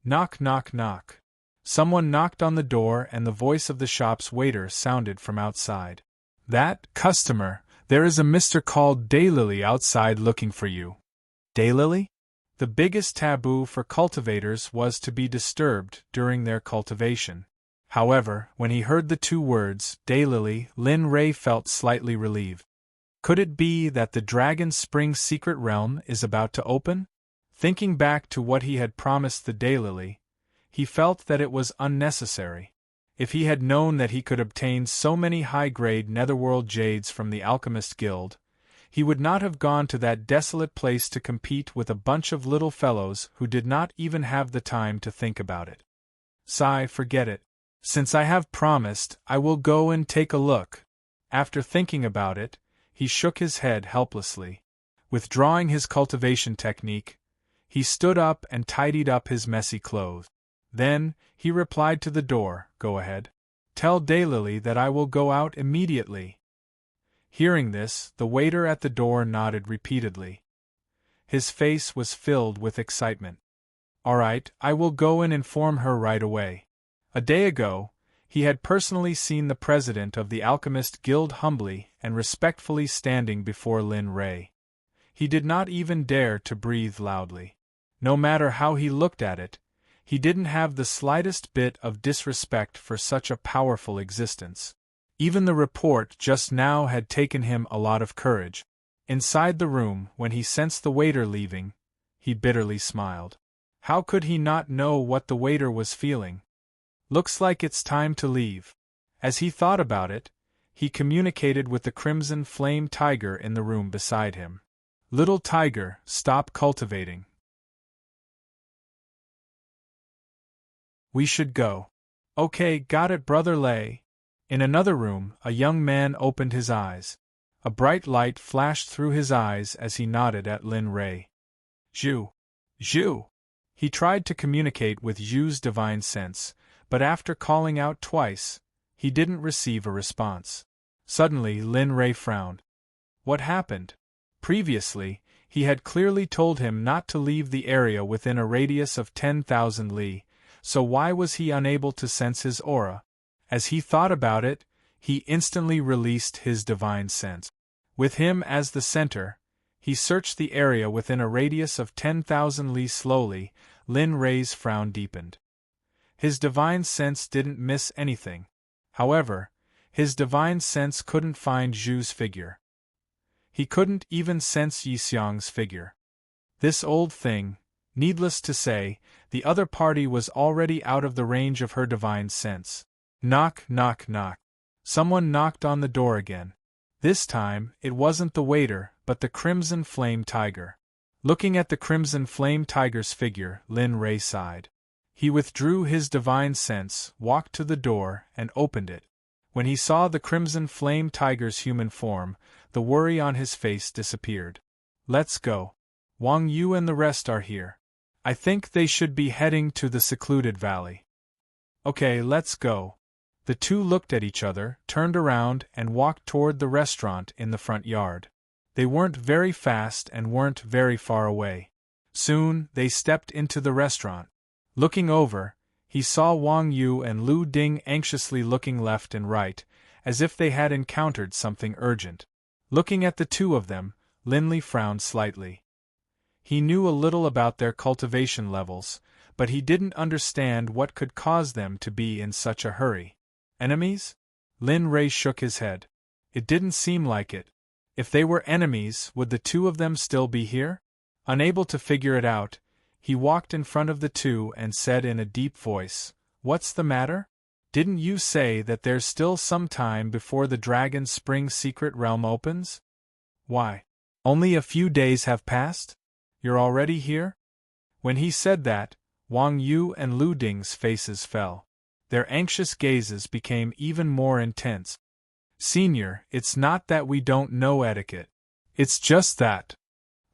Knock, knock, knock. Someone knocked on the door and the voice of the shop's waiter sounded from outside. That, customer, there is a Mr. called Daylily outside looking for you. Daylily? The biggest taboo for cultivators was to be disturbed during their cultivation. However, when he heard the two words, Daylily, Lin Rei felt slightly relieved. Could it be that the Dragon's Spring secret realm is about to open? Thinking back to what he had promised the Daylily, he felt that it was unnecessary. If he had known that he could obtain so many high-grade netherworld jades from the Alchemist Guild, he would not have gone to that desolate place to compete with a bunch of little fellows who did not even have the time to think about it. Sigh, forget it. Since I have promised, I will go and take a look. After thinking about it, he shook his head helplessly. Withdrawing his cultivation technique, he stood up and tidied up his messy clothes. Then, he replied to the door, "Go ahead. Tell Daylily that I will go out immediately." Hearing this, the waiter at the door nodded repeatedly. His face was filled with excitement. "All right, I will go and inform her right away." A day ago, he had personally seen the president of the Alchemist Guild humbly and respectfully standing before Lin Rei. He did not even dare to breathe loudly. No matter how he looked at it, he didn't have the slightest bit of disrespect for such a powerful existence. Even the report just now had taken him a lot of courage. Inside the room, when he sensed the waiter leaving, he bitterly smiled. How could he not know what the waiter was feeling? Looks like it's time to leave. As he thought about it, he communicated with the Crimson Flame Tiger in the room beside him. "Little tiger, stop cultivating. We should go." "Okay, got it, Brother Lei." In another room, a young man opened his eyes. A bright light flashed through his eyes as he nodded at Lin Rei. "Zhu! Zhu!" He tried to communicate with Zhu's divine sense, but after calling out twice, he didn't receive a response. Suddenly, Lin Rei frowned. What happened? Previously, he had clearly told him not to leave the area within a radius of 10,000 li, so why was he unable to sense his aura? As he thought about it, he instantly released his divine sense. With him as the center, he searched the area within a radius of 10,000 li slowly. Lin Rei's frown deepened. His divine sense didn't miss anything. However, his divine sense couldn't find Zhu's figure. He couldn't even sense Yixiang's figure. This old thing, needless to say, the other party was already out of the range of her divine sense. Knock, knock, knock. Someone knocked on the door again. This time, it wasn't the waiter, but the Crimson Flame Tiger. Looking at the Crimson Flame Tiger's figure, Lin Rei sighed. He withdrew his divine sense, walked to the door, and opened it. When he saw the Crimson Flame Tiger's human form, the worry on his face disappeared. "Let's go. Wang Yu and the rest are here. I think they should be heading to the secluded valley." "Okay, let's go." The two looked at each other, turned around, and walked toward the restaurant in the front yard. They weren't very fast and weren't very far away. Soon, they stepped into the restaurant. Looking over, he saw Wang Yu and Lu Ding anxiously looking left and right, as if they had encountered something urgent. Looking at the two of them, Lin Li frowned slightly. He knew a little about their cultivation levels, but he didn't understand what could cause them to be in such a hurry. Enemies? Lin Rei shook his head. It didn't seem like it. If they were enemies, would the two of them still be here? Unable to figure it out, He walked in front of the two and said in a deep voice, "What's the matter? Didn't you say that there's still some time before the Dragon's Spring secret realm opens? Why, only a few days have passed? You're already here?" When he said that, Wang Yu and Lu Ding's faces fell. Their anxious gazes became even more intense. "Senior, it's not that we don't know etiquette. It's just that."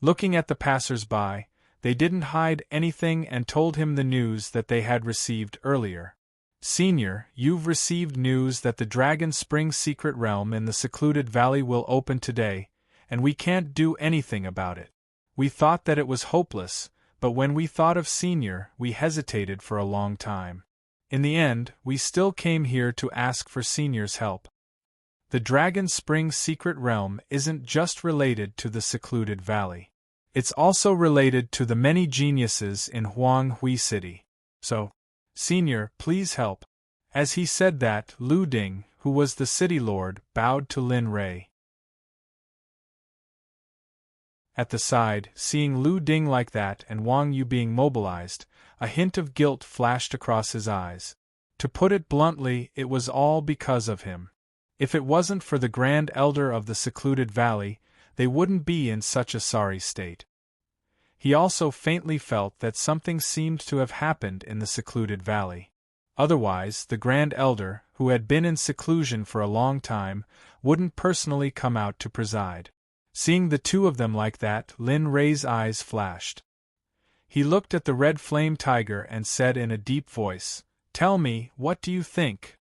Looking at the passers-by, they didn't hide anything and told him the news that they had received earlier. "Senior, you've received news that the Dragon Spring secret realm in the secluded valley will open today, and we can't do anything about it. We thought that it was hopeless, but when we thought of Senior, we hesitated for a long time. In the end, we still came here to ask for Senior's help. The Dragon Spring secret realm isn't just related to the secluded valley. It's also related to the many geniuses in Huanghui City. So, Senior, please help." As he said that, Lu Ding, who was the city lord, bowed to Lin Rei. At the side, seeing Lu Ding like that and Wang Yu being mobilized, a hint of guilt flashed across his eyes. To put it bluntly, it was all because of him. If it wasn't for the Grand Elder of the secluded valley, they wouldn't be in such a sorry state. He also faintly felt that something seemed to have happened in the secluded valley. Otherwise, the Grand Elder, who had been in seclusion for a long time, wouldn't personally come out to preside. Seeing the two of them like that, Lin Rei's eyes flashed. He looked at the red flame tiger and said in a deep voice, "Tell me, what do you think?"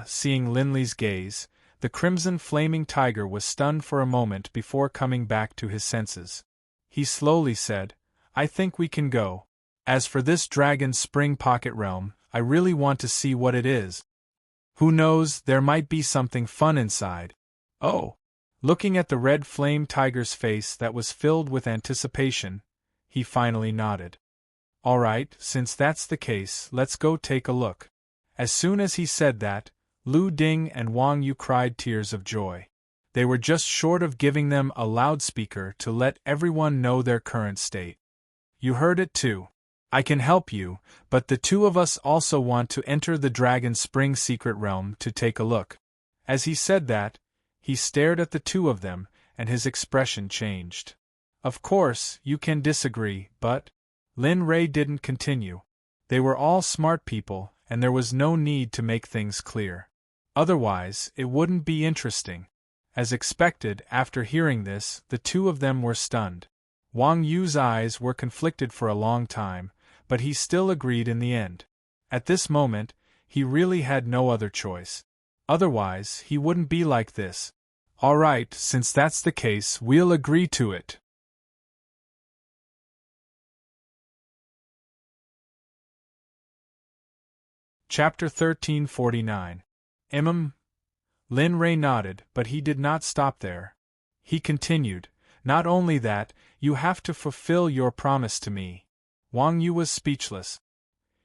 Seeing Lin Li's gaze, the crimson flaming tiger was stunned for a moment before coming back to his senses. He slowly said, "I think we can go. As for this Dragon's Spring pocket realm, I really want to see what it is. Who knows, there might be something fun inside." "Oh!" Looking at the red flame tiger's face that was filled with anticipation, he finally nodded. "All right, since that's the case, let's go take a look." As soon as he said that, Lu Ding and Wang Yu cried tears of joy. They were just short of giving them a loudspeaker to let everyone know their current state. "You heard it too. I can help you, but the two of us also want to enter the Dragon Spring secret realm to take a look." As he said that, he stared at the two of them, and his expression changed. "Of course, you can disagree, but—" Lin Rei didn't continue. They were all smart people, and there was no need to make things clear. Otherwise, it wouldn't be interesting. As expected, after hearing this, the two of them were stunned. Wang Yu's eyes were conflicted for a long time, but he still agreed in the end. At this moment, he really had no other choice. Otherwise, he wouldn't be like this. "All right, since that's the case, we'll agree to it." Chapter 1349. Lin Rei nodded, but he did not stop there. He continued, "Not only that, you have to fulfill your promise to me." Wang Yu was speechless.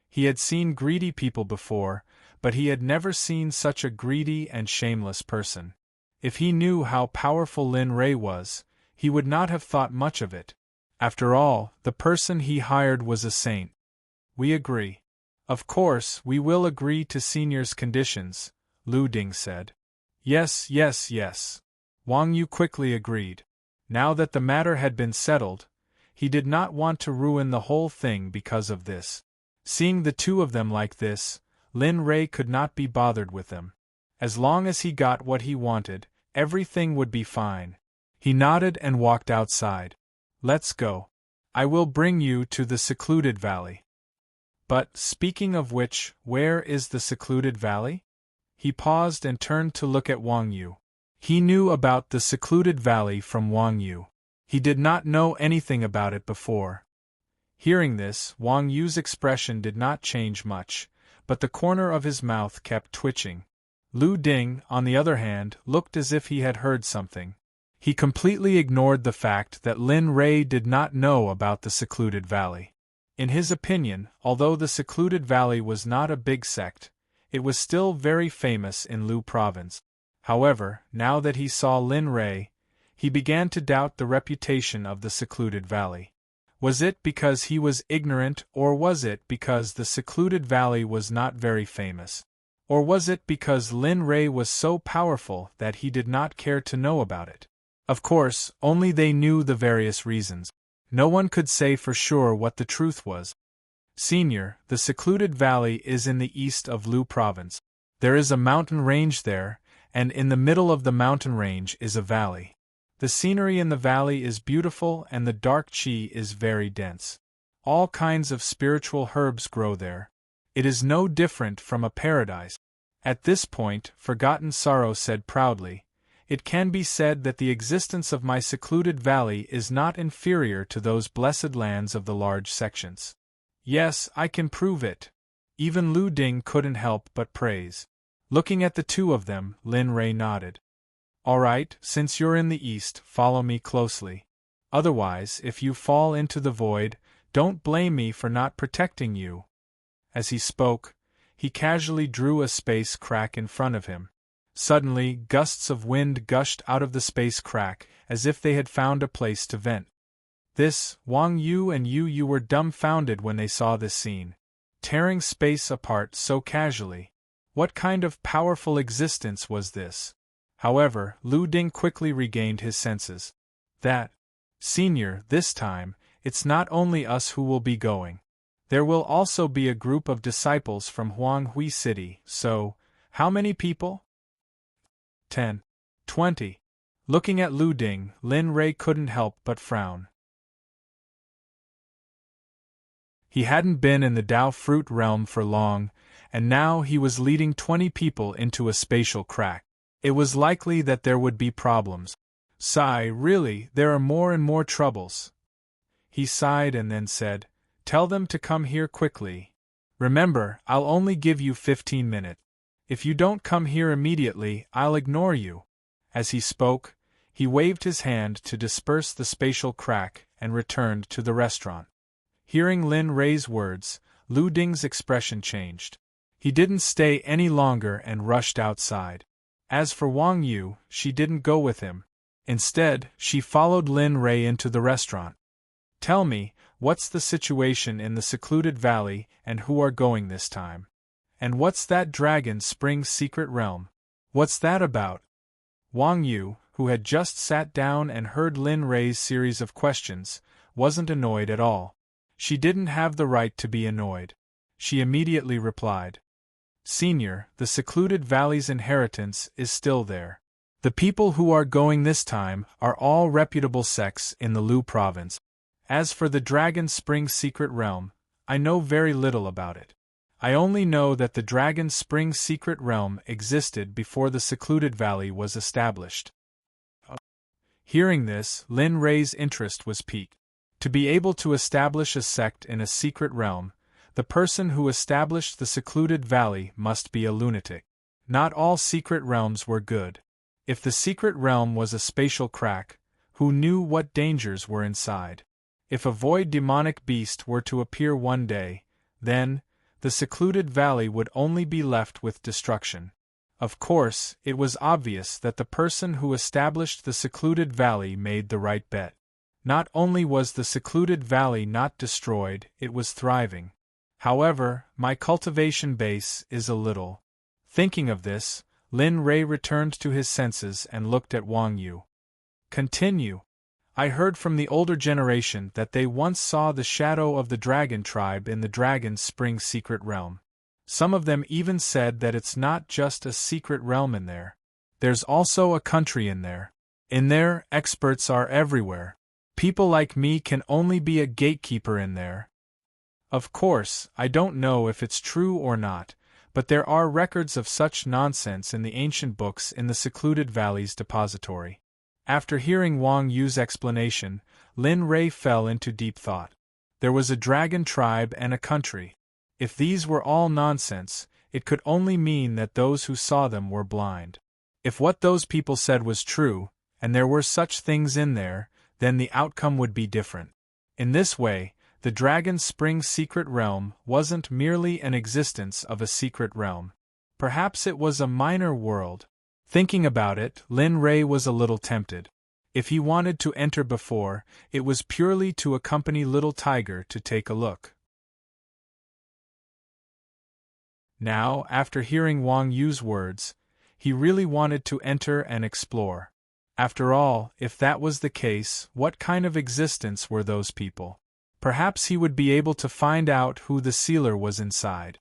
He had seen greedy people before, but he had never seen such a greedy and shameless person. If he knew how powerful Lin Rei was, he would not have thought much of it. After all, the person he hired was a saint. "We agree. Of course, we will agree to Senior's conditions," Lu Ding said. "Yes, yes, yes." Wang Yu quickly agreed. Now that the matter had been settled, he did not want to ruin the whole thing because of this. Seeing the two of them like this, Lin Rei could not be bothered with them. As long as he got what he wanted, everything would be fine. He nodded and walked outside. "Let's go. I will bring you to the secluded valley." "But, speaking of which, where is the secluded valley?" He paused and turned to look at Wang Yu. He knew about the secluded valley from Wang Yu. He did not know anything about it before. Hearing this, Wang Yu's expression did not change much, but the corner of his mouth kept twitching. Lu Ding, on the other hand, looked as if he had heard something. He completely ignored the fact that Lin Rei did not know about the secluded valley. In his opinion, although the secluded valley was not a big sect, it was still very famous in Lu province. However, now that he saw Lin Rei, he began to doubt the reputation of the secluded valley. Was it because he was ignorant, or was it because the secluded valley was not very famous? Or was it because Lin Rei was so powerful that he did not care to know about it? Of course, only they knew the various reasons. No one could say for sure what the truth was. Senior, the secluded valley is in the east of Lu province. There is a mountain range there, and in the middle of the mountain range is a valley. The scenery in the valley is beautiful and the dark qi is very dense. All kinds of spiritual herbs grow there. It is no different from a paradise. At this point, Forgotten Sorrow said proudly, "It can be said that the existence of my secluded valley is not inferior to those blessed lands of the large sections. Yes, I can prove it." Even Lu Ding couldn't help but praise. Looking at the two of them, Lin Rei nodded. "All right, since you're in the east, follow me closely. Otherwise, if you fall into the void, don't blame me for not protecting you." As he spoke, he casually drew a space crack in front of him. Suddenly, gusts of wind gushed out of the space crack, as if they had found a place to vent. Wang Yu and Yu were dumbfounded when they saw this scene. Tearing space apart so casually. What kind of powerful existence was this? However, Lu Ding quickly regained his senses. Senior, this time, it's not only us who will be going. There will also be a group of disciples from Huanghui City, so, how many people? 10. 20. Looking at Lu Ding, Lin Rei couldn't help but frown. He hadn't been in the Dao fruit realm for long, and now he was leading 20 people into a spatial crack. It was likely that there would be problems. Really, there are more and more troubles. He sighed and then said, "Tell them to come here quickly. Remember, I'll only give you 15 minutes. If you don't come here immediately, I'll ignore you." As he spoke, he waved his hand to disperse the spatial crack and returned to the restaurant. Hearing Lin Rei's words, Lu Ding's expression changed. He didn't stay any longer and rushed outside. As for Wang Yu, she didn't go with him. Instead, she followed Lin Rei into the restaurant. "Tell me, what's the situation in the secluded valley and who are going this time? And what's that Dragon Spring secret realm? What's that about?" Wang Yu, who had just sat down and heard Lin Rei's series of questions, wasn't annoyed at all. She didn't have the right to be annoyed. She immediately replied, "Senior, the secluded valley's inheritance is still there. The people who are going this time are all reputable sects in the Lu province. As for the Dragon Spring secret realm, I know very little about it. I only know that the Dragon Spring secret realm existed before the secluded valley was established." Hearing this, Lin Rei's interest was piqued. To be able to establish a sect in a secret realm, the person who established the secluded valley must be a lunatic. Not all secret realms were good. If the secret realm was a spatial crack, who knew what dangers were inside? If a void demonic beast were to appear one day, then, the secluded valley would only be left with destruction. Of course, it was obvious that the person who established the secluded valley made the right bet. Not only was the secluded valley not destroyed, it was thriving. However, my cultivation base is a little. Thinking of this, Lin Rei returned to his senses and looked at Wang Yu. "Continue. I heard from the older generation that they once saw the shadow of the dragon tribe in the Dragon Spring secret realm. Some of them even said that it's not just a secret realm in there. There's also a country in there. In there, experts are everywhere. People like me can only be a gatekeeper in there. Of course, I don't know if it's true or not, but there are records of such nonsense in the ancient books in the secluded valley's depository." After hearing Wang Yu's explanation, Lin Rei fell into deep thought. There was a dragon tribe and a country. If these were all nonsense, it could only mean that those who saw them were blind. If what those people said was true, and there were such things in there, then the outcome would be different. In this way, the Dragon Spring secret realm wasn't merely an existence of a secret realm. Perhaps it was a minor world. Thinking about it, Lin Rei was a little tempted. If he wanted to enter before, it was purely to accompany Little Tiger to take a look. Now, after hearing Wang Yu's words, he really wanted to enter and explore. After all, if that was the case, what kind of existence were those people? Perhaps he would be able to find out who the sealer was inside.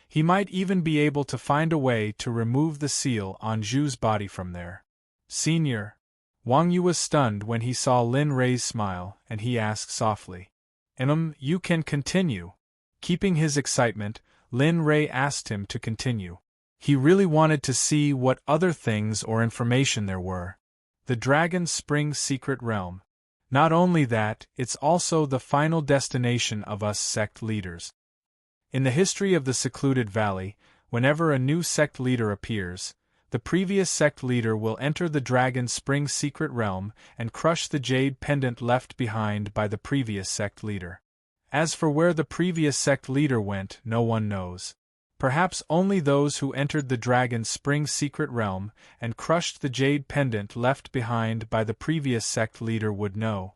He might even be able to find a way to remove the seal on Zhu's body from there. Senior. Wang Yu was stunned when he saw Lin Rei's smile, and he asked softly. You can continue. Keeping his excitement, Lin Rei asked him to continue. He really wanted to see what other things or information there were. The Dragon Spring Secret Realm. Not only that, it's also the final destination of us sect leaders. In the history of the secluded valley, whenever a new sect leader appears, the previous sect leader will enter the Dragon Spring Secret Realm and crush the jade pendant left behind by the previous sect leader. As for where the previous sect leader went, no one knows. Perhaps only those who entered the Dragon Spring Secret Realm and crushed the jade pendant left behind by the previous sect leader would know.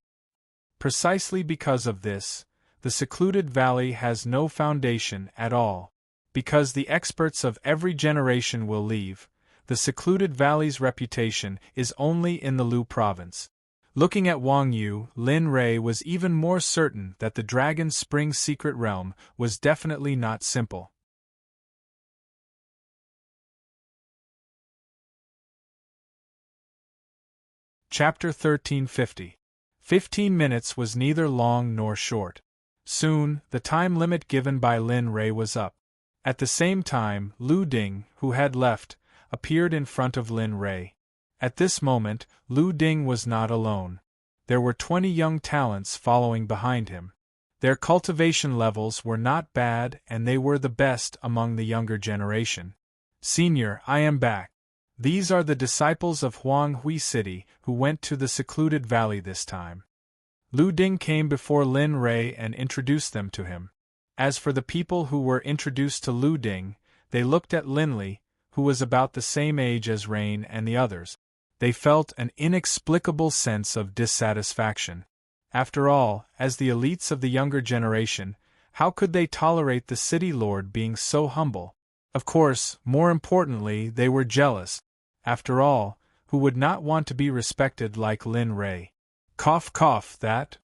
Precisely because of this, the secluded valley has no foundation at all. Because the experts of every generation will leave, the secluded valley's reputation is only in the Lu province. Looking at Wang Yu, Lin Rei was even more certain that the Dragon Spring Secret Realm was definitely not simple. Chapter 1350. 15 minutes was neither long nor short. Soon, the time limit given by Lin Rei was up. At the same time, Lu Ding, who had left, appeared in front of Lin Rei. At this moment, Lu Ding was not alone. There were 20 young talents following behind him. Their cultivation levels were not bad and they were the best among the younger generation. Senior, I am back. These are the disciples of Huang Hui City who went to the secluded valley this time. Lu Ding came before Lin Rei and introduced them to him. As for the people who were introduced to Lu Ding, they looked at Lin Li, who was about the same age as Rain and the others. They felt an inexplicable sense of dissatisfaction. After all, as the elites of the younger generation, how could they tolerate the city lord being so humble? Of course, more importantly, they were jealous. After all, who would not want to be respected like Lin Rei? Cough cough, that.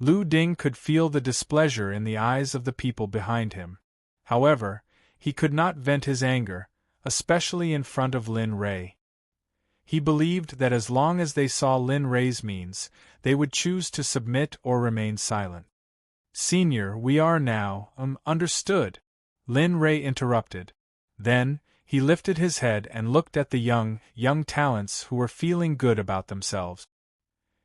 Lu Ding could feel the displeasure in the eyes of the people behind him. However, he could not vent his anger, especially in front of Lin Rei. He believed that as long as they saw Lin Rei's means, they would choose to submit or remain silent. Senior, we are now, understood. Lin Rei interrupted. Then, he lifted his head and looked at the young talents who were feeling good about themselves.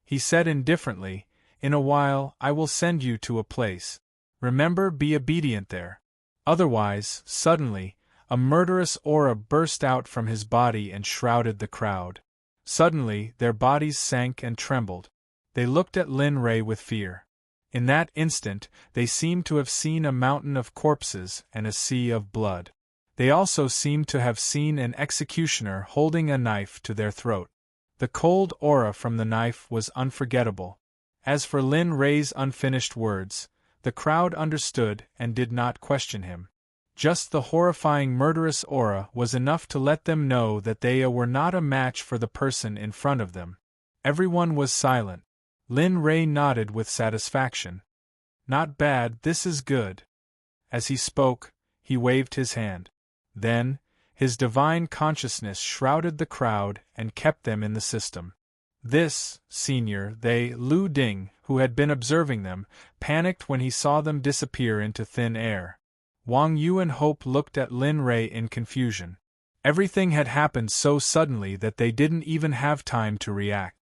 He said indifferently, In a while, I will send you to a place. Remember, be obedient there. Otherwise, suddenly, a murderous aura burst out from his body and shrouded the crowd. Suddenly, their bodies sank and trembled. They looked at Lin Rei with fear. In that instant, they seemed to have seen a mountain of corpses and a sea of blood. They also seemed to have seen an executioner holding a knife to their throat. The cold aura from the knife was unforgettable. As for Lin Rei's unfinished words, the crowd understood and did not question him. Just the horrifying murderous aura was enough to let them know that they were not a match for the person in front of them. Everyone was silent. Lin Rei nodded with satisfaction. Not bad, this is good. As he spoke, he waved his hand. Then, his divine consciousness shrouded the crowd and kept them in the system. This, senior, Lu Ding, who had been observing them, panicked when he saw them disappear into thin air. Wang Yu and Hope looked at Lin Rei in confusion. Everything had happened so suddenly that they didn't even have time to react.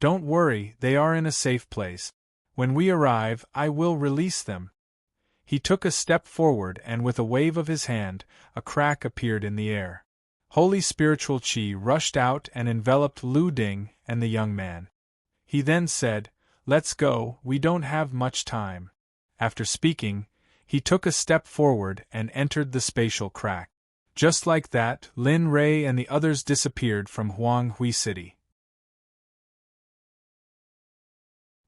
Don't worry, they are in a safe place. When we arrive, I will release them. He took a step forward and with a wave of his hand, a crack appeared in the air. Holy spiritual qi rushed out and enveloped Lu Ding and the young man. He then said, Let's go, we don't have much time. After speaking, he took a step forward and entered the spatial crack. Just like that, Lin Rei and the others disappeared from Huang Hui City.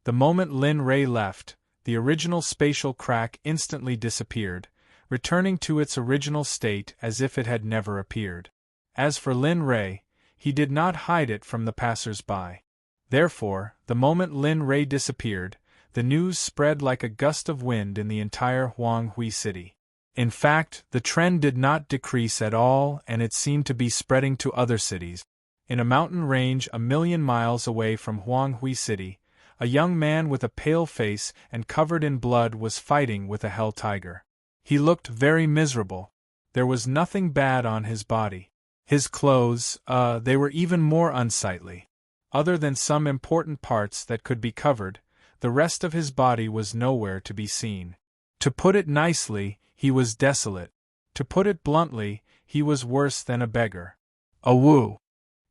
The moment Lin Ray left, the original spatial crack instantly disappeared, returning to its original state as if it had never appeared. As for Lin Ray, he did not hide it from the passers-by. Therefore, the moment Lin Ray disappeared, the news spread like a gust of wind in the entire Huanghui city. In fact, the trend did not decrease at all, and it seemed to be spreading to other cities. In a mountain range 1,000,000 miles away from Huanghui city, a young man with a pale face and covered in blood was fighting with a hell tiger. He looked very miserable. There was nothing bad on his body. His clothes, they were even more unsightly. Other than some important parts that could be covered, the rest of his body was nowhere to be seen. To put it nicely, he was desolate. To put it bluntly, he was worse than a beggar. Awoo!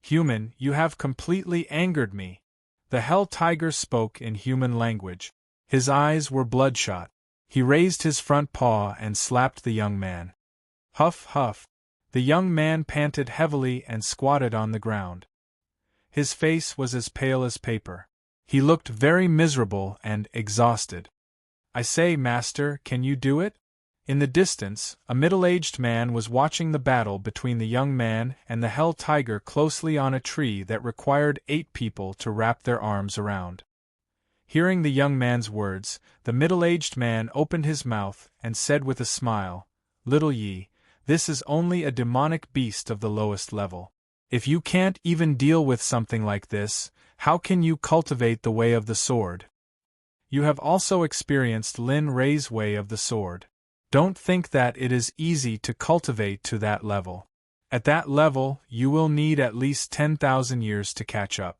Human, you have completely angered me. The hell tiger spoke in human language. His eyes were bloodshot. He raised his front paw and slapped the young man. Huff, huff. The young man panted heavily and squatted on the ground. His face was as pale as paper. He looked very miserable and exhausted. I say, master, can you do it? In the distance, a middle-aged man was watching the battle between the young man and the hell tiger closely on a tree that required 8 people to wrap their arms around. Hearing the young man's words, the middle-aged man opened his mouth and said with a smile, "Little Yi, this is only a demonic beast of the lowest level. If you can't even deal with something like this, how can you cultivate the way of the sword? You have also experienced Lin Ray's way of the sword. Don't think that it is easy to cultivate to that level. At that level, you will need at least 10,000 years to catch up."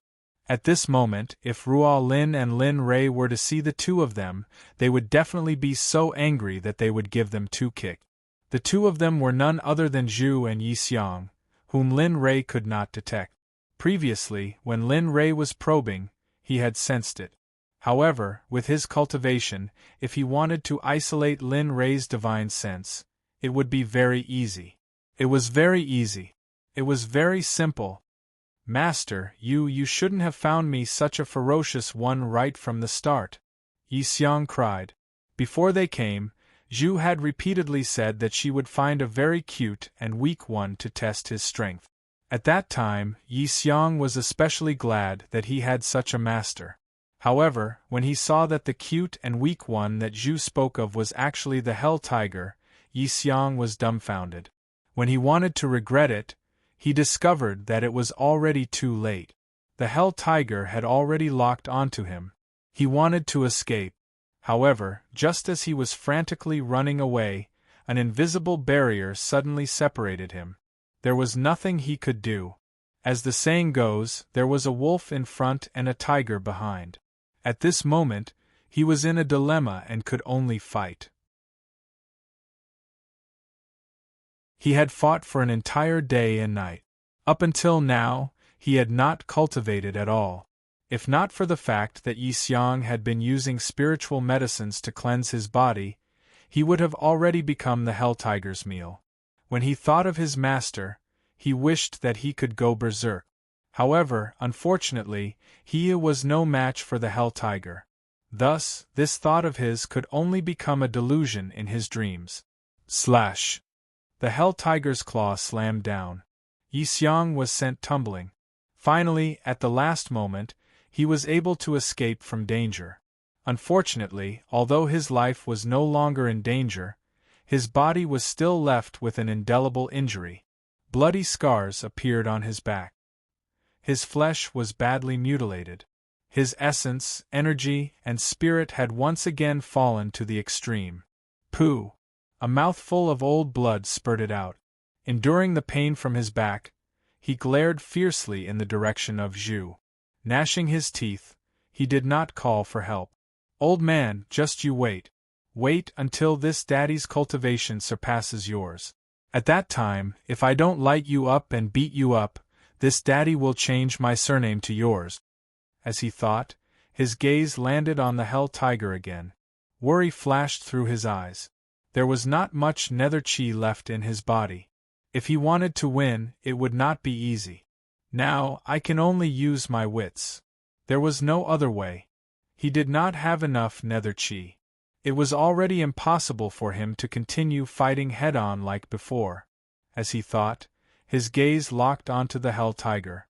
At this moment, if Ruo Lin and Lin Ray were to see the two of them, they would definitely be so angry that they would give them 2 kicks. The two of them were none other than Zhu and Yi Xiang, whom Lin Ray could not detect. Previously, when Lin Ray was probing, he had sensed it. However, with his cultivation, if he wanted to isolate Lin Ray's divine sense, it would be very easy. It was very easy. It was very simple. Master, you shouldn't have found me such a ferocious one right from the start, Yi Xiang cried. Before they came, Zhu had repeatedly said that she would find a very cute and weak one to test his strength. At that time, Yi Xiang was especially glad that he had such a master. However, when he saw that the cute and weak one that Zhu spoke of was actually the hell tiger, Yi Xiang was dumbfounded. When he wanted to regret it, he discovered that it was already too late. The hell tiger had already locked onto him. He wanted to escape. However, just as he was frantically running away, an invisible barrier suddenly separated him. There was nothing he could do. As the saying goes, there was a wolf in front and a tiger behind. At this moment, he was in a dilemma and could only fight. He had fought for an entire day and night. Up until now, he had not cultivated at all. If not for the fact that Yi Xiang had been using spiritual medicines to cleanse his body, he would have already become the hell tiger's meal. When he thought of his master, he wished that he could go berserk. However, unfortunately, he was no match for the hell tiger. Thus, this thought of his could only become a delusion in his dreams. Slash! The hell tiger's claw slammed down. Yi Xiang was sent tumbling. Finally, at the last moment, he was able to escape from danger. Unfortunately, although his life was no longer in danger, his body was still left with an indelible injury. Bloody scars appeared on his back. His flesh was badly mutilated. His essence, energy, and spirit had once again fallen to the extreme. Pooh! A mouthful of old blood spurted out. Enduring the pain from his back, he glared fiercely in the direction of Zhu. Gnashing his teeth, he did not call for help. "Old man, just you wait. Wait until this daddy's cultivation surpasses yours. At that time, if I don't light you up and beat you up, this daddy will change my surname to yours." As he thought, his gaze landed on the hell tiger again. Worry flashed through his eyes. There was not much nether chi left in his body. If he wanted to win, it would not be easy. Now, I can only use my wits. There was no other way. He did not have enough nether chi. It was already impossible for him to continue fighting head-on like before. As he thought, his gaze locked onto the hell tiger.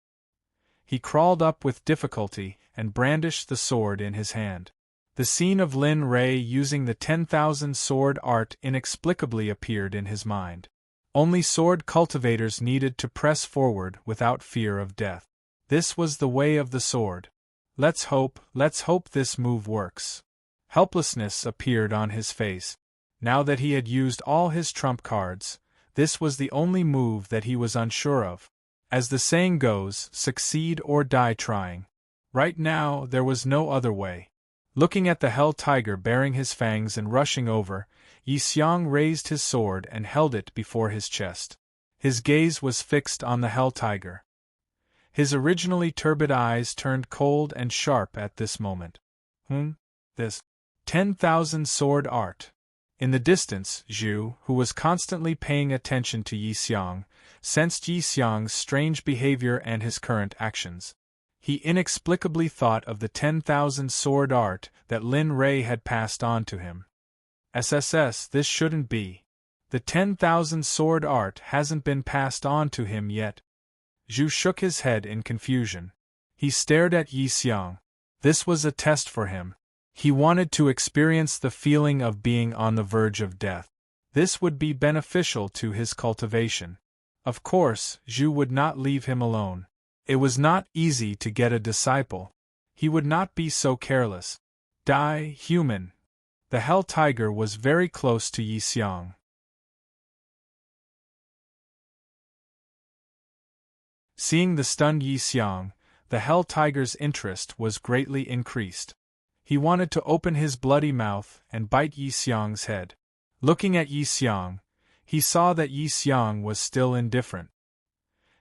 He crawled up with difficulty and brandished the sword in his hand. The scene of Lin Rei using the 10,000 sword art inexplicably appeared in his mind. Only sword cultivators needed to press forward without fear of death. This was the way of the sword. Let's hope this move works. Helplessness appeared on his face. Now that he had used all his trump cards, this was the only move that he was unsure of. As the saying goes, succeed or die trying. Right now, there was no other way. Looking at the hell tiger baring his fangs and rushing over, Yi Xiang raised his sword and held it before his chest. His gaze was fixed on the hell tiger. His originally turbid eyes turned cold and sharp at this moment. This 10,000 sword art. In the distance, Zhu, who was constantly paying attention to Yi Xiang, sensed Yi Xiang's strange behavior and his current actions. He inexplicably thought of the 10,000 sword art that Lin Rei had passed on to him. SSS, this shouldn't be. The 10,000 sword art hasn't been passed on to him yet. Zhu shook his head in confusion. He stared at Yi Xiang. This was a test for him. He wanted to experience the feeling of being on the verge of death. This would be beneficial to his cultivation. Of course, Zhu would not leave him alone. It was not easy to get a disciple. He would not be so careless. Die, human. The hell tiger was very close to Yi Xiang. Seeing the stunned Yi Xiang, the hell tiger's interest was greatly increased. He wanted to open his bloody mouth and bite Yi Xiang's head. Looking at Yi Xiang, he saw that Yi Xiang was still indifferent.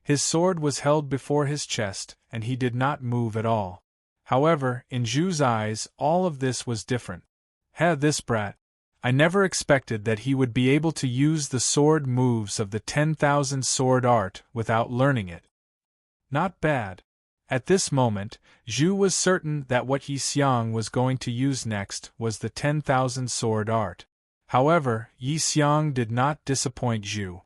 His sword was held before his chest, and he did not move at all. However, in Zhu's eyes, all of this was different. This brat. I never expected that he would be able to use the sword moves of the 10,000 sword art without learning it. Not bad. At this moment, Zhu was certain that what Yi Xiang was going to use next was the 10,000 sword art. However, Yi Xiang did not disappoint Zhu.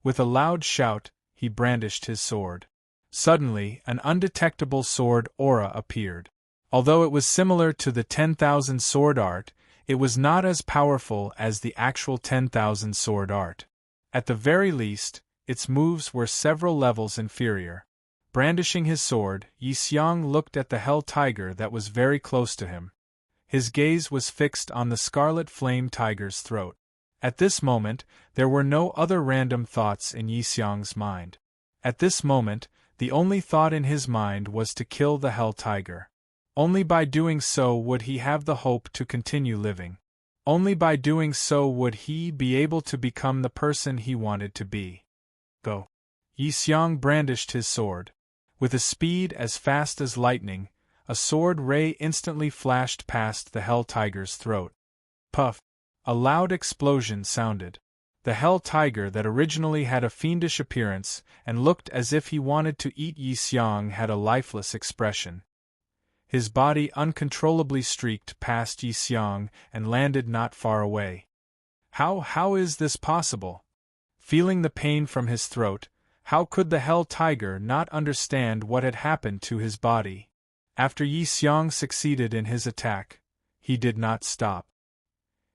With a loud shout, he brandished his sword. Suddenly, an undetectable sword aura appeared. Although it was similar to the 10,000 sword art, it was not as powerful as the actual 10,000 sword art. At the very least, its moves were several levels inferior. Brandishing his sword, Yi Xiang looked at the hell tiger that was very close to him. His gaze was fixed on the scarlet flame tiger's throat. At this moment, there were no other random thoughts in Yi Xiang's mind. At this moment, the only thought in his mind was to kill the hell tiger. Only by doing so would he have the hope to continue living. Only by doing so would he be able to become the person he wanted to be. Go. Yi Xiang brandished his sword. With a speed as fast as lightning, a sword ray instantly flashed past the hell tiger's throat. Puff! A loud explosion sounded. The hell tiger that originally had a fiendish appearance and looked as if he wanted to eat Yi Xiang had a lifeless expression. His body uncontrollably streaked past Yi Xiang and landed not far away. How is this possible? Feeling the pain from his throat, how could the hell tiger not understand what had happened to his body? After Yi Xiang succeeded in his attack, he did not stop.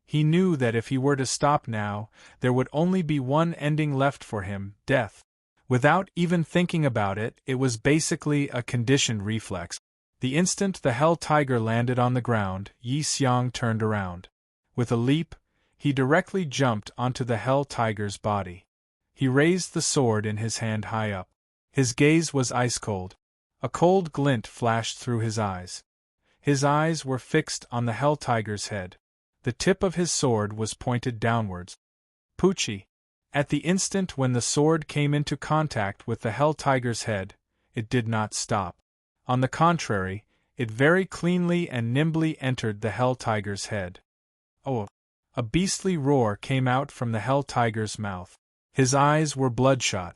He knew that if he were to stop now, there would only be one ending left for him, death. Without even thinking about it, it was basically a conditioned reflex. The instant the hell tiger landed on the ground, Yi Xiang turned around. With a leap, he directly jumped onto the hell tiger's body. He raised the sword in his hand high up. His gaze was ice-cold. A cold glint flashed through his eyes. His eyes were fixed on the hell tiger's head. The tip of his sword was pointed downwards. Poochie! At the instant when the sword came into contact with the hell tiger's head, it did not stop. On the contrary, it very cleanly and nimbly entered the hell tiger's head. Oh! A beastly roar came out from the hell tiger's mouth. His eyes were bloodshot.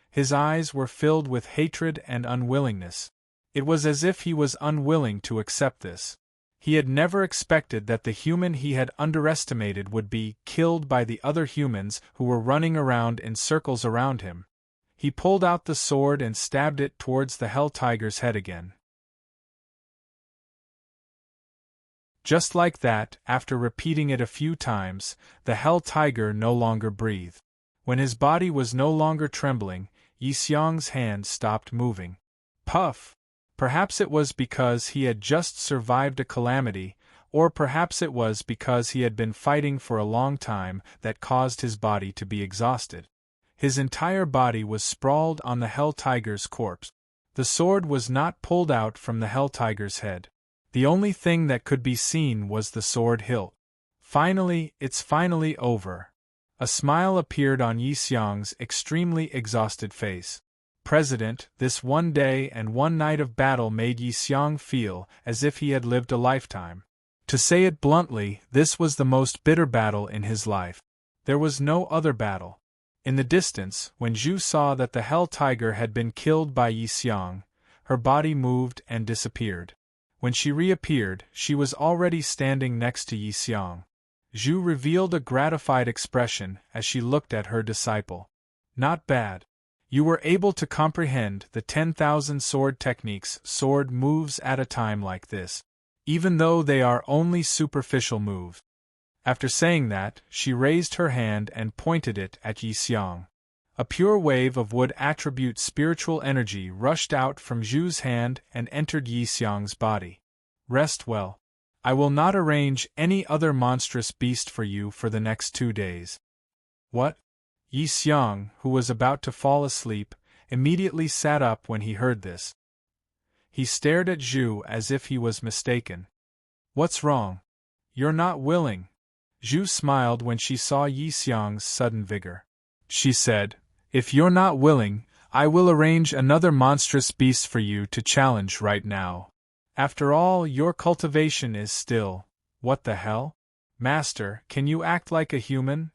His eyes were filled with hatred and unwillingness. It was as if he was unwilling to accept this. He had never expected that the human he had underestimated would be killed by the other humans who were running around in circles around him. He pulled out the sword and stabbed it towards the Hell Tiger's head again. Just like that, after repeating it a few times, the Hell Tiger no longer breathed. When his body was no longer trembling, Yi Xiang's hand stopped moving. Puff! Perhaps it was because he had just survived a calamity, or perhaps it was because he had been fighting for a long time that caused his body to be exhausted. His entire body was sprawled on the Hell Tiger's corpse. The sword was not pulled out from the Hell Tiger's head. The only thing that could be seen was the sword hilt. Finally, it's finally over. A smile appeared on Yi Xiang's extremely exhausted face. President, this one day and one night of battle made Yi Xiang feel as if he had lived a lifetime. To say it bluntly, this was the most bitter battle in his life. There was no other battle. In the distance, when Zhu saw that the Hell Tiger had been killed by Yi Xiang, her body moved and disappeared. When she reappeared, she was already standing next to Yi Xiang. Zhu revealed a gratified expression as she looked at her disciple. Not bad. You were able to comprehend the 10,000 sword techniques, sword moves at a time like this, even though they are only superficial moves. After saying that, she raised her hand and pointed it at Yi Xiang. A pure wave of wood attribute spiritual energy rushed out from Zhu's hand and entered Yi Xiang's body. Rest well. I will not arrange any other monstrous beast for you for the next 2 days. What? Yi Xiang, who was about to fall asleep, immediately sat up when he heard this. He stared at Zhu as if he was mistaken. What's wrong? You're not willing. Zhu smiled when she saw Yi Xiang's sudden vigor. She said, If you're not willing, I will arrange another monstrous beast for you to challenge right now. After all, your cultivation is still… What the hell? Master, can you act like a human?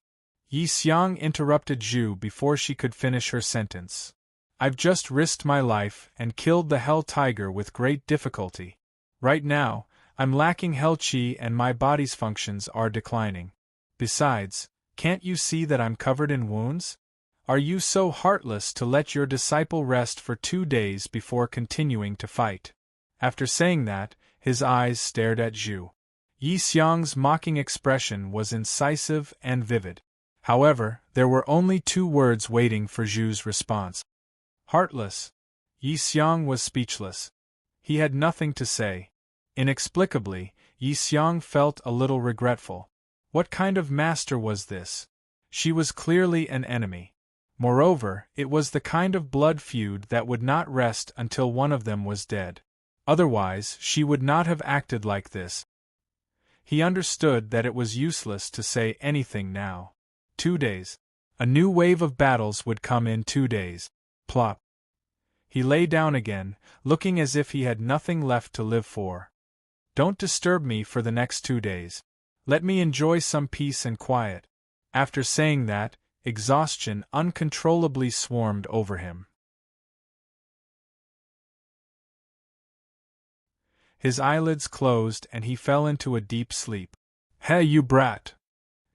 Yi Xiang interrupted Zhu before she could finish her sentence. I've just risked my life and killed the Hell Tiger with great difficulty. Right now, I'm lacking Hell Qi and my body's functions are declining. Besides, can't you see that I'm covered in wounds? Are you so heartless to let your disciple rest for 2 days before continuing to fight? After saying that, his eyes stared at Zhu. Yi Xiang's mocking expression was incisive and vivid. However, there were only 2 words waiting for Zhu's response. Heartless. Yi Xiang was speechless. He had nothing to say. Inexplicably, Yi Xiang felt a little regretful. What kind of master was this? She was clearly an enemy. Moreover, it was the kind of blood feud that would not rest until one of them was dead. Otherwise, she would not have acted like this. He understood that it was useless to say anything now. 2 days. A new wave of battles would come in 2 days. Plop. He lay down again, looking as if he had nothing left to live for. Don't disturb me for the next 2 days. Let me enjoy some peace and quiet. After saying that, exhaustion uncontrollably swarmed over him. His eyelids closed and he fell into a deep sleep. Hey, you brat!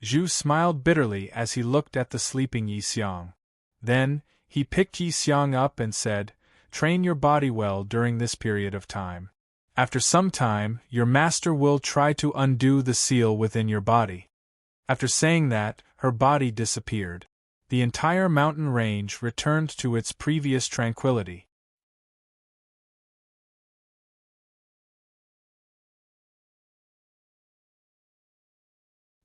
Zhu smiled bitterly as he looked at the sleeping Yi Xiang. Then, he picked Yi Xiang up and said, Train your body well during this period of time. After some time, your master will try to undo the seal within your body. After saying that, her body disappeared. The entire mountain range returned to its previous tranquility.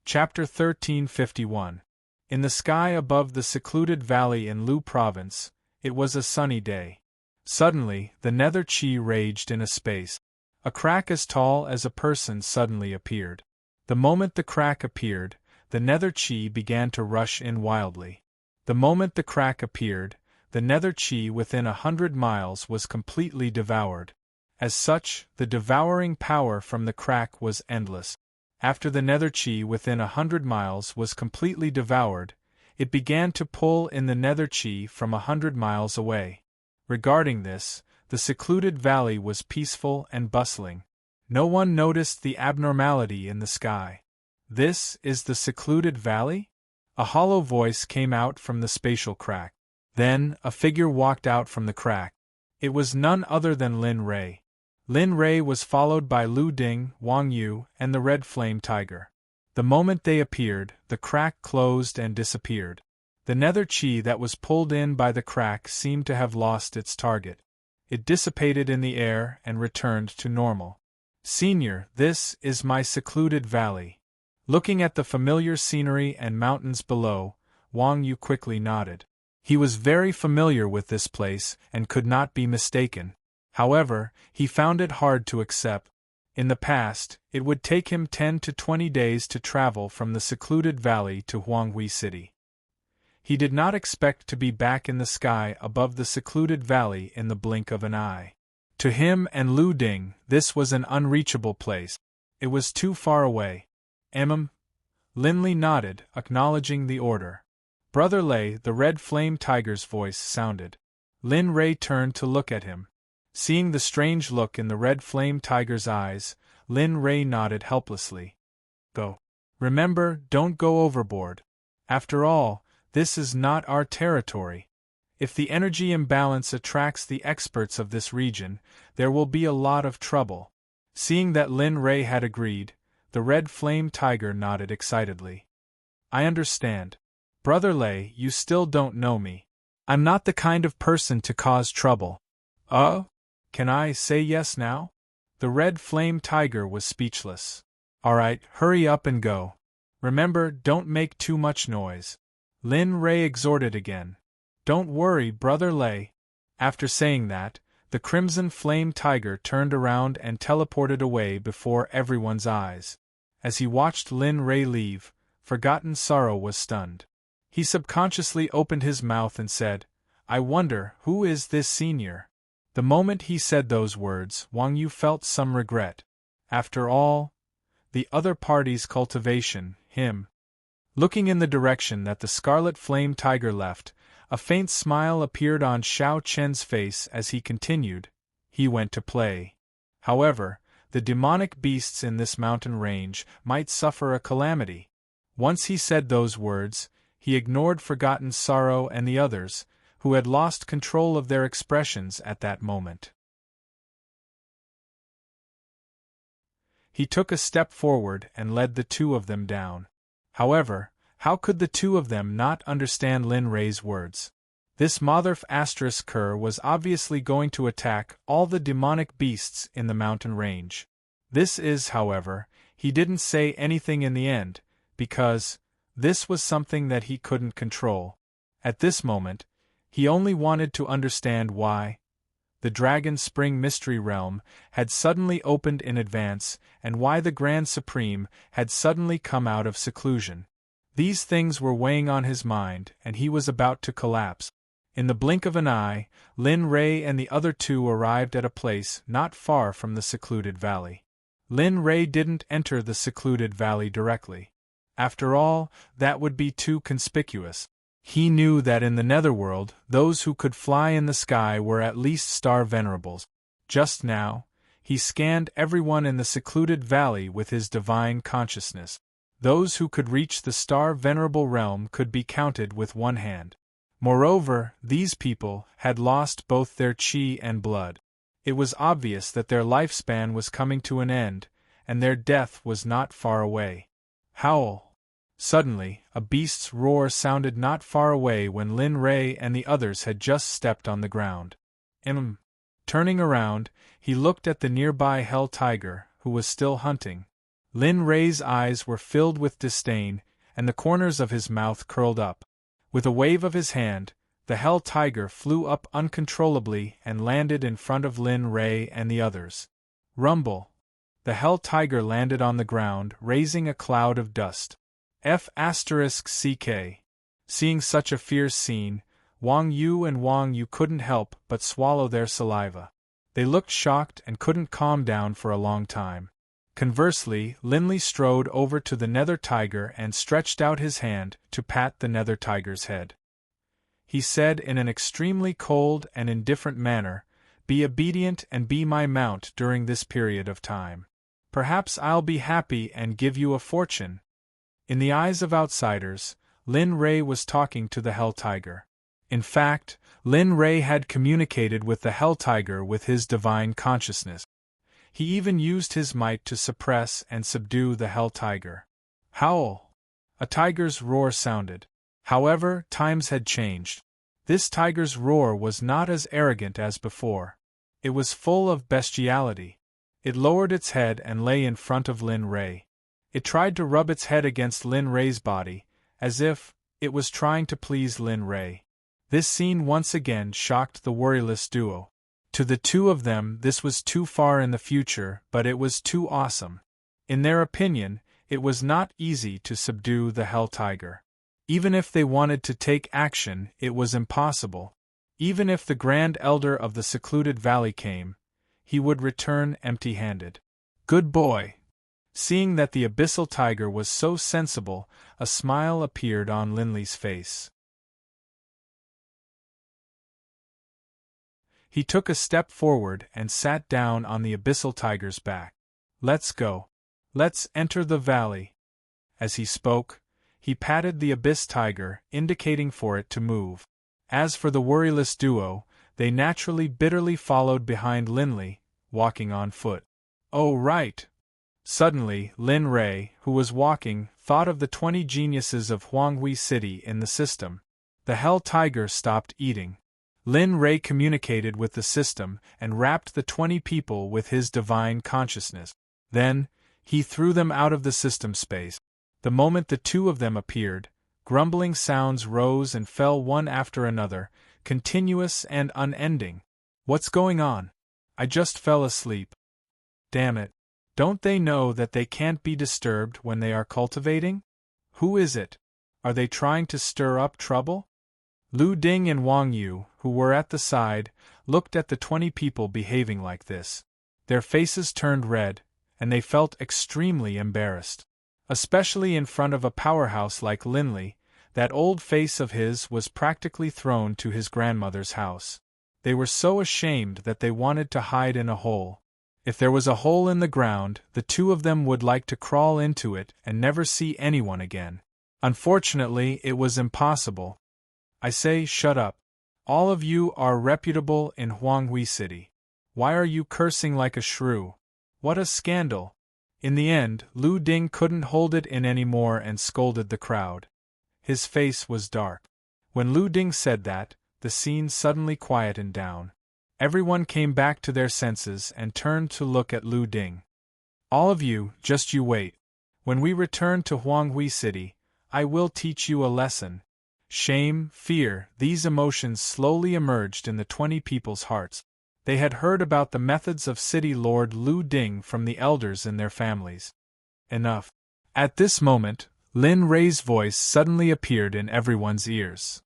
Chapter 1351. In the sky above the secluded valley in Lu Province, it was a sunny day. Suddenly, the nether qi raged in a space. A crack as tall as a person suddenly appeared. The moment the crack appeared, the nether qi began to rush in wildly. The moment the crack appeared, the nether qi within 100 miles was completely devoured. As such, the devouring power from the crack was endless. After the nether qi within 100 miles was completely devoured, it began to pull in the nether qi from 100 miles away. Regarding this, The secluded valley was peaceful and bustling. No one noticed the abnormality in the sky. "This is the secluded valley?" A hollow voice came out from the spatial crack. Then, a figure walked out from the crack. It was none other than Lin Rei. Lin Rei was followed by Lu Ding, Wang Yu, and the Red Flame Tiger. The moment they appeared, the crack closed and disappeared. The nether chi that was pulled in by the crack seemed to have lost its target. It dissipated in the air and returned to normal. "Senior, this is my secluded valley." Looking at the familiar scenery and mountains below, Wang Yu quickly nodded. He was very familiar with this place and could not be mistaken. However, he found it hard to accept. In the past, it would take him 10 to 20 days to travel from the secluded valley to Huanghui City. He did not expect to be back in the sky above the secluded valley in the blink of an eye. To him and Lu Ding, this was an unreachable place. It was too far away. Lin Li nodded, acknowledging the order. "Brother Lei," the Red Flame Tiger's voice sounded. Lin Rei turned to look at him. Seeing the strange look in the Red Flame Tiger's eyes, Lin Rei nodded helplessly. "Go. Remember, don't go overboard. After all, this is not our territory. If the energy imbalance attracts the experts of this region, there will be a lot of trouble." Seeing that Lin Rei had agreed, the Red Flame Tiger nodded excitedly. "I understand. Brother Lei, you still don't know me. I'm not the kind of person to cause trouble." Can I say yes now?" The Red Flame Tiger was speechless. "Alright, hurry up and go. Remember, don't make too much noise." Lin Rei exhorted again. "Don't worry, Brother Lei." After saying that, the Crimson Flame Tiger turned around and teleported away before everyone's eyes. As he watched Lin Rei leave, Forgotten Sorrow was stunned. He subconsciously opened his mouth and said, "I wonder, who is this senior?" The moment he said those words, Wang Yu felt some regret. After all, the other party's cultivation, him. Looking in the direction that the Scarlet Flame Tiger left, a faint smile appeared on Xiao Chen's face as he continued, "He went to play." However, the demonic beasts in this mountain range might suffer a calamity. Once he said those words, he ignored Forgotten Sorrow and the others, who had lost control of their expressions at that moment. He took a step forward and led the two of them down. However, how could the two of them not understand Lin Rei's words? This Motherf *Ker was obviously going to attack all the demonic beasts in the mountain range. This is, however, he didn't say anything in the end, because this was something that he couldn't control. At this moment, he only wanted to understand why the Dragon Spring Mystery Realm had suddenly opened in advance, and why the Grand Supreme had suddenly come out of seclusion. These things were weighing on his mind, and he was about to collapse. In the blink of an eye, Lin Rei and the other two arrived at a place not far from the secluded valley. Lin Rei didn't enter the secluded valley directly. After all, that would be too conspicuous. He knew that in the netherworld, those who could fly in the sky were at least star venerables. Just now, he scanned everyone in the secluded valley with his divine consciousness. Those who could reach the star venerable realm could be counted with one hand. Moreover, these people had lost both their chi and blood. It was obvious that their lifespan was coming to an end, and their death was not far away. Howl! Suddenly, a beast's roar sounded not far away when Lin Rei and the others had just stepped on the ground. Turning around, he looked at the nearby Hell Tiger, who was still hunting. Lin Rei's eyes were filled with disdain, and the corners of his mouth curled up. With a wave of his hand, the Hell Tiger flew up uncontrollably and landed in front of Lin Rei and the others. Rumble! The Hell Tiger landed on the ground, raising a cloud of dust. F***ck. Seeing such a fierce scene, Wang Yu couldn't help but swallow their saliva. They looked shocked and couldn't calm down for a long time. Conversely, Lin Li strode over to the Nether Tiger and stretched out his hand to pat the Nether Tiger's head. He said in an extremely cold and indifferent manner, Be obedient and be my mount during this period of time. Perhaps I'll be happy and give you a fortune." In the eyes of outsiders, Lin Ray was talking to the Hell Tiger. In fact, Lin Ray had communicated with the Hell Tiger with his divine consciousness. He even used his might to suppress and subdue the Hell Tiger. Howl! A tiger's roar sounded. However, times had changed. This tiger's roar was not as arrogant as before. It was full of bestiality. It lowered its head and lay in front of Lin Ray. It tried to rub its head against Lin Ray's body, as if it was trying to please Lin Ray. This scene once again shocked the worryless duo. To the two of them, this was too far in the future, but it was too awesome. In their opinion, it was not easy to subdue the Hell Tiger. Even if they wanted to take action, it was impossible. Even if the Grand Elder of the secluded valley came, he would return empty-handed. "Good boy." Seeing that the abyssal tiger was so sensible, a smile appeared on Linley's face. He took a step forward and sat down on the abyssal tiger's back. "Let's go. Let's enter the valley." As he spoke, he patted the abyss tiger, indicating for it to move. As for the worryless duo, they naturally bitterly followed behind Linley, walking on foot. "Oh right." Suddenly, Lin Ray, who was walking, thought of the 20 geniuses of Huanghui City in the system. The Hell Tiger stopped eating. Lin Ray communicated with the system and wrapped the 20 people with his divine consciousness. Then, he threw them out of the system space. The moment the two of them appeared, grumbling sounds rose and fell one after another, continuous and unending. "What's going on? I just fell asleep." "Damn it. Don't they know that they can't be disturbed when they are cultivating? Who is it? Are they trying to stir up trouble?" Lu Ding and Wang Yu, who were at the side, looked at the 20 people behaving like this. Their faces turned red, and they felt extremely embarrassed. Especially in front of a powerhouse like Linley, that old face of his was practically thrown to his grandmother's house. They were so ashamed that they wanted to hide in a hole. If there was a hole in the ground, the two of them would like to crawl into it and never see anyone again. Unfortunately, it was impossible. "I say, shut up. All of you are reputable in Huanghui City. Why are you cursing like a shrew? What a scandal!" In the end, Lu Ding couldn't hold it in anymore and scolded the crowd. His face was dark. When Lu Ding said that, the scene suddenly quietened down. Everyone came back to their senses and turned to look at Lu Ding. "All of you, just you wait. When we return to Huanghui City, I will teach you a lesson." Shame, fear, these emotions slowly emerged in the 20 people's hearts. They had heard about the methods of City Lord Lu Ding from the elders in their families. Enough. At this moment, Lin Ray's voice suddenly appeared in everyone's ears.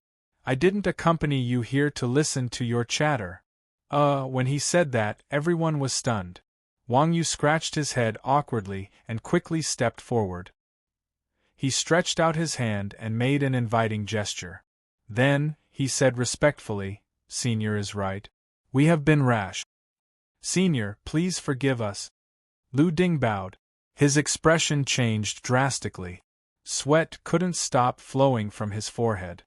"I didn't accompany you here to listen to your chatter." When he said that, everyone was stunned. Wang Yu scratched his head awkwardly and quickly stepped forward. He stretched out his hand and made an inviting gesture. Then, he said respectfully, "Senior is right. We have been rash. Senior, please forgive us." Lu Ding bowed. His expression changed drastically. Sweat couldn't stop flowing from his forehead.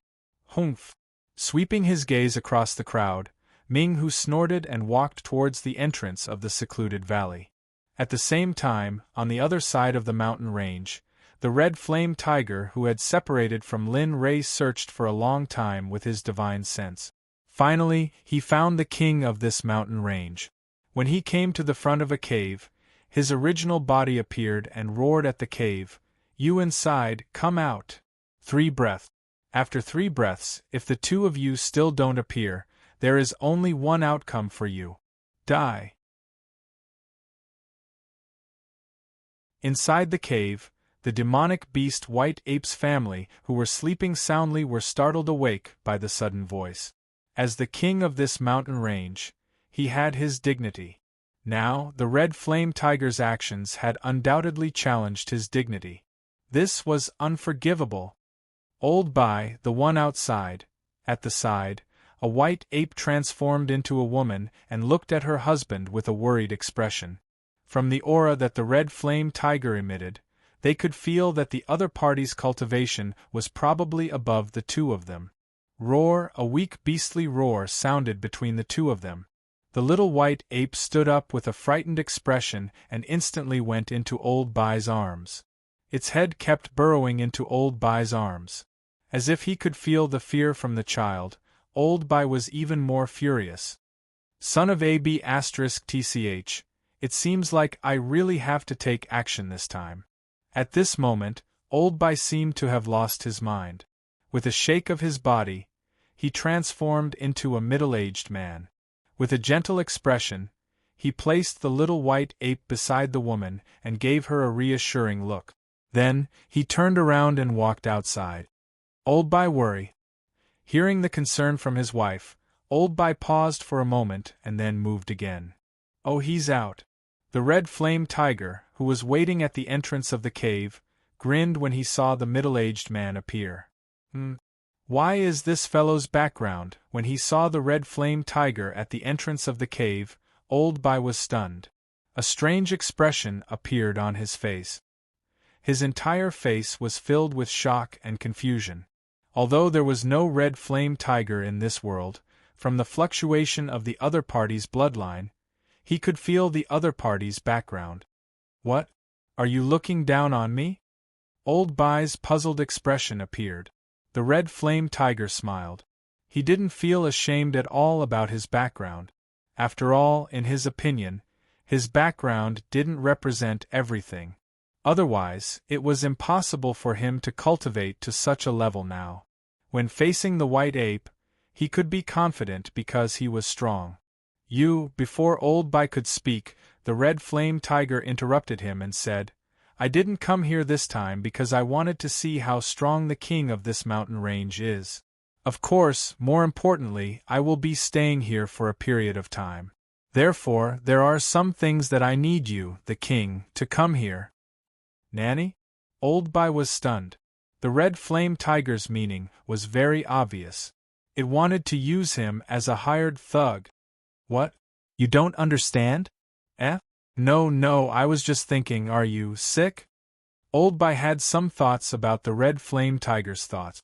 "Humph." Sweeping his gaze across the crowd, Ming Hu snorted and walked towards the entrance of the secluded valley. At the same time, on the other side of the mountain range, the red flame tiger who had separated from Lin Ray searched for a long time with his divine sense. Finally, he found the king of this mountain range. When he came to the front of a cave, his original body appeared and roared at the cave, "You inside, come out." 3 breaths. After 3 breaths, if the two of you still don't appear, there is only one outcome for you. Die. Inside the cave, the demonic beast White Ape's family, who were sleeping soundly, were startled awake by the sudden voice. As the king of this mountain range, he had his dignity. Now, the red flame tiger's actions had undoubtedly challenged his dignity. This was unforgivable. Old Bai, the one outside, at the side, a white ape transformed into a woman and looked at her husband with a worried expression. From the aura that the red flame tiger emitted, they could feel that the other party's cultivation was probably above the two of them. Roar, a weak beastly roar sounded between the two of them. The little white ape stood up with a frightened expression and instantly went into Old Bai's arms. Its head kept burrowing into Old Bai's arms. As if he could feel the fear from the child, Old Bai was even more furious. Son of AB****, it seems like I really have to take action this time. At this moment, Old Bai seemed to have lost his mind. With a shake of his body, he transformed into a middle-aged man. With a gentle expression, he placed the little white ape beside the woman and gave her a reassuring look. Then, he turned around and walked outside. Old Bai worry. Hearing the concern from his wife, Old Bai paused for a moment and then moved again. Oh, he's out. The red flame tiger, who was waiting at the entrance of the cave, grinned when he saw the middle-aged man appear. Why is this fellow's background? When he saw the red flame tiger at the entrance of the cave, Old Bai was stunned. A strange expression appeared on his face. His entire face was filled with shock and confusion. Although there was no red flame tiger in this world, from the fluctuation of the other party's bloodline, he could feel the other party's background. What? Are you looking down on me? Old Bai's puzzled expression appeared. The red flame tiger smiled. He didn't feel ashamed at all about his background. After all, in his opinion, his background didn't represent everything. Otherwise, it was impossible for him to cultivate to such a level now. When facing the white ape, he could be confident because he was strong. Before Old Bai could speak, the red flame tiger interrupted him and said, I didn't come here this time because I wanted to see how strong the king of this mountain range is. Of course, more importantly, I will be staying here for a period of time. Therefore, there are some things that I need you, the king, to come here. Nanny? Old Bai was stunned. The red flame tiger's meaning was very obvious. It wanted to use him as a hired thug. What? You don't understand? No, I was just thinking, are you sick? Old Bai had some thoughts about the red flame tiger's thoughts.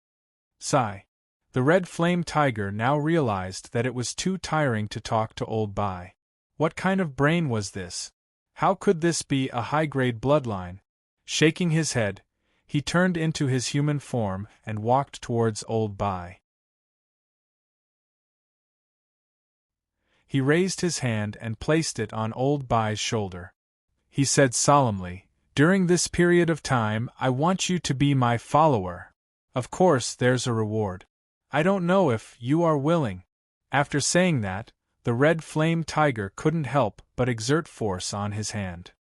Sigh. The red flame tiger now realized that it was too tiring to talk to Old Bai. What kind of brain was this? How could this be a high-grade bloodline? Shaking his head, he turned into his human form and walked towards Old Bai. He raised his hand and placed it on Old Bai's shoulder. He said solemnly, During this period of time, I want you to be my follower. Of course, there's a reward. I don't know if you are willing. After saying that, the red flame tiger couldn't help but exert force on his hand.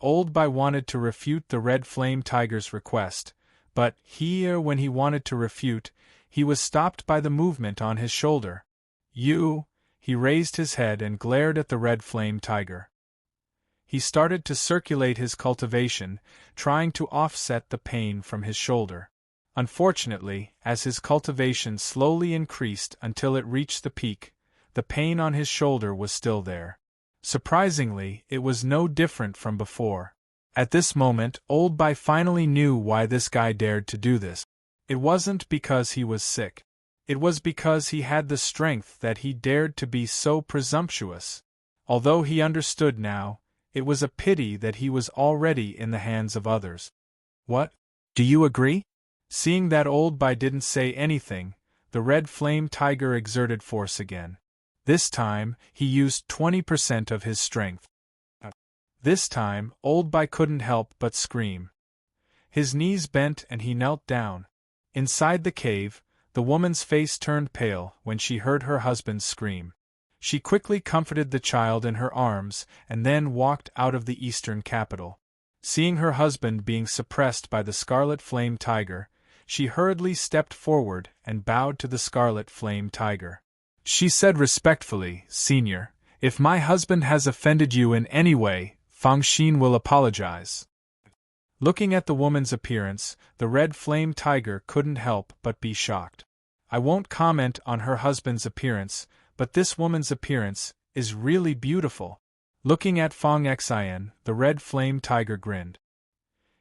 Old Bai wanted to refute the red flame tiger's request, but when he wanted to refute, he was stopped by the movement on his shoulder. He raised his head and glared at the red flame tiger. He started to circulate his cultivation, trying to offset the pain from his shoulder. Unfortunately, as his cultivation slowly increased until it reached the peak, the pain on his shoulder was still there. Surprisingly, it was no different from before. At this moment, Old Bai finally knew why this guy dared to do this. It wasn't because he was sick. It was because he had the strength that he dared to be so presumptuous. Although he understood now, it was a pity that he was already in the hands of others. What? Do you agree? Seeing that Old Bai didn't say anything, the red flame tiger exerted force again. This time, he used 20% of his strength. This time, Old Bai couldn't help but scream. His knees bent and he knelt down. Inside the cave, the woman's face turned pale when she heard her husband scream. She quickly comforted the child in her arms and then walked out of the eastern capital. Seeing her husband being suppressed by the scarlet flame tiger, she hurriedly stepped forward and bowed to the scarlet flame tiger. She said respectfully, Senior, if my husband has offended you in any way, Fang Xin will apologize. Looking at the woman's appearance, the red flame tiger couldn't help but be shocked. I won't comment on her husband's appearance, but this woman's appearance is really beautiful. Looking at Fong Xian, the red flame tiger grinned.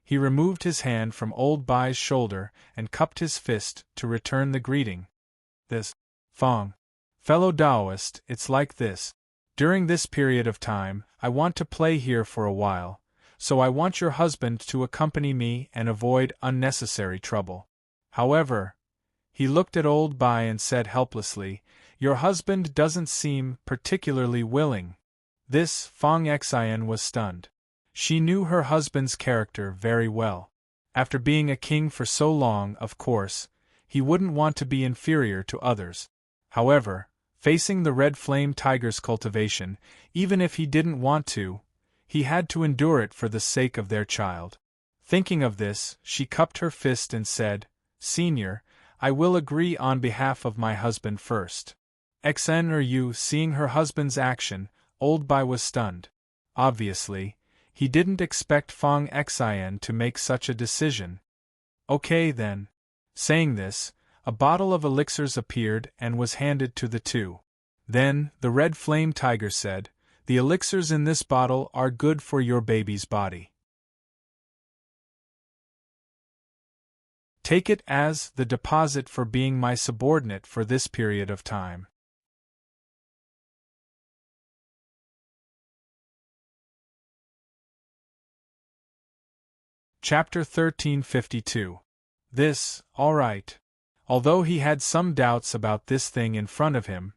He removed his hand from old Bai's shoulder and cupped his fist to return the greeting. This, Fong. Fellow Taoist, it's like this. During this period of time, I want to play here for a while, so I want your husband to accompany me and avoid unnecessary trouble. However, he looked at old Bai and said helplessly, your husband doesn't seem particularly willing. This, Fong Xian was stunned. She knew her husband's character very well. After being a king for so long, of course, he wouldn't want to be inferior to others. However, facing the red flame tiger's cultivation, even if he didn't want to, he had to endure it for the sake of their child. Thinking of this, she cupped her fist and said, Senior, I will agree on behalf of my husband first. Xen or you, seeing her husband's action, old Bai was stunned. Obviously, he didn't expect Fong Xian to make such a decision. Okay then. Saying this, a bottle of elixirs appeared and was handed to the two. Then, the red flame tiger said, the elixirs in this bottle are good for your baby's body. Take it as the deposit for being my subordinate for this period of time. Chapter 1352. This, all right. Although he had some doubts about this thing in front of him,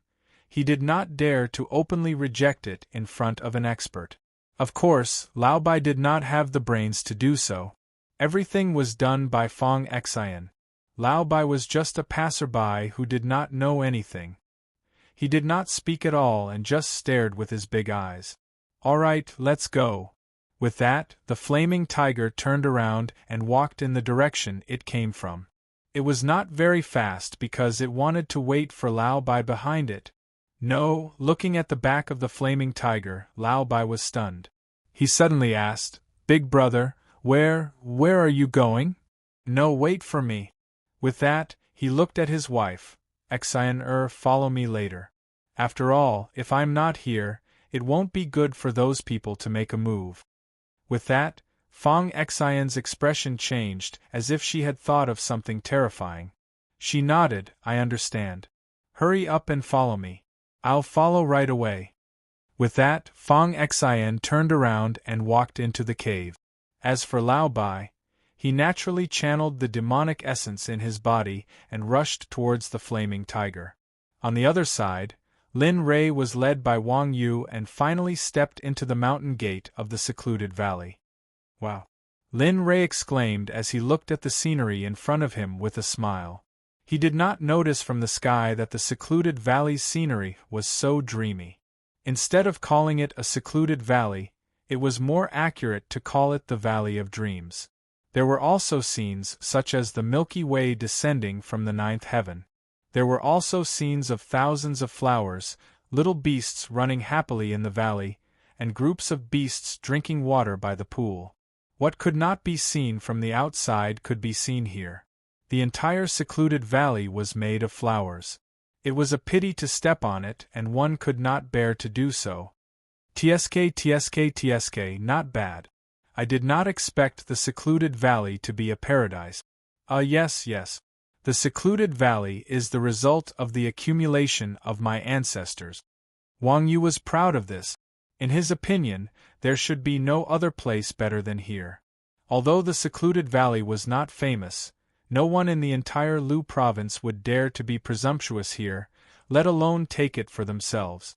he did not dare to openly reject it in front of an expert. Of course, Lao Bai did not have the brains to do so. Everything was done by Fong Xian. Lao Bai was just a passerby who did not know anything. He did not speak at all and just stared with his big eyes. All right, let's go. With that, the flaming tiger turned around and walked in the direction it came from. It was not very fast because it wanted to wait for Lao Bai behind it. No, looking at the back of the flaming tiger, Lao Bai was stunned. He suddenly asked, Big brother, where are you going? No, wait for me. With that, he looked at his wife. Xian, follow me later. After all, if I'm not here, it won't be good for those people to make a move. With that, Fong Xian's expression changed, as if she had thought of something terrifying. She nodded, I understand. Hurry up and follow me. I'll follow right away. With that, Fong Xian turned around and walked into the cave. As for Lao Bai, he naturally channeled the demonic essence in his body and rushed towards the flaming tiger. On the other side, Lin Rei was led by Wang Yu and finally stepped into the mountain gate of the secluded valley. Wow! Lin Rei exclaimed as he looked at the scenery in front of him with a smile. He did not notice from the sky that the secluded valley's scenery was so dreamy. Instead of calling it a secluded valley, it was more accurate to call it the Valley of Dreams. There were also scenes such as the Milky Way descending from the ninth heaven. There were also scenes of thousands of flowers, little beasts running happily in the valley, and groups of beasts drinking water by the pool. What could not be seen from the outside could be seen here. The entire secluded valley was made of flowers. It was a pity to step on it, and one could not bear to do so. TSK, not bad. I did not expect the secluded valley to be a paradise. Yes. The secluded valley is the result of the accumulation of my ancestors. Wang Yu was proud of this. In his opinion, there should be no other place better than here. Although the secluded valley was not famous, no one in the entire Lu province would dare to be presumptuous here, let alone take it for themselves.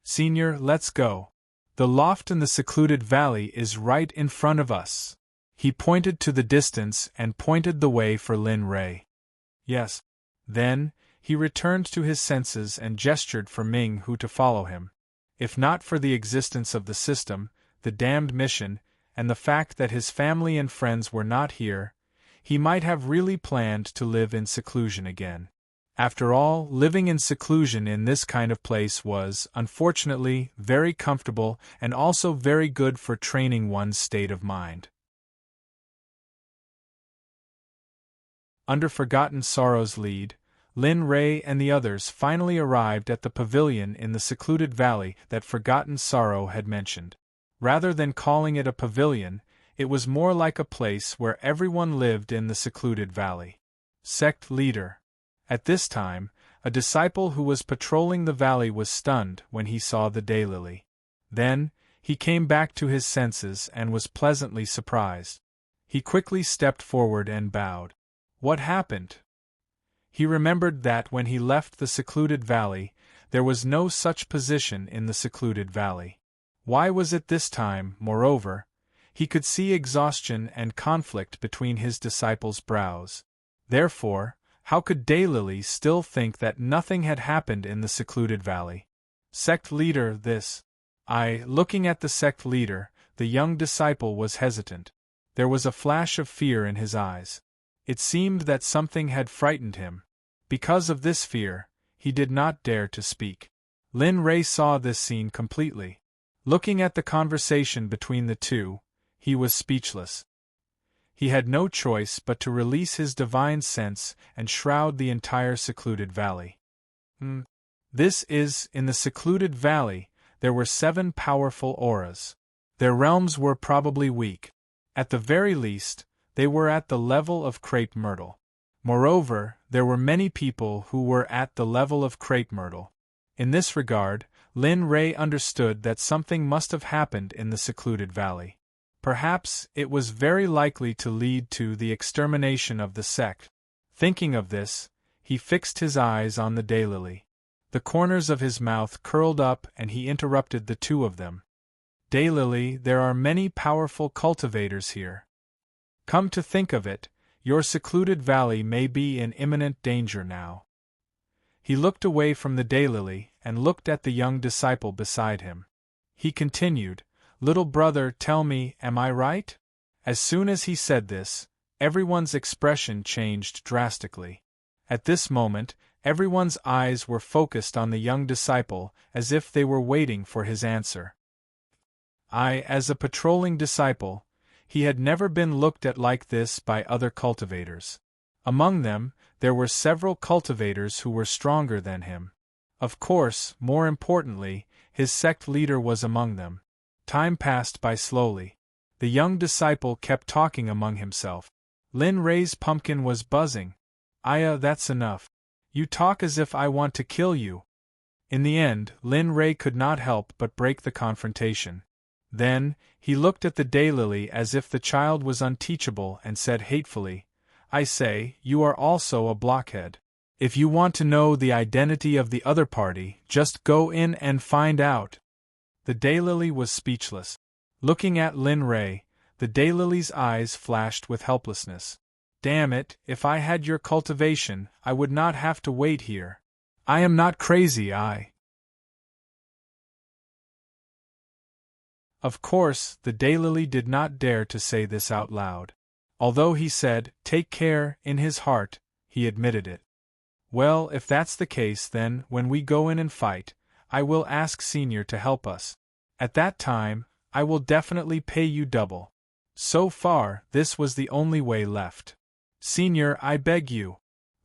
Senior, let's go. The loft in the secluded valley is right in front of us. He pointed to the distance and pointed the way for Lin Rei. Yes. Then, he returned to his senses and gestured for Ming Hu to follow him. If not for the existence of the system, the damned mission, and the fact that his family and friends were not here, he might have really planned to live in seclusion again. After all, living in seclusion in this kind of place was, unfortunately, very comfortable and also very good for training one's state of mind. Under Forgotten Sorrow's lead, Lin Ray and the others finally arrived at the pavilion in the secluded valley that Forgotten Sorrow had mentioned. Rather than calling it a pavilion, it was more like a place where everyone lived in the secluded valley. Sect leader. At this time, a disciple who was patrolling the valley was stunned when he saw the daylily. Then, he came back to his senses and was pleasantly surprised. He quickly stepped forward and bowed. What happened? He remembered that when he left the secluded valley, there was no such position in the secluded valley. Why was it this time? Moreover, he could see exhaustion and conflict between his disciples' brows. Therefore, how could Daylily still think that nothing had happened in the secluded valley? Sect leader, this. Looking at the sect leader, the young disciple was hesitant. There was a flash of fear in his eyes. It seemed that something had frightened him. Because of this fear, he did not dare to speak. Lin Ray saw this scene completely. Looking at the conversation between the two, he was speechless. He had no choice but to release his divine sense and shroud the entire secluded valley. In the secluded valley, there were 7 powerful auras. Their realms were probably weak. At the very least, they were at the level of crepe myrtle. Moreover, there were many people who were at the level of crepe myrtle. In this regard, Lin Ray understood that something must have happened in the secluded valley. Perhaps it was very likely to lead to the extermination of the sect. Thinking of this, he fixed his eyes on the daylily. The corners of his mouth curled up and he interrupted the two of them. Daylily, there are many powerful cultivators here. Come to think of it, your secluded valley may be in imminent danger now. He looked away from the daylily and looked at the young disciple beside him. He continued, Little brother, tell me, am I right? As soon as he said this, everyone's expression changed drastically. At this moment, everyone's eyes were focused on the young disciple as if they were waiting for his answer. As a patrolling disciple, he had never been looked at like this by other cultivators. Among them, there were several cultivators who were stronger than him. Of course, more importantly, his sect leader was among them. Time passed by slowly. The young disciple kept talking among himself. Lin Ray's pumpkin was buzzing. That's enough. You talk as if I want to kill you. In the end, Lin Ray could not help but break the confrontation. Then, he looked at the daylily as if the child was unteachable and said hatefully, I say, you are also a blockhead. If you want to know the identity of the other party, just go in and find out. The daylily was speechless. Looking at Lin Ray, the daylily's eyes flashed with helplessness. Damn it, if I had your cultivation, I would not have to wait here. I am not crazy, Of course, the daylily did not dare to say this out loud. Although he said, take care, in his heart, he admitted it. Well, if that's the case, then, when we go in and fight, I will ask Senior to help us. At that time, I will definitely pay you double. So far, this was the only way left. Senior, I beg you.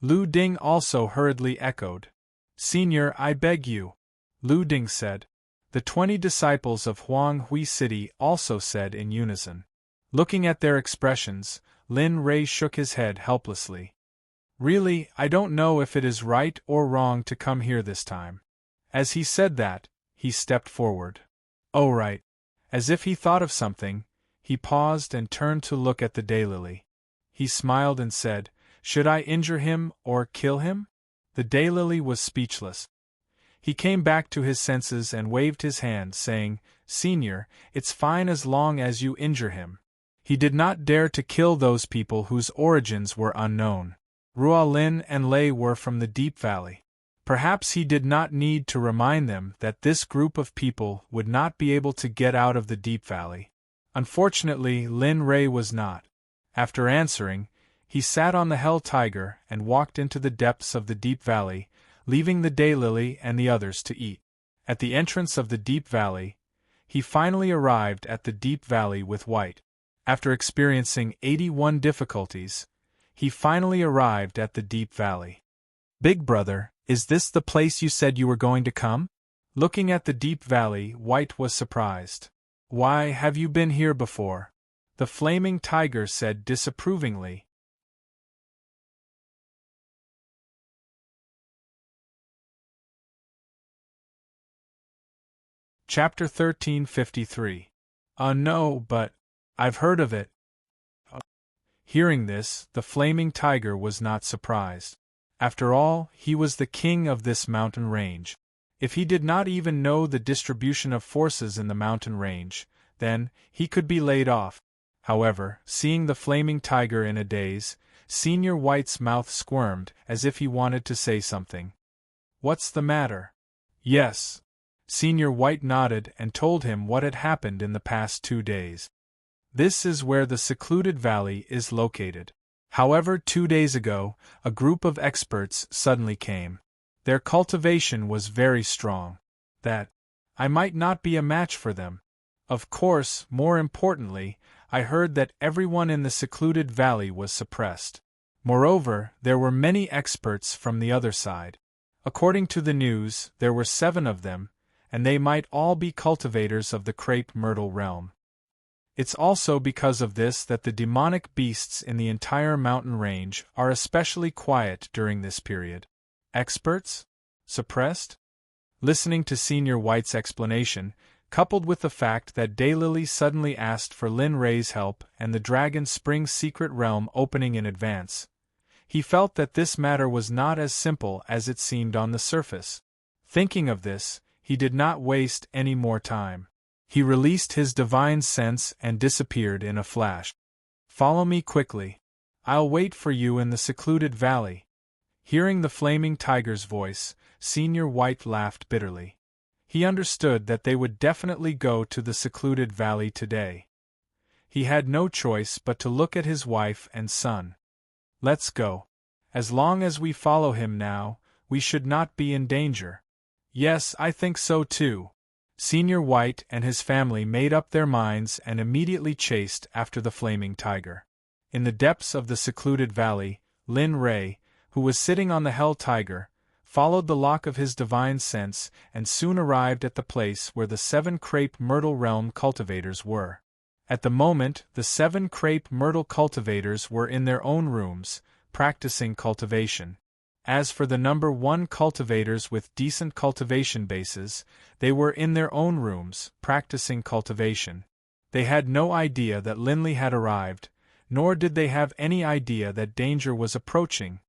Lu Ding also hurriedly echoed. Senior, I beg you. Lu Ding said. The 20 disciples of Huang Hui City also said in unison. Looking at their expressions, Lin Ray shook his head helplessly. Really, I don't know if it is right or wrong to come here this time. As he said that, he stepped forward. Oh right. As if he thought of something, he paused and turned to look at the daylily. He smiled and said, Should I injure him or kill him? The daylily was speechless. He came back to his senses and waved his hand, saying, Senior, it's fine as long as you injure him. He did not dare to kill those people whose origins were unknown. Ruo Lin and Lei were from the Deep Valley. Perhaps he did not need to remind them that this group of people would not be able to get out of the Deep Valley. Unfortunately, Lin Ray was not. After answering, he sat on the Hell Tiger and walked into the depths of the Deep Valley, leaving the daylily and the others to eat. At the entrance of the Deep Valley, he finally arrived at the Deep Valley with White. After experiencing 81 difficulties, he finally arrived at the Deep Valley. Big brother, is this the place you said you were going to come? Looking at the deep valley, White was surprised. Why, have you been here before? The flaming tiger said disapprovingly. Chapter 1353. No, but I've heard of it. Hearing this, the flaming tiger was not surprised. After all, he was the king of this mountain range. If he did not even know the distribution of forces in the mountain range, then he could be laid off. However, seeing the flaming tiger in a daze, Senior White's mouth squirmed as if he wanted to say something. What's the matter? Yes. Senior White nodded and told him what had happened in the past 2 days. This is where the secluded valley is located. However, 2 days ago, a group of experts suddenly came. Their cultivation was very strong. That I might not be a match for them. Of course, more importantly, I heard that everyone in the secluded valley was suppressed. Moreover, there were many experts from the other side. According to the news, there were 7 of them, and they might all be cultivators of the crepe myrtle realm. It's also because of this that the demonic beasts in the entire mountain range are especially quiet during this period. Experts? Suppressed? Listening to Senior White's explanation, coupled with the fact that Daylily suddenly asked for Lin Ray's help and the Dragon Spring secret realm opening in advance, he felt that this matter was not as simple as it seemed on the surface. Thinking of this, he did not waste any more time. He released his divine sense and disappeared in a flash. Follow me quickly. I'll wait for you in the secluded valley. Hearing the flaming tiger's voice, Senior White laughed bitterly. He understood that they would definitely go to the secluded valley today. He had no choice but to look at his wife and son. Let's go. As long as we follow him now, we should not be in danger. Yes, I think so too. Senior White and his family made up their minds and immediately chased after the flaming tiger. In the depths of the secluded valley, Lin Ray, who was sitting on the hell tiger, followed the lock of his divine sense and soon arrived at the place where the 7 crepe myrtle realm cultivators were. At the moment, the 7 crepe myrtle cultivators were in their own rooms, practicing cultivation. As for the number 1 cultivators with decent cultivation bases, they were in their own rooms, practicing cultivation. They had no idea that Linley had arrived, nor did they have any idea that danger was approaching.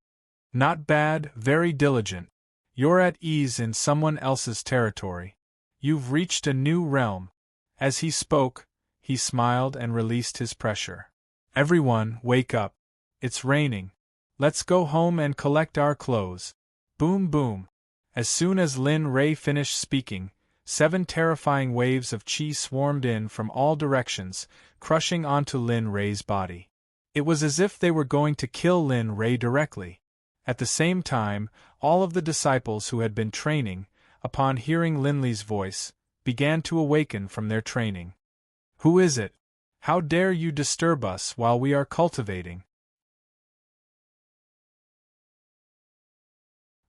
Not bad, very diligent. You're at ease in someone else's territory. You've reached a new realm. As he spoke, he smiled and released his pressure. Everyone, wake up. It's raining. Let's go home and collect our clothes. Boom boom. As soon as Lin Ray finished speaking, 7 terrifying waves of chi swarmed in from all directions, crushing onto Lin Ray's body. It was as if they were going to kill Lin Ray directly. At the same time, all of the disciples who had been training, upon hearing Linley's voice, began to awaken from their training. Who is it? How dare you disturb us while we are cultivating?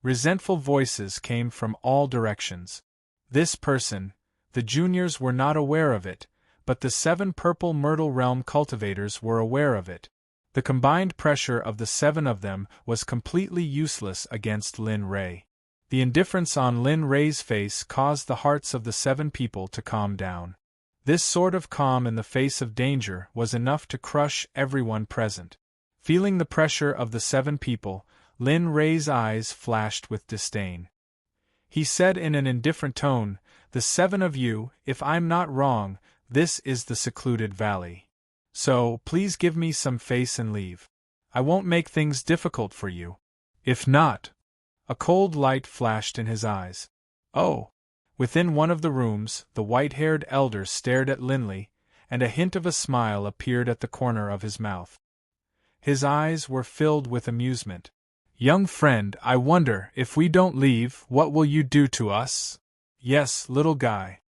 Resentful voices came from all directions. This person, the juniors were not aware of it, but the 7 purple myrtle realm cultivators were aware of it. The combined pressure of the 7 of them was completely useless against Lin Ray. The indifference on Lin Ray's face caused the hearts of the 7 people to calm down. This sort of calm in the face of danger was enough to crush everyone present. Feeling the pressure of the 7 people, Lin Ray's eyes flashed with disdain. He said in an indifferent tone, "The 7 of you, if I'm not wrong, this is the secluded valley. So, please give me some face and leave. I won't make things difficult for you. If not..." A cold light flashed in his eyes. "Oh!" Within one of the rooms, the white-haired elder stared at Linley, and a hint of a smile appeared at the corner of his mouth. His eyes were filled with amusement. "Young friend, I wonder, if we don't leave, what will you do to us?" "Yes, little guy.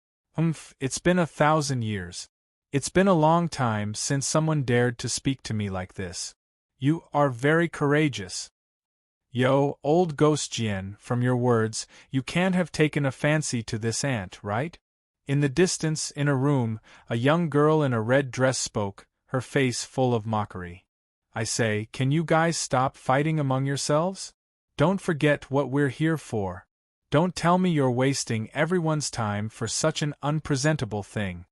It's been 1,000 years. It's been a long time since someone dared to speak to me like this. You are very courageous." Yo, old ghost Jian, from your words, you can't have taken a fancy to this ant, right? In the distance, in a room, a young girl in a red dress spoke, her face full of mockery. I say, can you guys stop fighting among yourselves? Don't forget what we're here for. Don't tell me you're wasting everyone's time for such an unpresentable thing.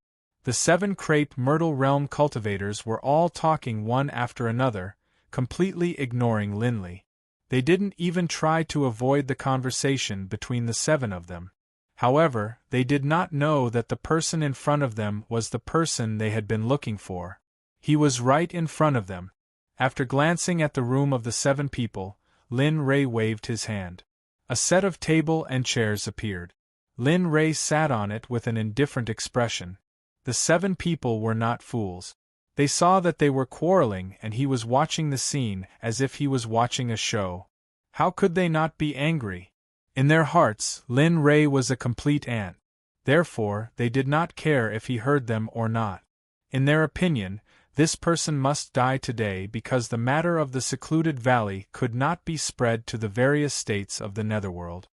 The 7 Crepe Myrtle Realm cultivators were all talking one after another, completely ignoring Linley. They didn't even try to avoid the conversation between the 7 of them. However, they did not know that the person in front of them was the person they had been looking for. He was right in front of them. After glancing at the room of the 7 people, Lin Ray waved his hand. A set of table and chairs appeared. Lin Ray sat on it with an indifferent expression. The 7 people were not fools. They saw that they were quarreling and he was watching the scene as if he was watching a show. How could they not be angry? In their hearts, Lin Ray was a complete ant. Therefore, they did not care if he heard them or not. In their opinion, this person must die today because the matter of the secluded valley could not be spread to the various states of the netherworld.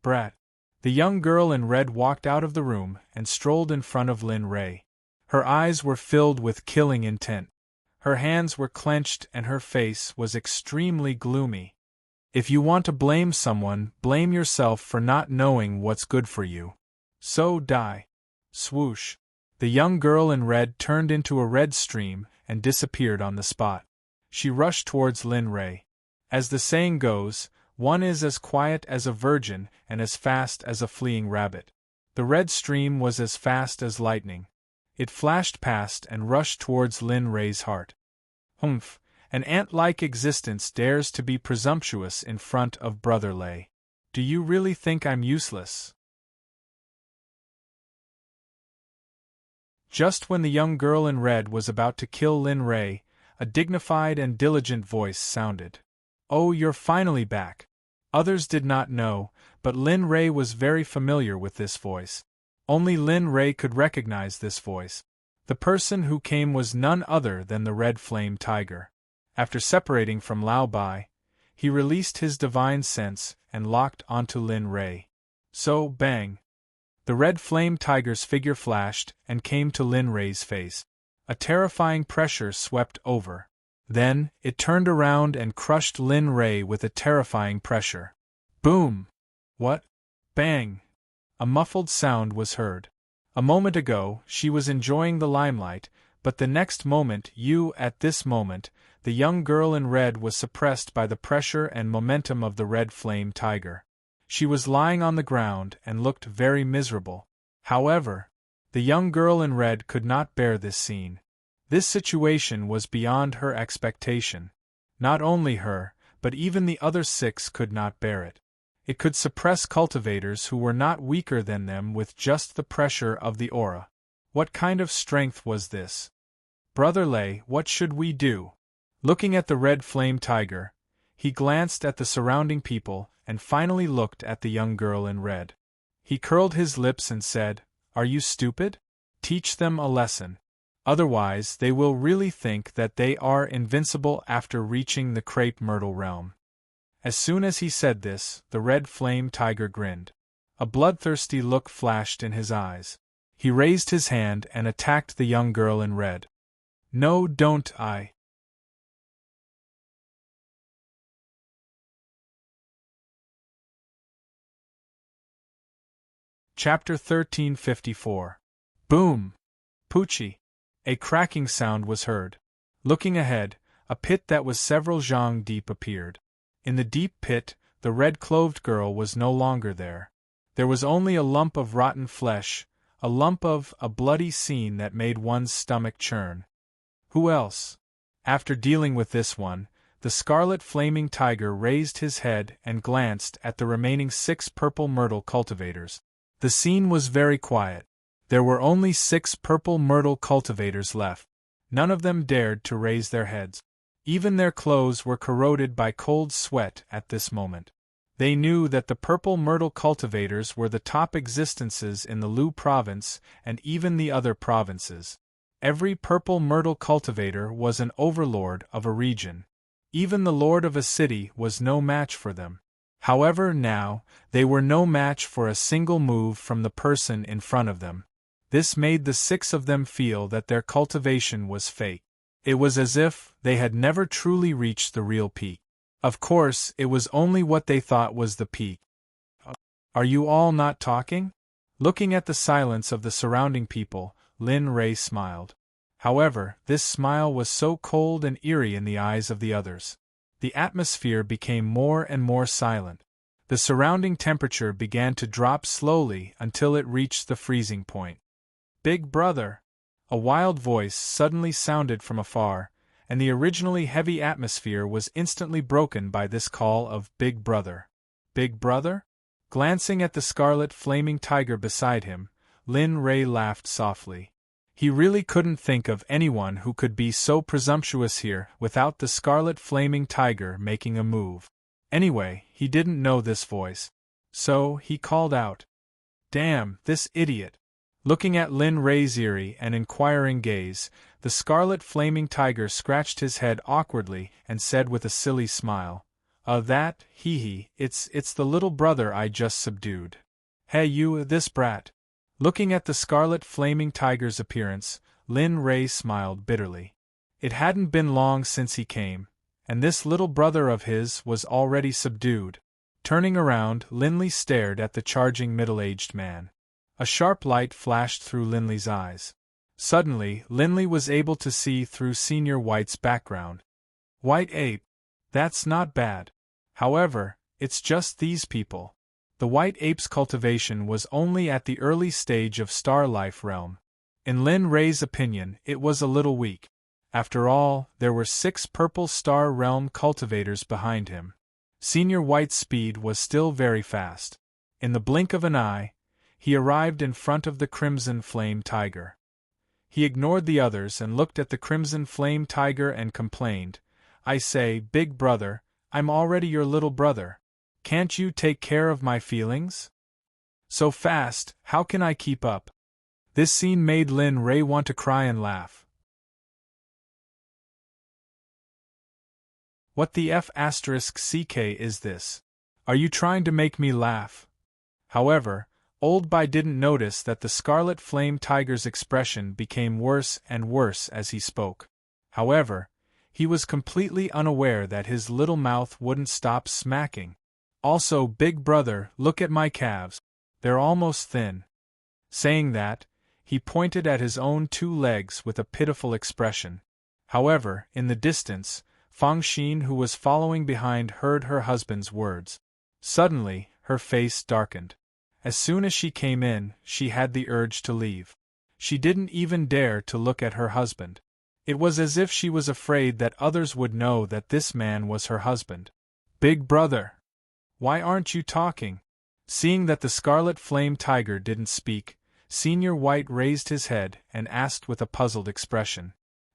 Brat. The young girl in red walked out of the room and strolled in front of Lin Ray. Her eyes were filled with killing intent. Her hands were clenched and her face was extremely gloomy. If you want to blame someone, blame yourself for not knowing what's good for you. So die. Swoosh. The young girl in red turned into a red stream and disappeared on the spot. She rushed towards Lin Ray. As the saying goes, one is as quiet as a virgin and as fast as a fleeing rabbit. The red stream was as fast as lightning. It flashed past and rushed towards Lin Ray's heart. Humph, an ant-like existence dares to be presumptuous in front of Brother Lay. Do you really think I'm useless? Just when the young girl in red was about to kill Lin Ray, a dignified and diligent voice sounded. Oh, you're finally back. Others did not know, but Lin Ray was very familiar with this voice. Only Lin Ray could recognize this voice. The person who came was none other than the Red Flame Tiger. After separating from Lao Bai, he released his divine sense and locked onto Lin Ray. So, bang! The Red Flame Tiger's figure flashed and came to Lin Ray's face. A terrifying pressure swept over. Then, it turned around and crushed Lin Ray with a terrifying pressure. Boom! What? Bang! A muffled sound was heard. A moment ago, she was enjoying the limelight, but the next moment, at this moment, the young girl in red was suppressed by the pressure and momentum of the Red Flame Tiger. She was lying on the ground and looked very miserable. However, the young girl in red could not bear this scene. This situation was beyond her expectation. Not only her, but even the other 6 could not bear it. It could suppress cultivators who were not weaker than them with just the pressure of the aura. What kind of strength was this? Brother Lay, what should we do? Looking at the Red Flame Tiger, he glanced at the surrounding people and finally looked at the young girl in red. He curled his lips and said, Are you stupid? Teach them a lesson. Otherwise, they will really think that they are invincible after reaching the Crepe Myrtle realm. As soon as he said this, the Red Flame Tiger grinned. A bloodthirsty look flashed in his eyes. He raised his hand and attacked the young girl in red. No, don't I. Chapter 1354. Boom! Poochie! A cracking sound was heard. Looking ahead, a pit that was several zhang deep appeared. In the deep pit, the red-clothed girl was no longer there. There was only a lump of rotten flesh, a lump of a bloody scene that made one's stomach churn. Who else? After dealing with this one, the scarlet flaming tiger raised his head and glanced at the remaining 6 purple myrtle cultivators. The scene was very quiet. There were only 6 purple myrtle cultivators left. None of them dared to raise their heads. Even their clothes were corroded by cold sweat at this moment. They knew that the purple myrtle cultivators were the top existences in the Lu province and even the other provinces. Every purple myrtle cultivator was an overlord of a region. Even the lord of a city was no match for them. However, now, they were no match for a single move from the person in front of them. This made the 6 of them feel that their cultivation was fake. It was as if they had never truly reached the real peak. Of course, it was only what they thought was the peak. Are you all not talking? Looking at the silence of the surrounding people, Lin Ray smiled. However, this smile was so cold and eerie in the eyes of the others. The atmosphere became more and more silent. The surrounding temperature began to drop slowly until it reached the freezing point. "Big brother!" A wild voice suddenly sounded from afar, and the originally heavy atmosphere was instantly broken by this call of "Big brother." "Big brother?" Glancing at the scarlet flaming tiger beside him, Lin Ray laughed softly. He really couldn't think of anyone who could be so presumptuous here without the scarlet flaming tiger making a move. Anyway, he didn't know this voice. So, he called out, "Damn, this idiot!" Looking at Lin Ray's eerie and inquiring gaze, the scarlet flaming tiger scratched his head awkwardly and said with a silly smile, That, hee, it's the little brother I just subdued. Hey you, this brat." Looking at the scarlet flaming tiger's appearance, Lin Ray smiled bitterly. It hadn't been long since he came, and this little brother of his was already subdued. Turning around, Linley stared at the charging middle-aged man. A sharp light flashed through Linley's eyes. Suddenly, Linley was able to see through Senior White's background. "White ape. That's not bad. However, it's just these people." The white ape's cultivation was only at the early stage of Star Life Realm. In Lin Ray's opinion, it was a little weak. After all, there were 6 Purple Star Realm cultivators behind him. Senior White's speed was still very fast. In the blink of an eye, he arrived in front of the Crimson Flame Tiger. He ignored the others and looked at the Crimson Flame Tiger and complained, "I say, big brother, I'm already your little brother. Can't you take care of my feelings? So fast, how can I keep up?" This scene made Lin Ray want to cry and laugh. What the F***ck is this? Are you trying to make me laugh? However, Old Bai didn't notice that the Scarlet Flame Tiger's expression became worse and worse as he spoke. However, he was completely unaware that his little mouth wouldn't stop smacking. "Also, big brother, look at my calves. They're almost thin." Saying that, he pointed at his own 2 legs with a pitiful expression. However, in the distance, Fang Xin, who was following behind, heard her husband's words. Suddenly, her face darkened. As soon as she came in, she had the urge to leave. She didn't even dare to look at her husband. It was as if she was afraid that others would know that this man was her husband. "Big brother! Why aren't you talking?" Seeing that the Scarlet Flame Tiger didn't speak, Senior White raised his head and asked with a puzzled expression.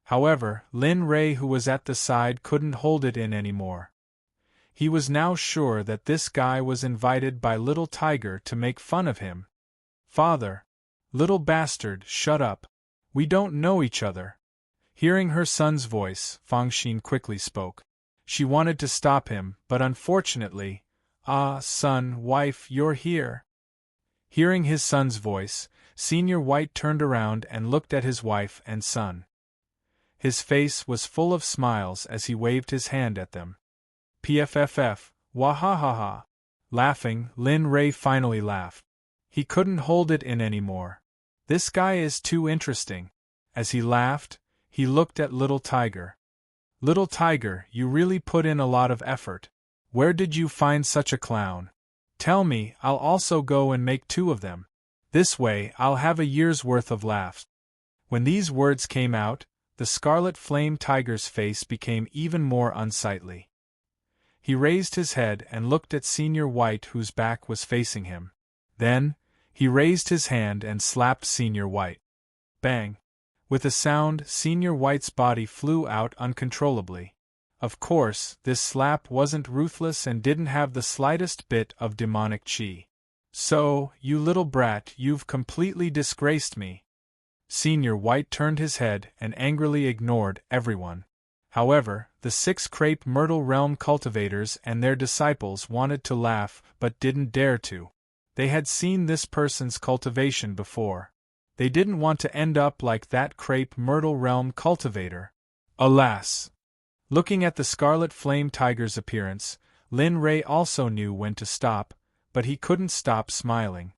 However, Lin Ray, who was at the side, couldn't hold it in anymore. He was now sure that this guy was invited by Little Tiger to make fun of him. "Father! Little bastard, shut up. We don't know each other." Hearing her son's voice, Fang Xin quickly spoke. She wanted to stop him, but unfortunately, "Ah, son, wife, you're here." Hearing his son's voice, Senior White turned around and looked at his wife and son. His face was full of smiles as he waved his hand at them. "Pfff, wahahaha." Laughing, Lin Ray finally laughed. He couldn't hold it in anymore. "This guy is too interesting." As he laughed, he looked at Little Tiger. "Little Tiger, you really put in a lot of effort. Where did you find such a clown? Tell me, I'll also go and make 2 of them. This way, I'll have a year's worth of laughs." When these words came out, the Scarlet Flame Tiger's face became even more unsightly. He raised his head and looked at Senior White, whose back was facing him. Then, he raised his hand and slapped Senior White. Bang! With a sound, Senior White's body flew out uncontrollably. Of course, this slap wasn't ruthless and didn't have the slightest bit of demonic chi. "So, you little brat, you've completely disgraced me." Senior White turned his head and angrily ignored everyone. However, the 6 crepe myrtle realm cultivators and their disciples wanted to laugh but didn't dare to. They had seen this person's cultivation before. They didn't want to end up like that crepe myrtle realm cultivator. Alas! Looking at the scarlet flame tiger's appearance, Lin Ray also knew when to stop, but he couldn't stop smiling.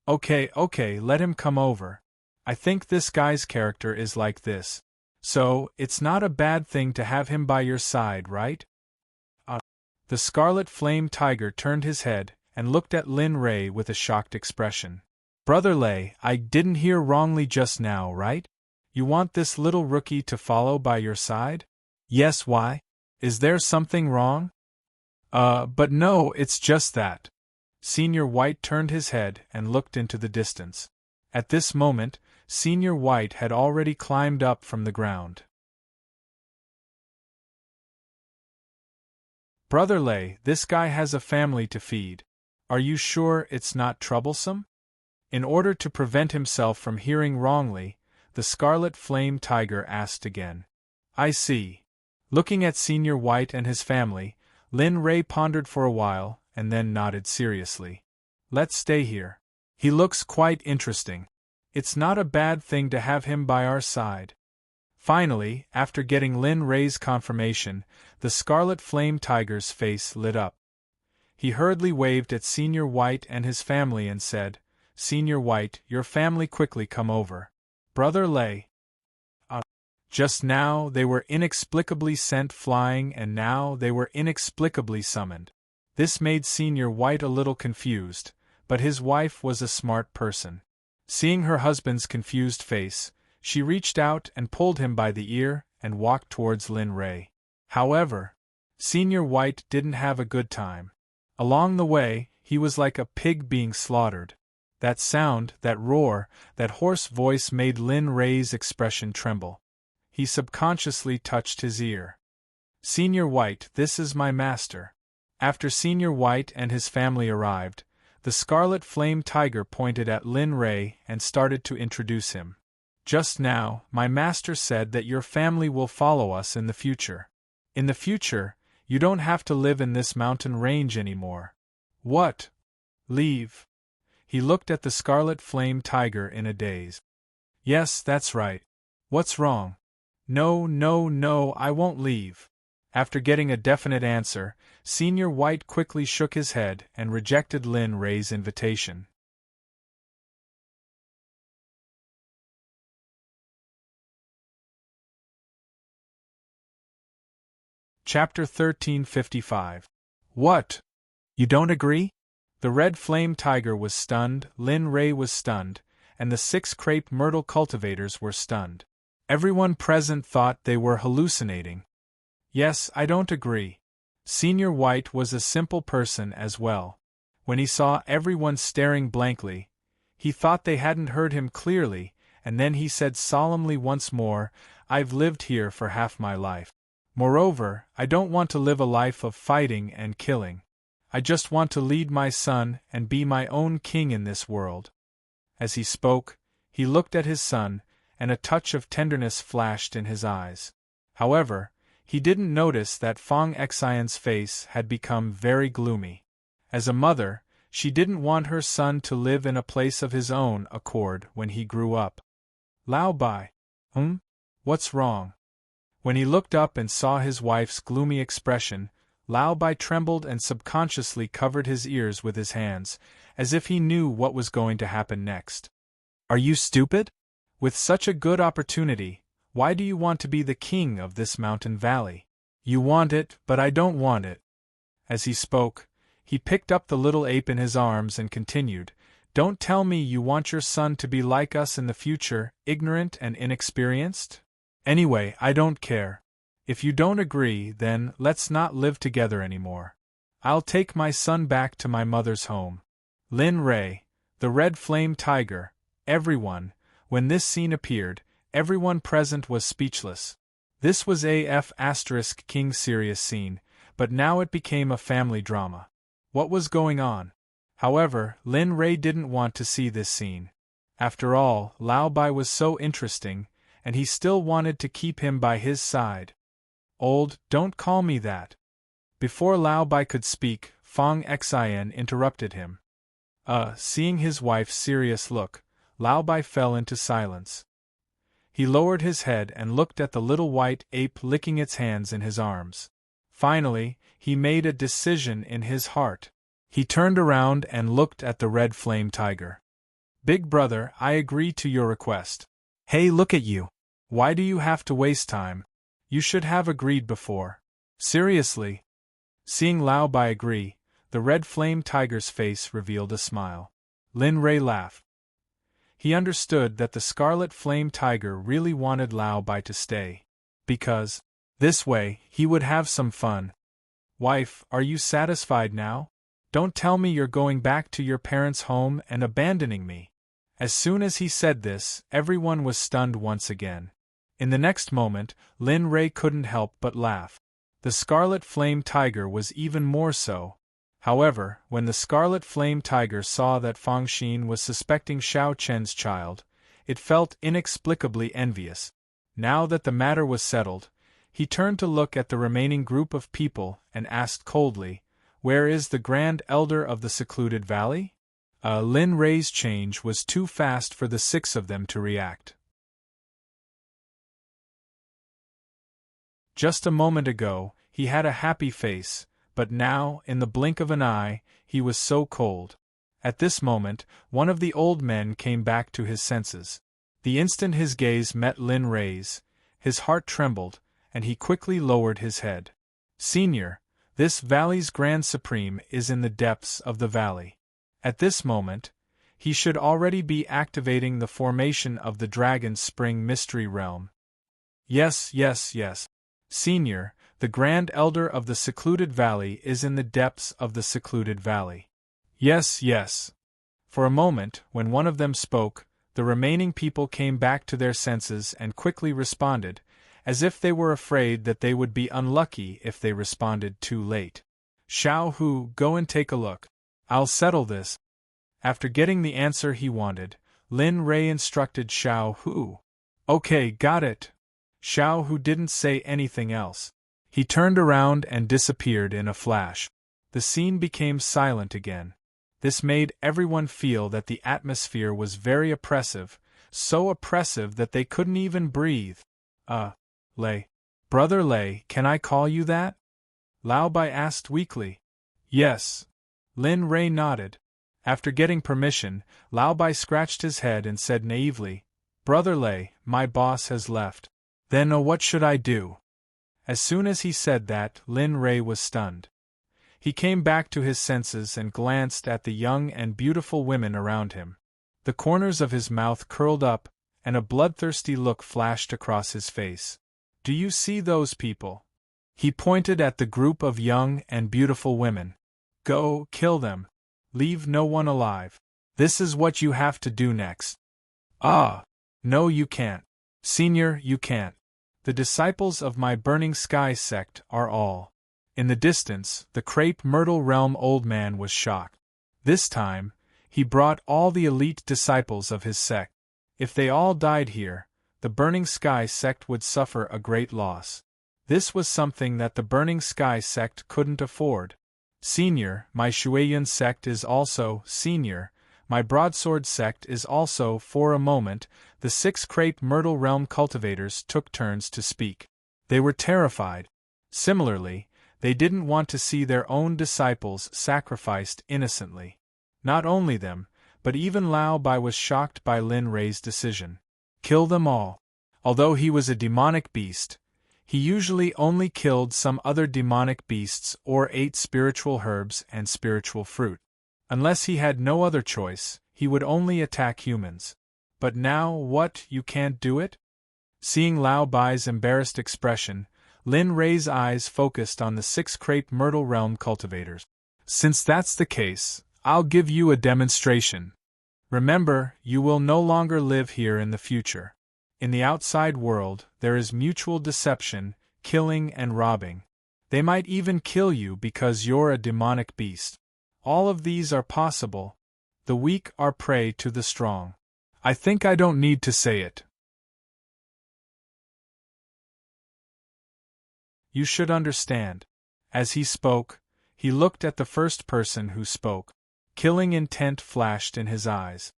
Okay, let him come over. I think this guy's character is like this. So, it's not a bad thing to have him by your side, right? The scarlet flame tiger turned his head and looked at Lin Ray with a shocked expression. Brother Lei, I didn't hear wrongly just now, right? You want this little rookie to follow by your side? Yes, why? Is there something wrong? But no, it's just that. Senior White turned his head and looked into the distance. At this moment, Senior White had already climbed up from the ground. Brother Lei, this guy has a family to feed. Are you sure it's not troublesome? In order to prevent himself from hearing wrongly, the scarlet flame tiger asked again. I see. Looking at Senior White and his family, Lin Ray pondered for a while and then nodded seriously. Let's stay here. He looks quite interesting. It's not a bad thing to have him by our side. Finally, after getting Lin Ray's confirmation, the scarlet flame tiger's face lit up. He hurriedly waved at Senior White and his family and said, Senior White, your family quickly come over. Brother Lei. Just now they were inexplicably sent flying and now they were inexplicably summoned. This made Senior White a little confused, but his wife was a smart person. Seeing her husband's confused face, she reached out and pulled him by the ear and walked towards Lin Ray. However, Senior White didn't have a good time. Along the way, he was like a pig being slaughtered. That sound, that roar, that hoarse voice made Lin Ray's expression tremble. He subconsciously touched his ear. Senior White, this is my master. After Senior White and his family arrived, the scarlet flame tiger pointed at Lin Ray and started to introduce him. Just now, my master said that your family will follow us in the future. In the future, you don't have to live in this mountain range anymore. What? Leave? He looked at the scarlet flame tiger in a daze. Yes, that's right. What's wrong? No, I won't leave. After getting a definite answer, Senior White quickly shook his head and rejected Lin Ray's invitation. Chapter 1355. What? You don't agree? The red flame tiger was stunned, Lin Ray was stunned, and the 6 crepe myrtle cultivators were stunned. Everyone present thought they were hallucinating. Yes, I don't agree. Senior White was a simple person as well. When he saw everyone staring blankly, he thought they hadn't heard him clearly, and then he said solemnly once more, I've lived here for half my life. Moreover, I don't want to live a life of fighting and killing. I just want to lead my son and be my own king in this world. As he spoke, he looked at his son, and a touch of tenderness flashed in his eyes. However, he didn't notice that Fong Xian's face had become very gloomy. As a mother, she didn't want her son to live in a place of his own accord when he grew up. Lao Bai. What's wrong? When he looked up and saw his wife's gloomy expression, Lao Bai trembled and subconsciously covered his ears with his hands, as if he knew what was going to happen next. Are you stupid? With such a good opportunity, why do you want to be the king of this mountain valley? You want it, but I don't want it. As he spoke, he picked up the little ape in his arms and continued, Don't tell me you want your son to be like us in the future, ignorant and inexperienced? Anyway, I don't care. If you don't agree, then let's not live together anymore. I'll take my son back to my mother's home. Lin Ray, the red flame tiger, everyone. When this scene appeared, everyone present was speechless. This was King serious scene, but now it became a family drama. What was going on? However, Lin Ray didn't want to see this scene. After all, Lao Bai was so interesting, and he still wanted to keep him by his side. Old, don't call me that. Before Lao Bai could speak, Fong Xian interrupted him. Seeing his wife's serious look, Lao Bai fell into silence. He lowered his head and looked at the little white ape licking its hands in his arms. Finally, he made a decision in his heart. He turned around and looked at the red flame tiger. Big brother, I agree to your request. Hey, look at you. Why do you have to waste time? You should have agreed before. Seriously? Seeing Lao Bai agree, the red flame tiger's face revealed a smile. Lin Rei laughed. He understood that the scarlet flame tiger really wanted Lao Bai to stay. Because, this way, he would have some fun. Wife, are you satisfied now? Don't tell me you're going back to your parents' home and abandoning me. As soon as he said this, everyone was stunned once again. In the next moment, Lin Rei couldn't help but laugh. The scarlet flame tiger was even more so. However, when the scarlet flame tiger saw that Fang Xin was suspecting Xiao Chen's child, it felt inexplicably envious. Now that the matter was settled, he turned to look at the remaining group of people and asked coldly, "Where is the Grand Elder of the Secluded Valley?" Lin Rei's change was too fast for the six of them to react. Just a moment ago, he had a happy face, but now, in the blink of an eye, he was so cold. At this moment, one of the old men came back to his senses. The instant his gaze met Lin Rei's, his heart trembled, and he quickly lowered his head. "Senior, this valley's Grand Supreme is in the depths of the valley. At this moment, he should already be activating the formation of the Dragon's Spring Mystery Realm." Yes. Senior, the Grand Elder of the Secluded Valley is in the depths of the Secluded Valley. Yes. For a moment, when one of them spoke, the remaining people came back to their senses and quickly responded, as if they were afraid that they would be unlucky if they responded too late. "Xiao Hu, go and take a look. I'll settle this." After getting the answer he wanted, Lin Rei instructed Xiao Hu. "Okay, got it." Xiao Hu didn't say anything else. He turned around and disappeared in a flash. The scene became silent again. This made everyone feel that the atmosphere was very oppressive, so oppressive that they couldn't even breathe. Lei. Brother Lei, can I call you that?" Lao Bai asked weakly. "Yes." Lin Rei nodded. After getting permission, Lao Bai scratched his head and said naively, "Brother Lei, my boss has left. Then what should I do?" As soon as he said that, Lin Rei was stunned. He came back to his senses and glanced at the young and beautiful women around him. The corners of his mouth curled up, and a bloodthirsty look flashed across his face. "Do you see those people?" He pointed at the group of young and beautiful women. "Go, kill them. Leave no one alive. This is what you have to do next." No, you can't. Senior, you can't. The disciples of my Burning Sky sect are all." In the distance, the Crepe Myrtle Realm old man was shocked. This time, he brought all the elite disciples of his sect. If they all died here, the Burning Sky sect would suffer a great loss. This was something that the Burning Sky sect couldn't afford. "Senior, my Shuoyuan sect is also, senior, my Broadsword sect is also." For a moment, the 6 Crepe Myrtle Realm cultivators took turns to speak. They were terrified. Similarly, they didn't want to see their own disciples sacrificed innocently. Not only them, but even Lao Bai was shocked by Lin Rei's decision. Kill them all. Although he was a demonic beast, he usually only killed some other demonic beasts or ate spiritual herbs and spiritual fruit. Unless he had no other choice, he would only attack humans. But now what, you can't do it? Seeing Lao Bai's embarrassed expression, Lin Rei's eyes focused on the 6 Crepe Myrtle Realm cultivators. "Since that's the case, I'll give you a demonstration. Remember, you will no longer live here in the future. In the outside world, there is mutual deception, killing and robbing. They might even kill you because you're a demonic beast. All of these are possible. The weak are prey to the strong. I think I don't need to say it." You should understand. As he spoke, he looked at the first person who spoke. Killing intent flashed in his eyes.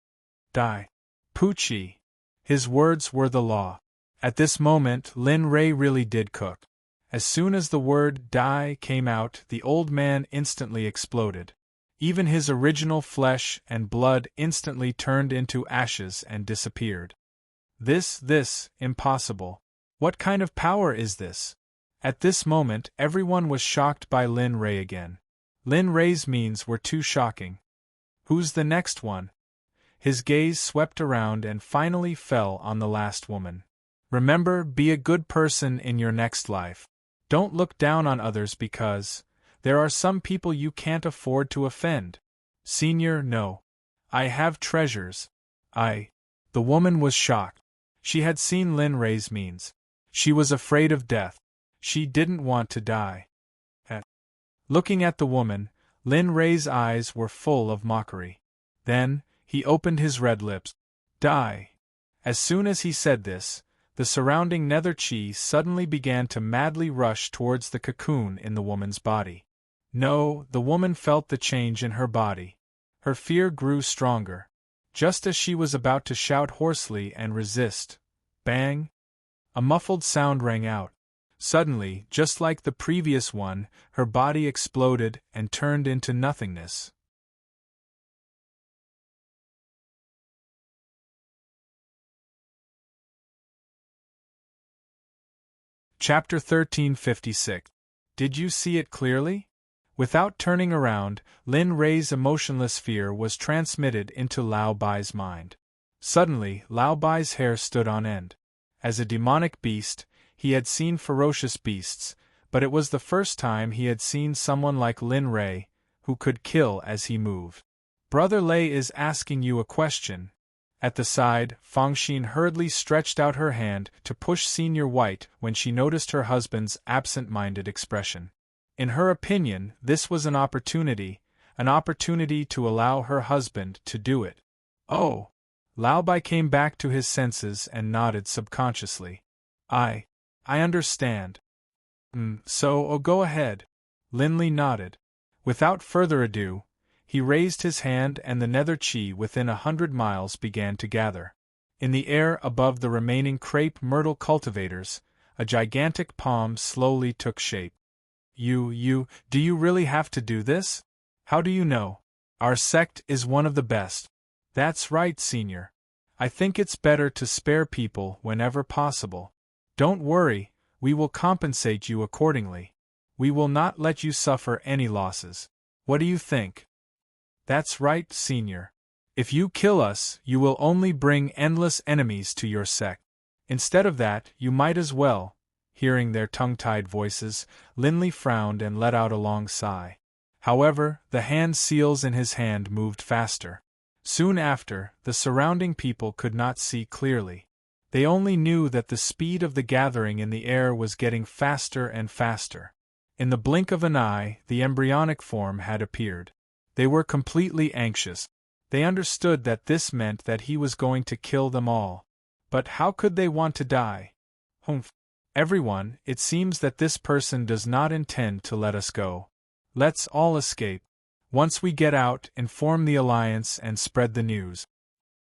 Die. Poochie. His words were the law. At this moment, Lin Ray really did cook. As soon as the word die came out, the old man instantly exploded. Even his original flesh and blood instantly turned into ashes and disappeared. This, impossible. What kind of power is this? At this moment, everyone was shocked by Lin Ray again. Lin Ray's means were too shocking. Who's the next one? His gaze swept around and finally fell on the last woman. Remember, be a good person in your next life. Don't look down on others because there are some people you can't afford to offend. Senior, no. I have treasures. The woman was shocked. She had seen Lin Ray's means. She was afraid of death. She didn't want to die. Looking at the woman, Lin Ray's eyes were full of mockery. Then, he opened his red lips. Die. As soon as he said this, the surrounding nether chi suddenly began to madly rush towards the cocoon in the woman's body. No, the woman felt the change in her body. Her fear grew stronger. Just as she was about to shout hoarsely and resist, bang! A muffled sound rang out. Suddenly, just like the previous one, her body exploded and turned into nothingness. Chapter 1356. Did you see it clearly? Without turning around, Lin Ray's emotionless fear was transmitted into Lao Bai's mind. Suddenly, Lao Bai's hair stood on end. As a demonic beast, he had seen ferocious beasts, but it was the first time he had seen someone like Lin Ray, who could kill as he moved. Brother Lei is asking you a question. At the side, Fangxin hurriedly stretched out her hand to push Senior White when she noticed her husband's absent-minded expression. In her opinion, this was an opportunity to allow her husband to do it. Oh! Lao Bai came back to his senses and nodded subconsciously. I understand. Go ahead. Linley nodded. Without further ado, he raised his hand and the nether chi within 100 miles began to gather. In the air above the remaining crepe myrtle cultivators, a gigantic palm slowly took shape. Do you really have to do this? How do you know? Our sect is one of the best. That's right, Senior. I think it's better to spare people whenever possible. Don't worry, we will compensate you accordingly. We will not let you suffer any losses. What do you think? That's right, Senior. If you kill us, you will only bring endless enemies to your sect. Instead of that, you might as well. Hearing their tongue-tied voices, Linley frowned and let out a long sigh. However, the hand seals in his hand moved faster. Soon after, the surrounding people could not see clearly. They only knew that the speed of the gathering in the air was getting faster and faster. In the blink of an eye, the embryonic form had appeared. They were completely anxious. They understood that this meant that he was going to kill them all. But how could they want to die? Humph. Everyone, it seems that this person does not intend to let us go. Let's all escape. Once we get out, inform the Alliance and spread the news.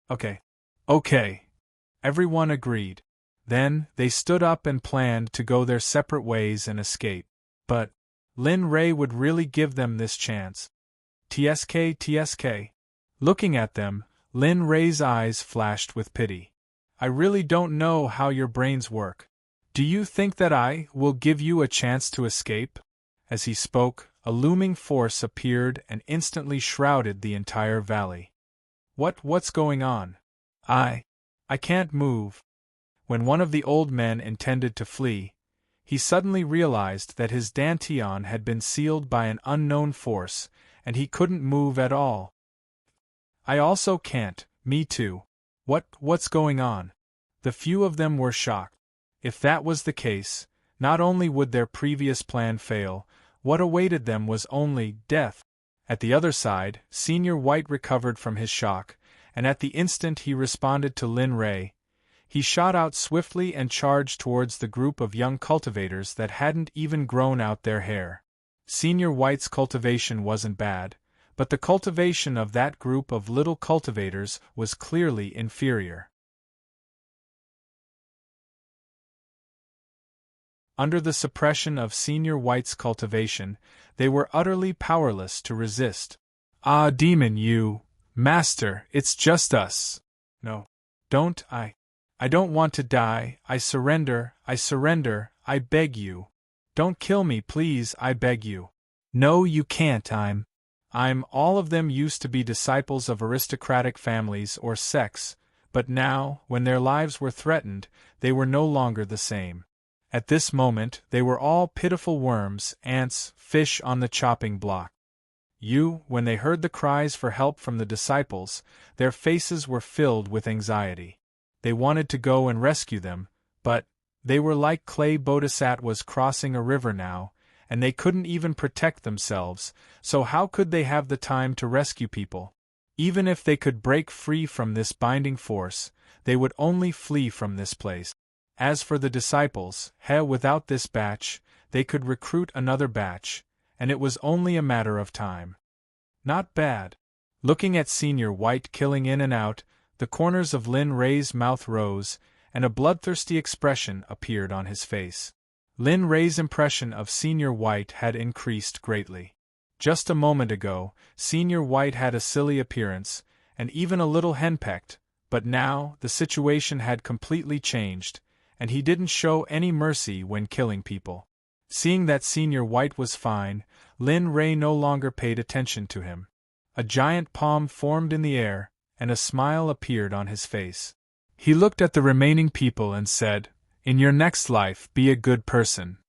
Okay. Everyone agreed. Then, they stood up and planned to go their separate ways and escape. But Lin Ray would really give them this chance. TSK. Looking at them, Lin Ray's eyes flashed with pity. I really don't know how your brains work. Do you think that I will give you a chance to escape? As he spoke, a looming force appeared and instantly shrouded the entire valley. What's going on? I can't move. When one of the old men intended to flee, he suddenly realized that his dantian had been sealed by an unknown force, and he couldn't move at all. I also can't, me too. What's going on? The few of them were shocked. If that was the case, not only would their previous plan fail, what awaited them was only death. At the other side, Senior White recovered from his shock, and at the instant he responded to Lin Ray, He shot out swiftly and charged towards the group of young cultivators that hadn't even grown out their hair. Senior White's cultivation wasn't bad, but the cultivation of that group of little cultivators was clearly inferior. Under the suppression of Senior White's cultivation, they were utterly powerless to resist. "Ah, demon you! Master, it's just us!" "No. Don't, I don't want to die, I surrender, I beg you. Don't kill me, please, I beg you." "No, you can't, I'm all of them used to be disciples of aristocratic families or sects, but now, when their lives were threatened, they were no longer the same. At this moment, they were all pitiful worms, ants, fish on the chopping block. When they heard the cries for help from the disciples, their faces were filled with anxiety. They wanted to go and rescue them, but they were like clay bodhisattvas crossing a river now, and they couldn't even protect themselves, so how could they have the time to rescue people? Even if they could break free from this binding force, they would only flee from this place. As for the disciples, without this batch, they could recruit another batch, and it was only a matter of time. Not bad. Looking at Senior White killing in and out, the corners of Lin Ray's mouth rose, and a bloodthirsty expression appeared on his face. Lin Ray's impression of Senior White had increased greatly. Just a moment ago, Senior White had a silly appearance, and even a little henpecked, but now the situation had completely changed, and he didn't show any mercy when killing people. Seeing that Senior White was fine, Lin Ray no longer paid attention to him. A giant palm formed in the air, and a smile appeared on his face. He looked at the remaining people and said, "In your next life, be a good person."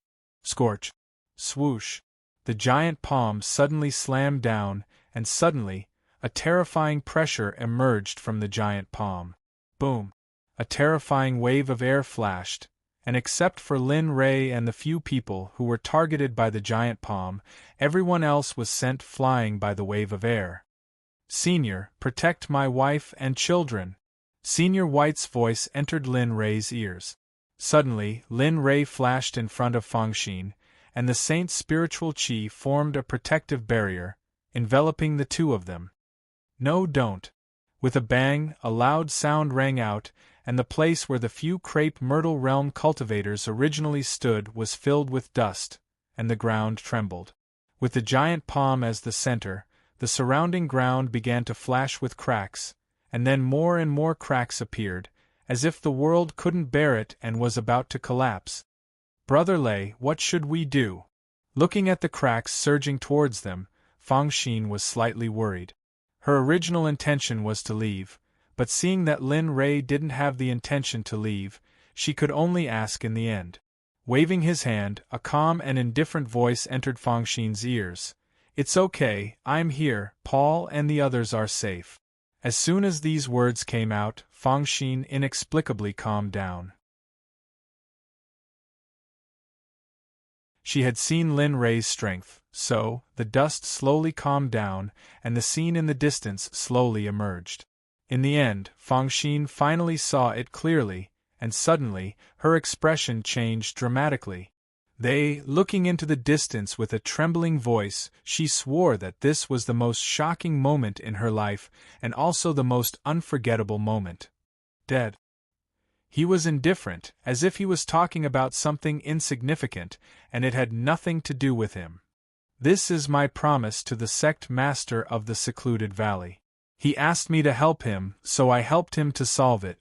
Scorch. Swoosh. The giant palm suddenly slammed down, and suddenly, a terrifying pressure emerged from the giant palm. Boom. A terrifying wave of air flashed, and except for Lin Ray and the few people who were targeted by the giant palm, everyone else was sent flying by the wave of air. "Senior, protect my wife and children." Senior White's voice entered Lin Ray's ears. Suddenly, Lin Ray flashed in front of Fangxin, and the saint's spiritual chi formed a protective barrier, enveloping the two of them. "No, don't." With a bang, a loud sound rang out, and the place where the few Crepe Myrtle Realm cultivators originally stood was filled with dust, and the ground trembled. With the giant palm as the center, the surrounding ground began to flash with cracks, and then more and more cracks appeared, as if the world couldn't bear it and was about to collapse. "Brother Lei, what should we do?" Looking at the cracks surging towards them, Fangxin was slightly worried. Her original intention was to leave, but seeing that Lin Ray didn't have the intention to leave, she could only ask in the end. Waving his hand, a calm and indifferent voice entered Fangxin's ears. "It's okay, I'm here, Paul and the others are safe." As soon as these words came out, Fangxin inexplicably calmed down. She had seen Lin Ray's strength, so the dust slowly calmed down, and the scene in the distance slowly emerged. In the end, Fangxin finally saw it clearly, and suddenly, her expression changed dramatically. Looking into the distance with a trembling voice, she swore that this was the most shocking moment in her life, and also the most unforgettable moment. Dead. He was indifferent, as if he was talking about something insignificant, and it had nothing to do with him. "This is my promise to the sect master of the secluded valley. He asked me to help him, so I helped him to solve it."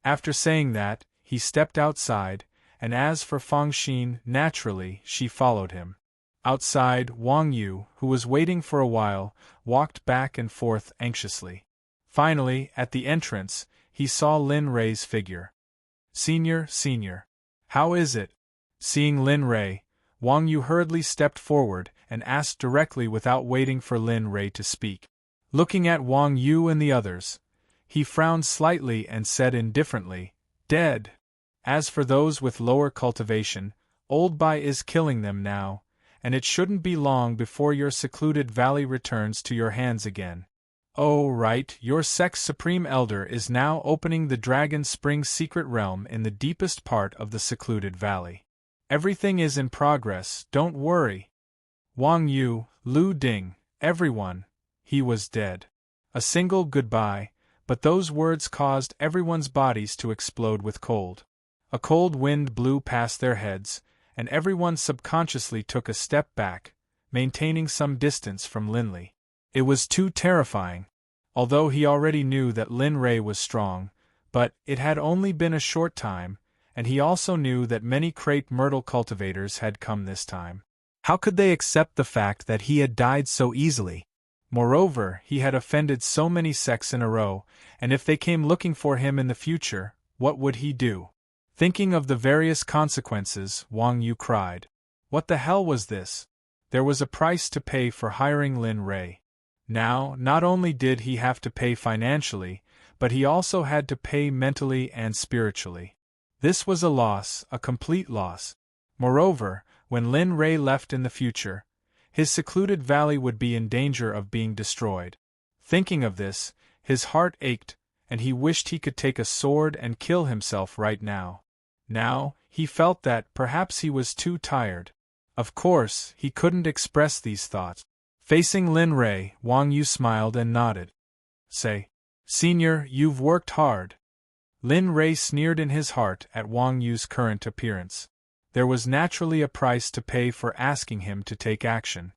After saying that, he stepped outside, and as for Fangxin, naturally, she followed him. Outside, Wang Yu, who was waiting for a while, walked back and forth anxiously. Finally, at the entrance, he saw Lin Ray's figure. Senior, how is it?" Seeing Lin Ray, Wang Yu hurriedly stepped forward and asked directly without waiting for Lin Ray to speak. Looking at Wang Yu and the others, he frowned slightly and said indifferently, "Dead. As for those with lower cultivation, Old Bai is killing them now, and it shouldn't be long before your secluded valley returns to your hands again." Oh, right, your Sect's Supreme Elder is now opening the Dragon Spring's secret realm in the deepest part of the secluded valley. Everything is in progress, don't worry. Wang Yu, Lu Ding, everyone, he was dead. A single goodbye, but those words caused everyone's bodies to explode with cold. A cold wind blew past their heads, and everyone subconsciously took a step back, maintaining some distance from Linley. It was too terrifying. Although he already knew that Lin Rei was strong, but it had only been a short time, and he also knew that many crepe myrtle cultivators had come this time. How could they accept the fact that he had died so easily? Moreover, he had offended so many sects in a row, and if they came looking for him in the future, what would he do? Thinking of the various consequences, Wang Yu cried. What the hell was this? There was a price to pay for hiring Lin Rei. Now, not only did he have to pay financially, but he also had to pay mentally and spiritually. This was a loss, a complete loss. Moreover, when Lin Rei left in the future, his secluded valley would be in danger of being destroyed. Thinking of this, his heart ached, and he wished he could take a sword and kill himself right now. Now, he felt that perhaps he was too tired. Of course, he couldn't express these thoughts. Facing Lin Rei, Wang Yu smiled and nodded. Say, Senior, you've worked hard. Lin Rei sneered in his heart at Wang Yu's current appearance. There was naturally a price to pay for asking him to take action.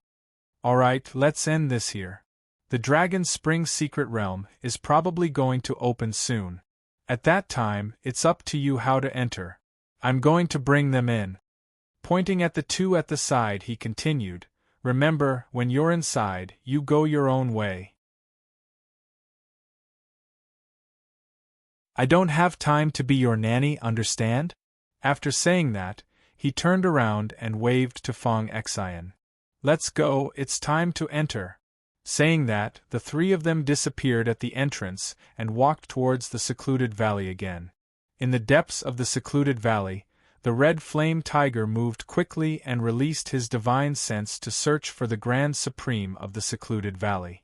Alright, let's end this here. The Dragon Spring's secret realm is probably going to open soon. At that time, it's up to you how to enter. I'm going to bring them in. Pointing at the two at the side, he continued, Remember, when you're inside, you go your own way. I don't have time to be your nanny, understand? After saying that, he turned around and waved to Fong Xian. Let's go, it's time to enter. Saying that, the three of them disappeared at the entrance and walked towards the secluded valley again. In the depths of the secluded valley, the red flame tiger moved quickly and released his divine sense to search for the Grand Supreme of the secluded valley.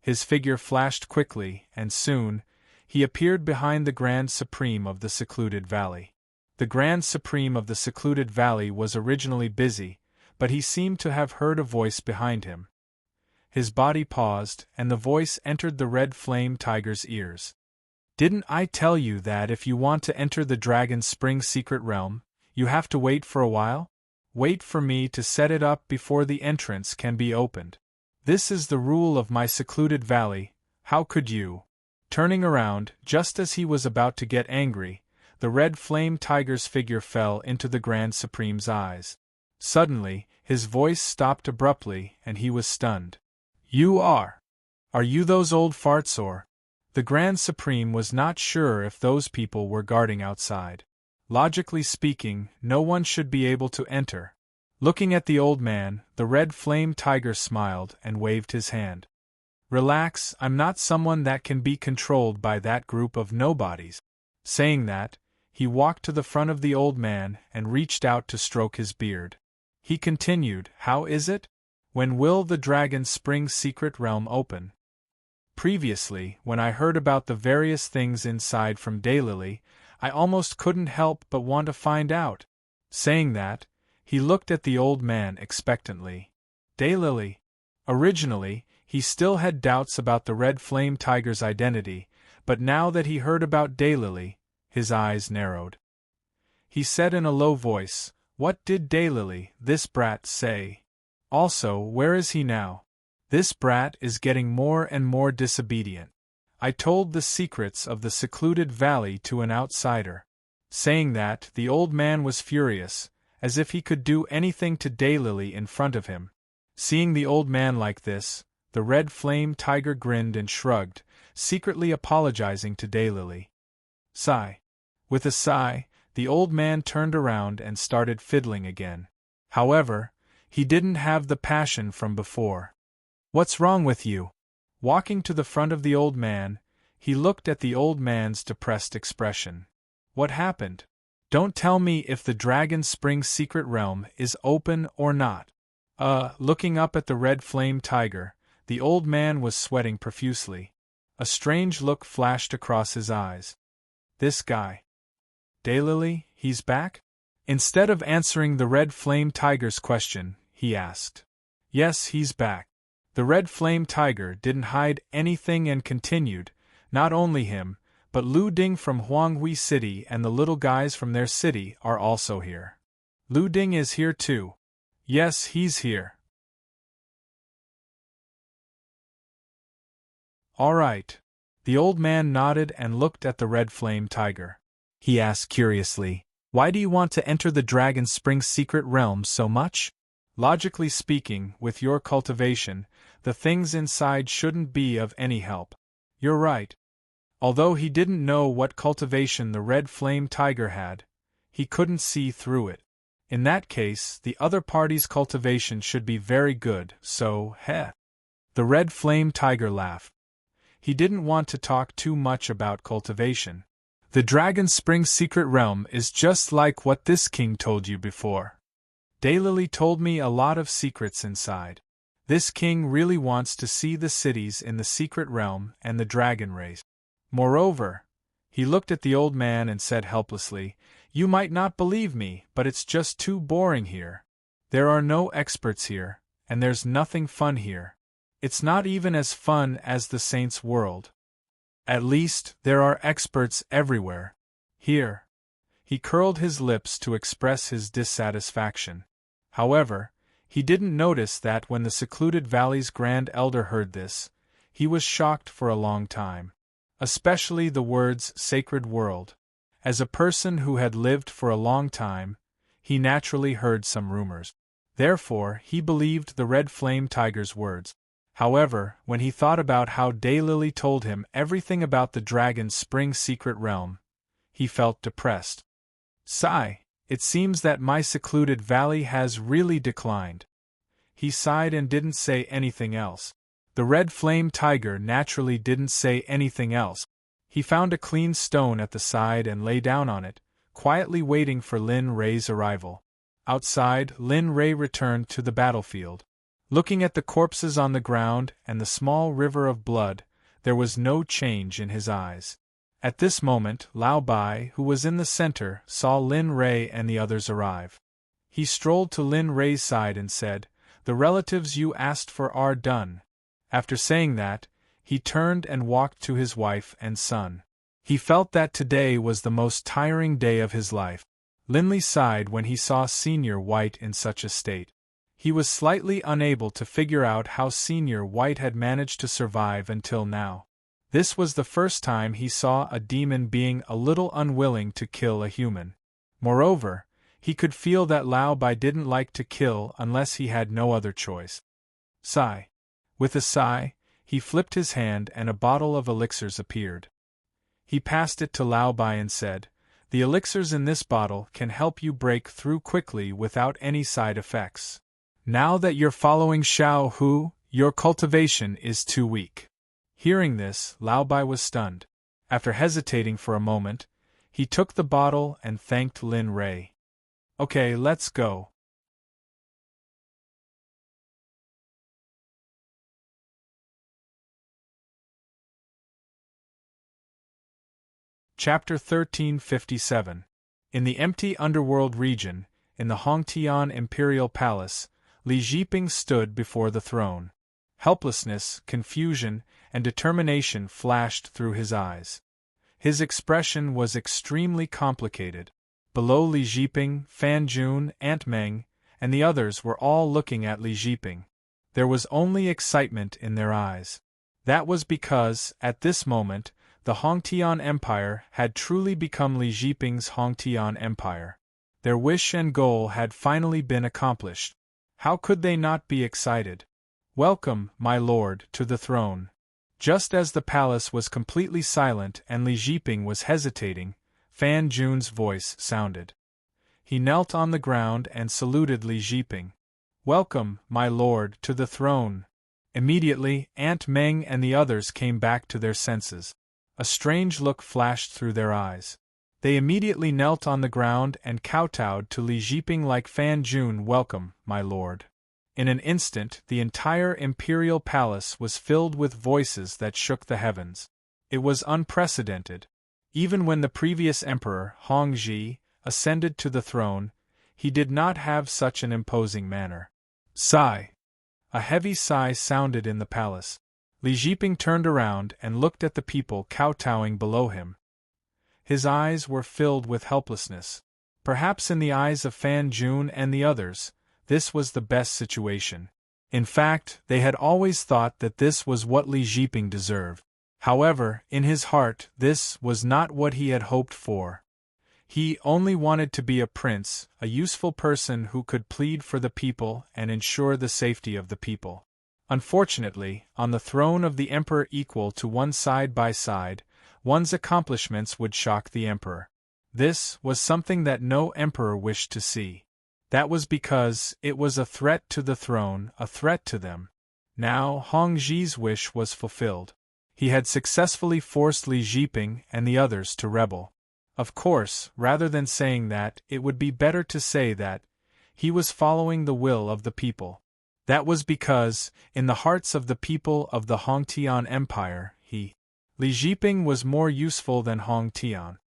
His figure flashed quickly, and soon, he appeared behind the Grand Supreme of the secluded valley. The Grand Supreme of the secluded valley was originally busy, but he seemed to have heard a voice behind him. His body paused, and the voice entered the red flame tiger's ears. Didn't I tell you that if you want to enter the Dragon Spring secret realm, you have to wait for a while? Wait for me to set it up before the entrance can be opened. This is the rule of my secluded valley, how could you? Turning around, just as he was about to get angry, the red flame tiger's figure fell into the Grand Supreme's eyes. Suddenly, his voice stopped abruptly and he was stunned. You are you those old farts or? The Grand Supreme was not sure if those people were guarding outside. Logically speaking, no one should be able to enter. Looking at the old man, the red flame tiger smiled and waved his hand. Relax, I'm not someone that can be controlled by that group of nobodies. Saying that, he walked to the front of the old man and reached out to stroke his beard. He continued, How is it? When will the Dragon Spring secret realm open? Previously, when I heard about the various things inside from Daylily, I almost couldn't help but want to find out. Saying that, he looked at the old man expectantly. Daylily. Originally, he still had doubts about the red flame tiger's identity, but now that he heard about Daylily, his eyes narrowed. He said in a low voice, What did Daylily, this brat, say? Also, where is he now? This brat is getting more and more disobedient. I told the secrets of the secluded valley to an outsider. Saying that, the old man was furious, as if he could do anything to Daylily in front of him. Seeing the old man like this, the red flame tiger grinned and shrugged, secretly apologizing to Daylily. Sigh. With a sigh, the old man turned around and started fiddling again. However, he didn't have the passion from before. What's wrong with you? Walking to the front of the old man, he looked at the old man's depressed expression. What happened? Don't tell me if the Dragon Spring secret realm is open or not. Looking up at the red flame tiger, The old man was sweating profusely. A strange look flashed across his eyes. This guy. Daylily, he's back? Instead of answering the red flame tiger's question, he asked. Yes, he's back. The red flame tiger didn't hide anything and continued, not only him, but Lu Ding from Huanghui City and the little guys from their city are also here. Lu Ding is here too. Yes, he's here. All right. The old man nodded and looked at the red flame tiger. He asked curiously, why do you want to enter the Dragon Spring secret realm so much? Logically speaking, with your cultivation, the things inside shouldn't be of any help. You're right. Although he didn't know what cultivation the red flame tiger had, he couldn't see through it. In that case, the other party's cultivation should be very good, so, heh. The red flame tiger laughed. He didn't want to talk too much about cultivation. The Dragon Spring secret realm is just like what this king told you before. Daylily told me a lot of secrets inside. This king really wants to see the cities in the secret realm and the dragon race. Moreover, he looked at the old man and said helplessly, you might not believe me, but it's just too boring here. There are no experts here, and there's nothing fun here. It's not even as fun as the saints' world. At least, there are experts everywhere. Here. He curled his lips to express his dissatisfaction. However, he didn't notice that when the secluded valley's grand elder heard this, he was shocked for a long time. Especially the words sacred world. As a person who had lived for a long time, he naturally heard some rumors. Therefore, he believed the red flame tiger's words. However, when he thought about how Daylily told him everything about the Dragon Spring secret realm, he felt depressed. Sigh, it seems that my secluded valley has really declined. He sighed and didn't say anything else. The red flame tiger naturally didn't say anything else. He found a clean stone at the side and lay down on it, quietly waiting for Lin Rei's arrival. Outside, Lin Rei returned to the battlefield. Looking at the corpses on the ground and the small river of blood, there was no change in his eyes. At this moment, Lao Bai, who was in the center, saw Lin Rei and the others arrive. He strolled to Lin Rei's side and said, "The relatives you asked for are done." After saying that, he turned and walked to his wife and son. He felt that today was the most tiring day of his life. Linley sighed when he saw Senior White in such a state. He was slightly unable to figure out how Senior White had managed to survive until now. This was the first time he saw a demon being a little unwilling to kill a human. Moreover, he could feel that Lao Bai didn't like to kill unless he had no other choice. Sigh. With a sigh, he flipped his hand and a bottle of elixirs appeared. He passed it to Lao Bai and said, "The elixirs in this bottle can help you break through quickly without any side effects. Now that you're following Xiao Hu, your cultivation is too weak." Hearing this, Lao Bai was stunned. After hesitating for a moment, he took the bottle and thanked Lin Rei. "Okay, let's go." Chapter 1357. In the empty underworld region, in the Hongtian Imperial Palace, Li Jiping stood before the throne. Helplessness, confusion, and determination flashed through his eyes. His expression was extremely complicated. Below Li Jiping, Fan Jun, Aunt Meng, and the others were all looking at Li Jiping. There was only excitement in their eyes. That was because, at this moment, the Hongtian Empire had truly become Li Jiping's Hongtian Empire. Their wish and goal had finally been accomplished. How could they not be excited? "Welcome, my lord, to the throne." Just as the palace was completely silent and Li Jiping was hesitating, Fan Jun's voice sounded. He knelt on the ground and saluted Li Jiping. "Welcome, my lord, to the throne." Immediately, Aunt Meng and the others came back to their senses. A strange look flashed through their eyes. They immediately knelt on the ground and kowtowed to Li Jiping like Fan Jun. "Welcome, my lord." In an instant, the entire imperial palace was filled with voices that shook the heavens. It was unprecedented. Even when the previous emperor, Hongzhi, ascended to the throne, he did not have such an imposing manner. Sigh. A heavy sigh sounded in the palace. Li Jiping turned around and looked at the people kowtowing below him. His eyes were filled with helplessness. Perhaps in the eyes of Fan Jun and the others, this was the best situation. In fact, they had always thought that this was what Li Jiping deserved. However, in his heart, this was not what he had hoped for. He only wanted to be a prince, a useful person who could plead for the people and ensure the safety of the people. Unfortunately, on the throne of the emperor equal to one side by side, one's accomplishments would shock the emperor. This was something that no emperor wished to see. That was because it was a threat to the throne, a threat to them. Now Hongzhi's wish was fulfilled. He had successfully forced Li Jiping and the others to rebel. Of course, rather than saying that, it would be better to say that he was following the will of the people. That was because, in the hearts of the people of the Hongtian Empire, Li Jiping was more useful than Hongtian.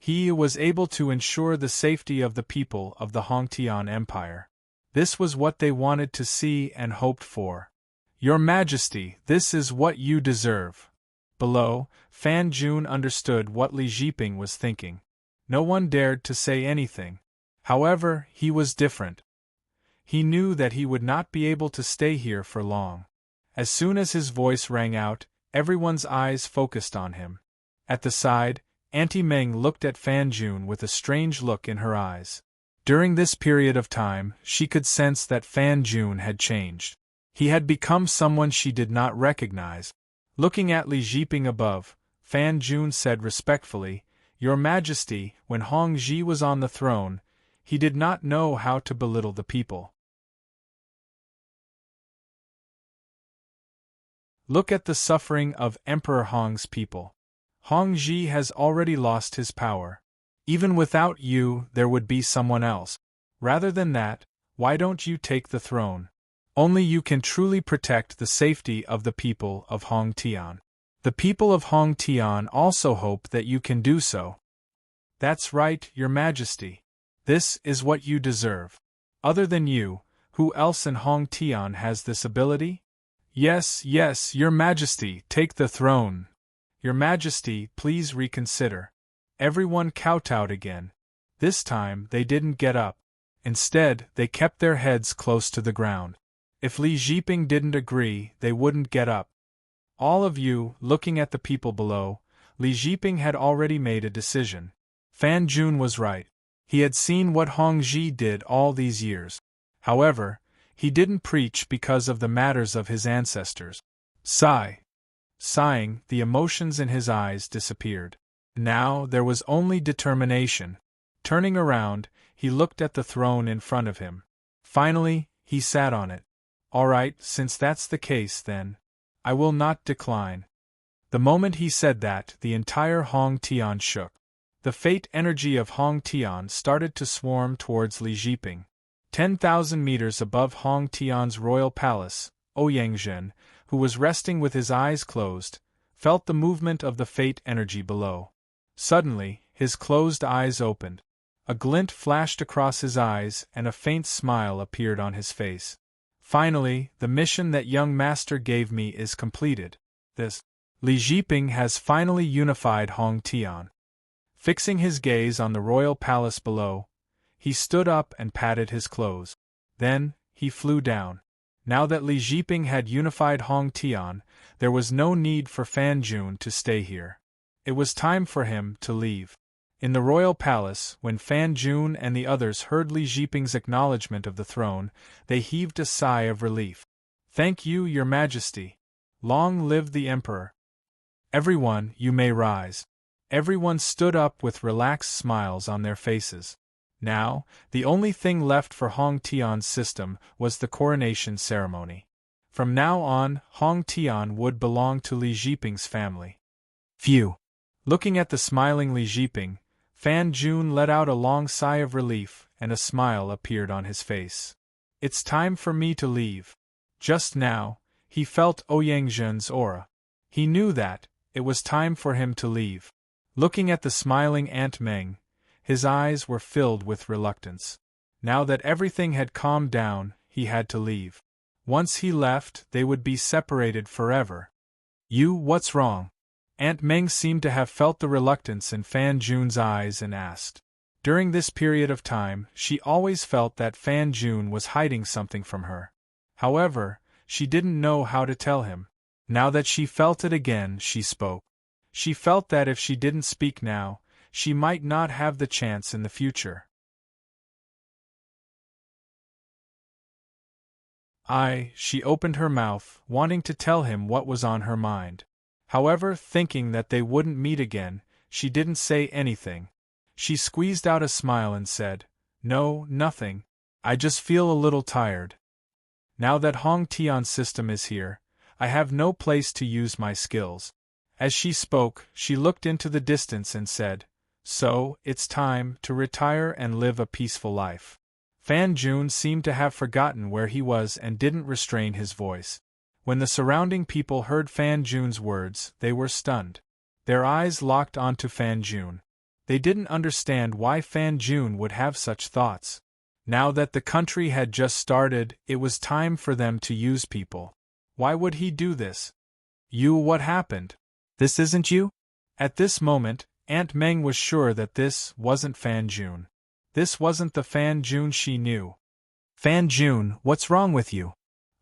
He was able to ensure the safety of the people of the Hongtian Empire. This was what they wanted to see and hoped for. Your Majesty, this is what you deserve. Below, Fan Jun understood what Li Jiping was thinking. No one dared to say anything. However, he was different. He knew that he would not be able to stay here for long. As soon as his voice rang out, everyone's eyes focused on him. At the side, Auntie Meng looked at Fan Jun with a strange look in her eyes. During this period of time, she could sense that Fan Jun had changed. He had become someone she did not recognize. Looking at Li Jiping above, Fan Jun said respectfully, Your Majesty, when Hongzhi was on the throne, he did not know how to belittle the people. Look at the suffering of Emperor Hong's people. Hongzhi has already lost his power. Even without you, there would be someone else. Rather than that, why don't you take the throne? Only you can truly protect the safety of the people of Hongtian. The people of Hongtian also hope that you can do so. That's right, Your Majesty. This is what you deserve. Other than you, who else in Hongtian has this ability? Yes, yes, Your Majesty, take the throne. Your Majesty, please reconsider. Everyone kowtowed again. This time they didn't get up. Instead, they kept their heads close to the ground. If Li Jiping didn't agree, they wouldn't get up. All of you, looking at the people below, Li Jiping had already made a decision. Fan Jun was right. He had seen what Hongzhi did all these years. However, he didn't preach because of the matters of his ancestors. Sigh. Sighing, the emotions in his eyes disappeared. Now there was only determination. Turning around, he looked at the throne in front of him. Finally, he sat on it. All right, since that's the case then, I will not decline. The moment he said that, the entire Hongtian shook. The fate energy of Hongtian started to swarm towards Li Jiping. 10,000 meters above Hongtian's royal palace, Ouyangzhen, who was resting with his eyes closed, felt the movement of the fate energy below. Suddenly, his closed eyes opened. A glint flashed across his eyes and a faint smile appeared on his face. Finally, the mission that young master gave me is completed. Li Jiping has finally unified Hongtian. Fixing his gaze on the royal palace below, he stood up and patted his clothes. Then, he flew down. Now that Li Jiping had unified Hongtian, there was no need for Fan Jun to stay here. It was time for him to leave. In the royal palace, when Fan Jun and the others heard Li Jiping's acknowledgement of the throne, they heaved a sigh of relief. Thank you, Your Majesty. Long live the Emperor. Everyone, you may rise. Everyone stood up with relaxed smiles on their faces. Now, the only thing left for Hongtian's system was the coronation ceremony. From now on, Hongtian would belong to Li Jiping's family. Phew! Looking at the smiling Li Jiping, Fan Jun let out a long sigh of relief, and a smile appeared on his face. It's time for me to leave. Just now, he felt Ouyang aura. He knew that it was time for him to leave. Looking at the smiling Aunt Meng, his eyes were filled with reluctance. Now that everything had calmed down, he had to leave. Once he left, they would be separated forever. What's wrong? Aunt Meng seemed to have felt the reluctance in Fan Jun's eyes and asked. During this period of time, she always felt that Fan Jun was hiding something from her. However, she didn't know how to tell him. Now that she felt it again, she spoke. She felt that if she didn't speak now, she might not have the chance in the future. She opened her mouth, wanting to tell him what was on her mind. However, thinking that they wouldn't meet again, she didn't say anything. She squeezed out a smile and said, "No, nothing. I just feel a little tired. Now that Hong Tian's system is here, I have no place to use my skills." As she spoke, she looked into the distance and said, "So, it's time to retire and live a peaceful life." Fan Jun seemed to have forgotten where he was and didn't restrain his voice. When the surrounding people heard Fan Jun's words, they were stunned. Their eyes locked onto Fan Jun. They didn't understand why Fan Jun would have such thoughts. Now that the country had just started, it was time for them to use people. Why would he do this? What happened? This isn't you? At this moment, Aunt Meng was sure that this wasn't Fan Jun. This wasn't the Fan Jun she knew. "Fan Jun, what's wrong with you?"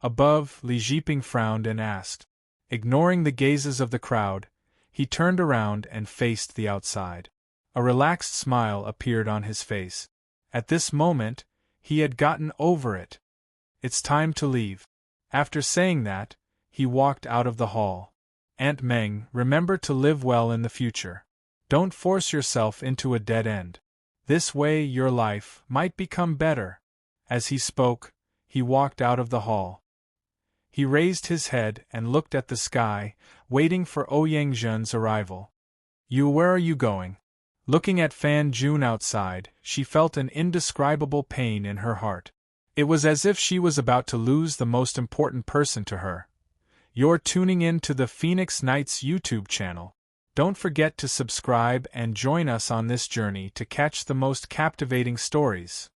Above, Li Jiping frowned and asked. Ignoring the gazes of the crowd, he turned around and faced the outside. A relaxed smile appeared on his face. At this moment, he had gotten over it. It's time to leave. After saying that, he walked out of the hall. Aunt Meng, remember to live well in the future. Don't force yourself into a dead end. This way your life might become better. As he spoke, he walked out of the hall. He raised his head and looked at the sky, waiting for Ouyang Zhen's arrival. Where are you going? Looking at Fan Jun outside, she felt an indescribable pain in her heart. It was as if she was about to lose the most important person to her. You're tuning in to the Phoenix Nights YouTube channel. Don't forget to subscribe and join us on this journey to catch the most captivating stories.